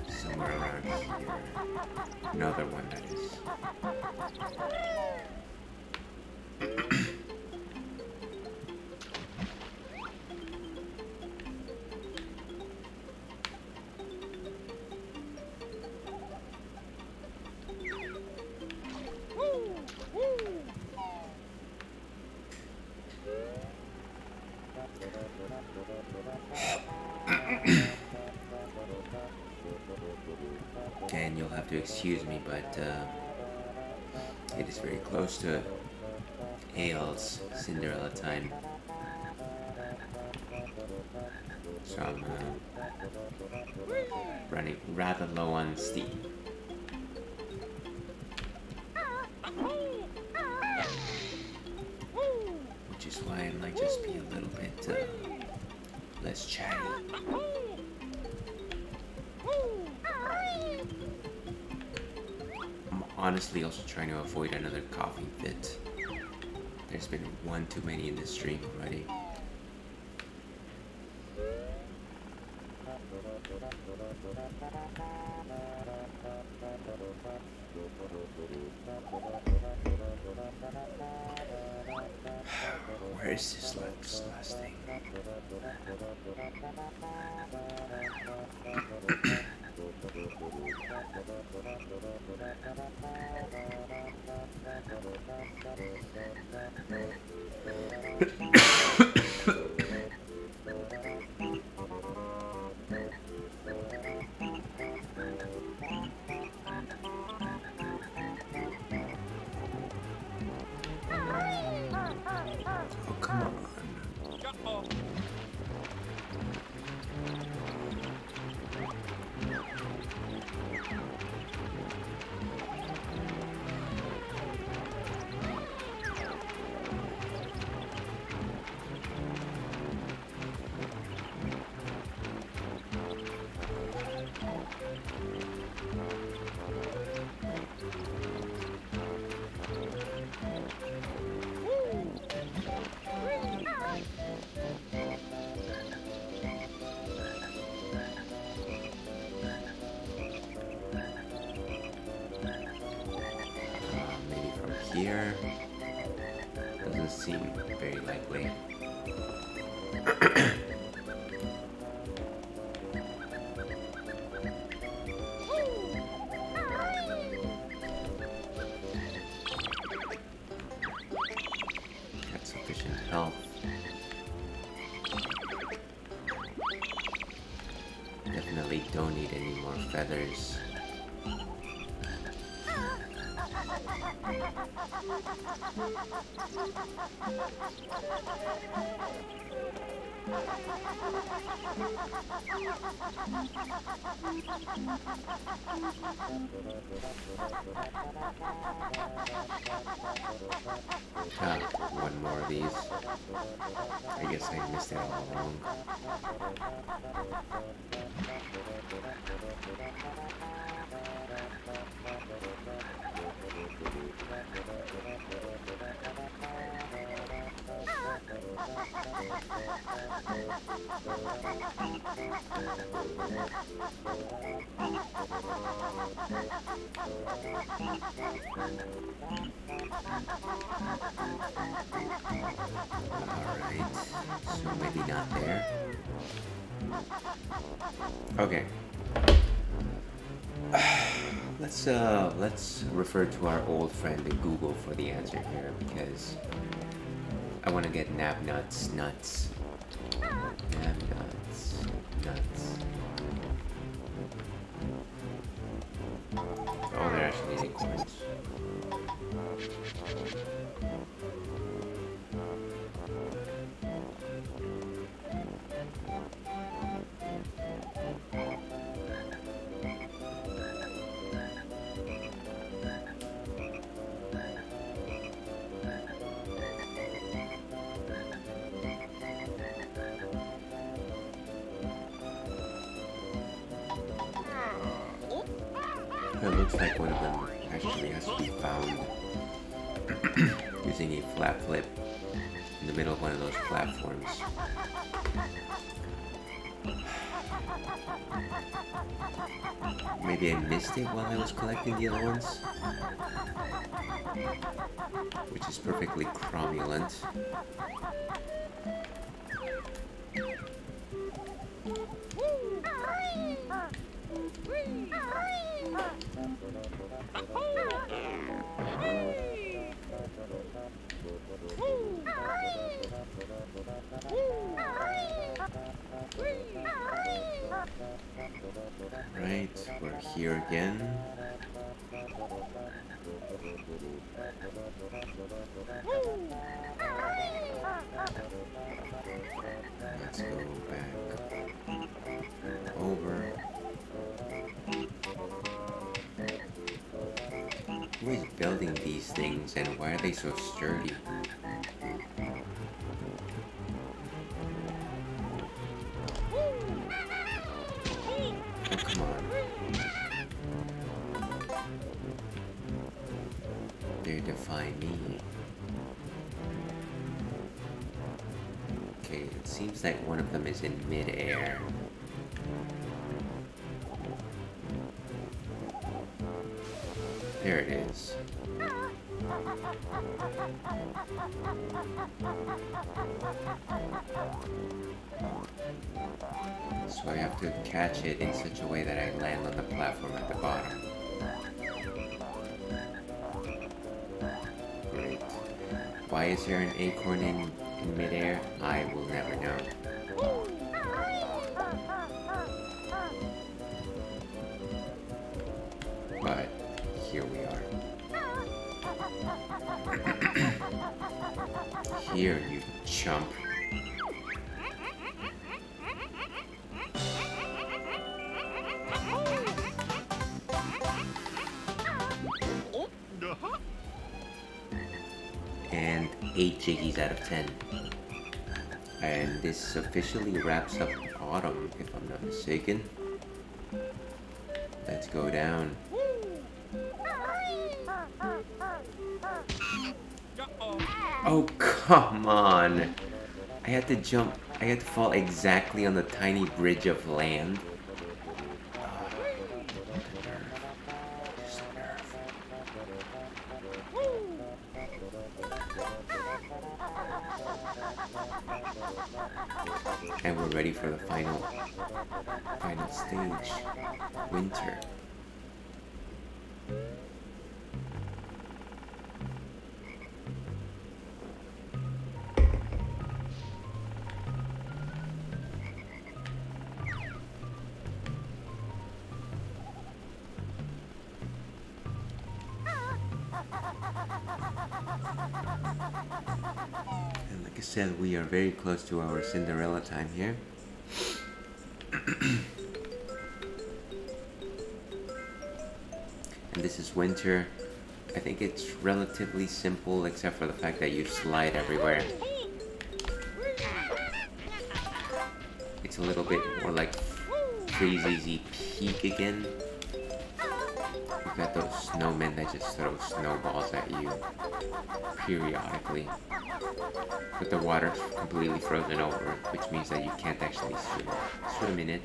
somewhere around here. Another one, that is. And you'll have to excuse me, but it is very close to Ale's Cinderella time. So I'm running rather low on steam. Which is why I might just be a little bit less chatty. I'm honestly also trying to avoid another coughing fit. There's been one too many in this stream already. Where is this last thing? Oh, come on. Maybe from here. Doesn't seem very likely. Got sufficient health. Definitely don't need any more feathers. One more of these. I guess I missed it all along. Alright, so maybe not there. Okay. Let's refer to our old friend Google for the answer here, because I want to get Nabnut's nuts. Nabnut's nuts. Oh, they're actually acorns. But it looks like one of them actually has to be found using a flat flip in the middle of one of those platforms. Maybe I missed it while I was collecting the other ones, which is perfectly cromulent. Right, we're here again. Let's go back over. Who is building these things and why are they so sturdy? Oh, come on. They defy me. Okay, it seems like one of them is in mid-air. There it is. So I have to catch it in such a way that I land on the platform at the bottom. Great. Why is there an acorn in midair? I will never know. But here we are. Here, you chump. And 8 jiggies out of 10. And this officially wraps up autumn, if I'm not mistaken. Let's go down. Oh, come on! I had to jump, I had to fall exactly on the tiny bridge of land. And we're ready for the final stage, winter. And like I said, we are very close to our Cinderella time here. And this is winter. I think it's relatively simple except for the fact that you slide everywhere. It's a little bit more like Freeze Easy Peak again. You've got those snowmen that just throw snowballs at you periodically. But the water's completely frozen over, which means that you can't actually swim in it.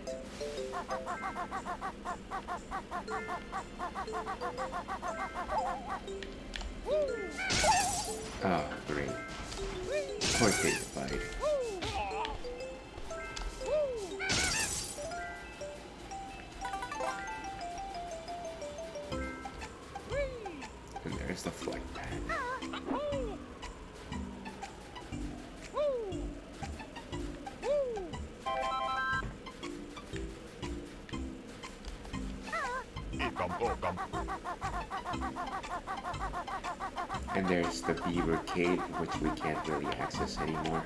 Oh, great. Of course they divide. And there's the flight pad. And there's the beaver cave, which we can't really access anymore.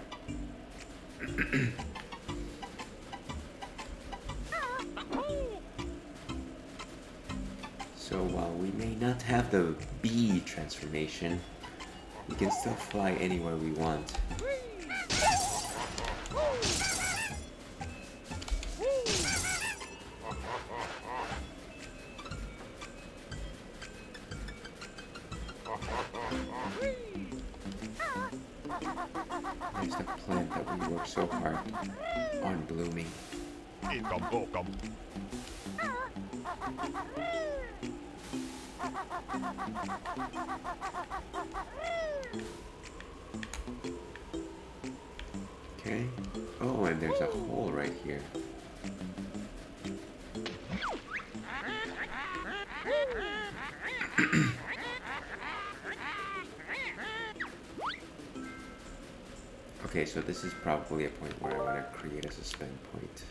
So while we may not have the bee transformation, we can still fly anywhere we want. heart on blooming. Income, welcome. Okay. Oh, and there's a hole right here. Okay, so this is probably a point where I want to create a suspend point.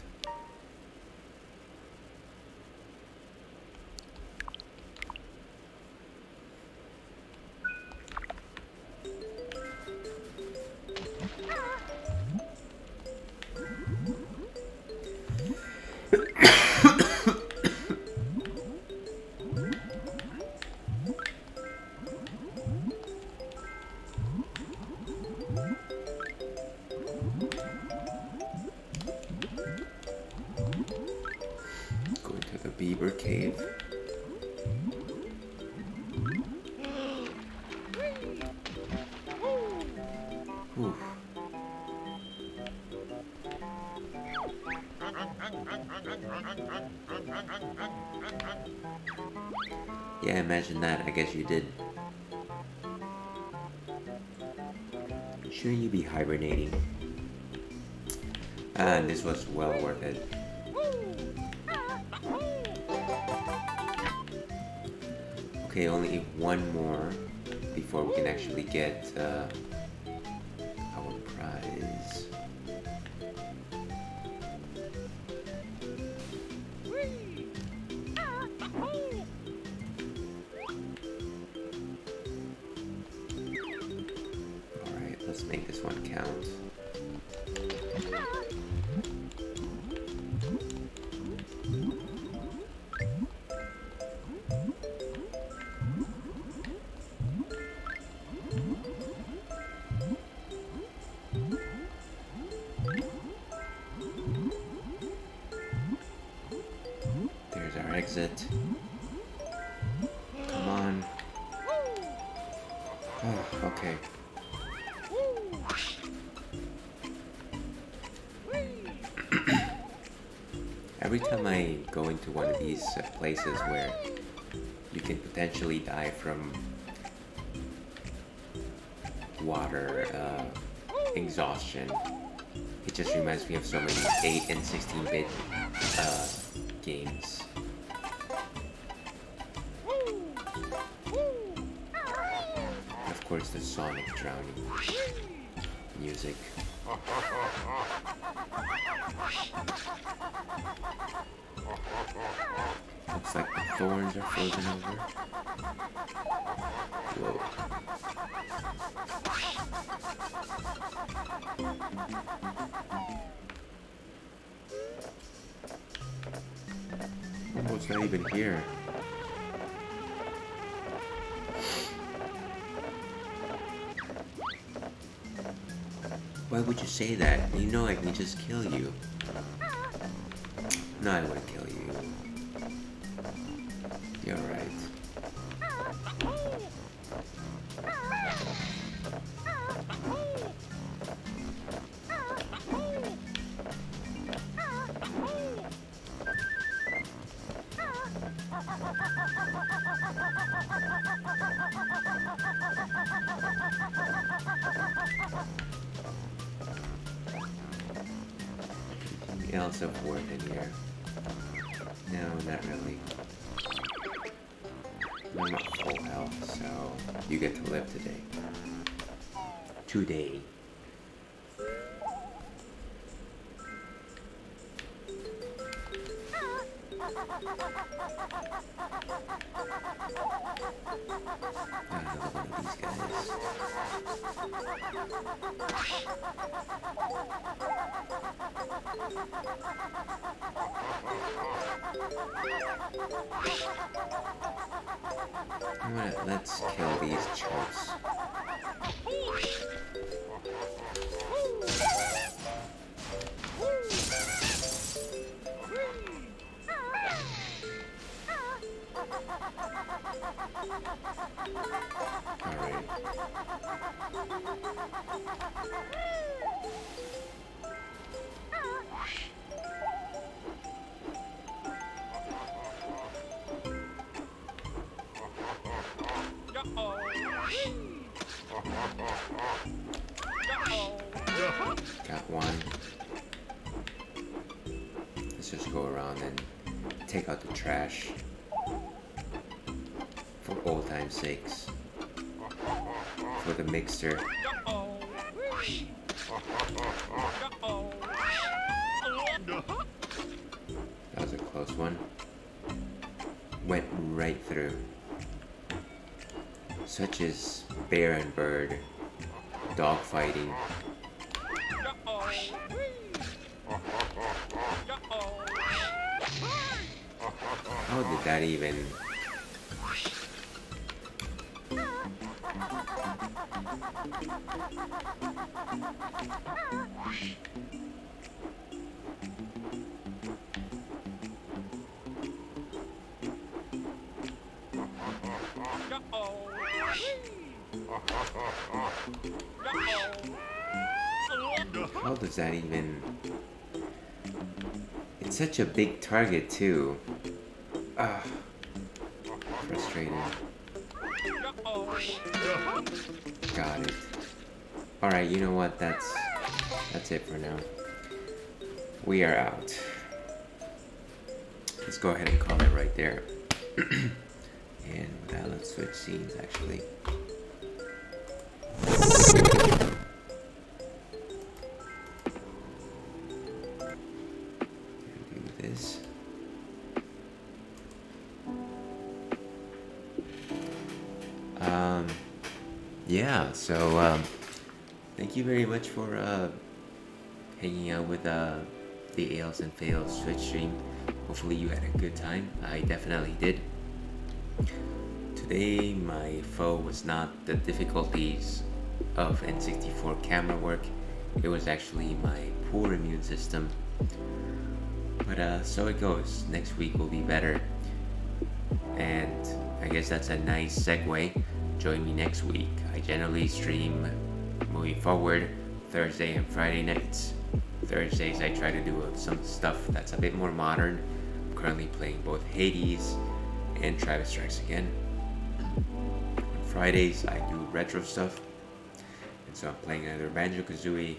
Go into the beaver cave. Whew. Yeah, imagine that. I guess you did. Shouldn't you be hibernating? And this was well worth it. Okay, only one more before we can actually get our prize. Alright, let's make this one count. There's our exit. Come on. Oh, okay. Every time I go into one of these places where you can potentially die from water exhaustion, it just reminds me of so many 8 and 16-bit games. Of course, the Sonic drowning music. Looks like the thorns are frozen over. Whoa. Oh, it's not even here. Why would you say that? You know I can just kill you. No, I wouldn't kill you. You're right. Anything else of worth in here? No, not really. I'm not full health, so you get to live today. Today. Another one of these guys. Alright, let's kill these chumps. Alright. Let's just go around and take out the trash for old time's sakes. For the mixer. That was a close one. Went right through. Such as bear and bird, dog fighting. How did that even... How does that even... It's such a big target too. Ah, frustrating. Got it. Alright, you know what? That's it for now. We are out. Let's go ahead and call it right there. And with that, let's switch scenes actually. Do this. Yeah, so thank you very much for hanging out with the Ales and Fails Twitch stream. Hopefully you had a good time. I definitely did. Today my foe was not the difficulties of N64 camera work. It was actually my poor immune system. But so it goes. Next week will be better. And I guess that's a nice segue. Join me next week. I generally stream moving forward Thursday and Friday nights. Thursdays I try to do some stuff that's a bit more modern. I'm currently playing both Hades and Travis Strikes Again. On Fridays I do retro stuff. And so I'm playing either Banjo-Kazooie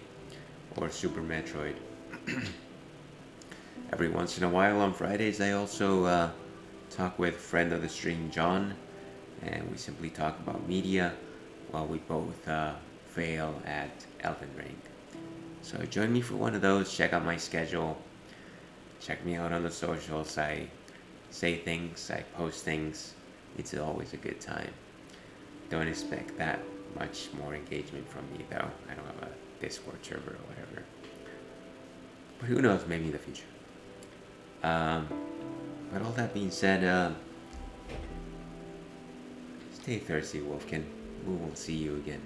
or Super Metroid. Every once in a while on Fridays I also talk with friend of the stream John, and we simply talk about media while we both fail at Elden Ring. So join me for one of those. Check out my schedule. Check me out on the socials. I say things, I post things. It's always a good time. Don't expect that much more engagement from me though. I don't have a Discord server or whatever. But who knows, maybe in the future. But all that being said, stay thirsty, Wolfkin. We will see you again.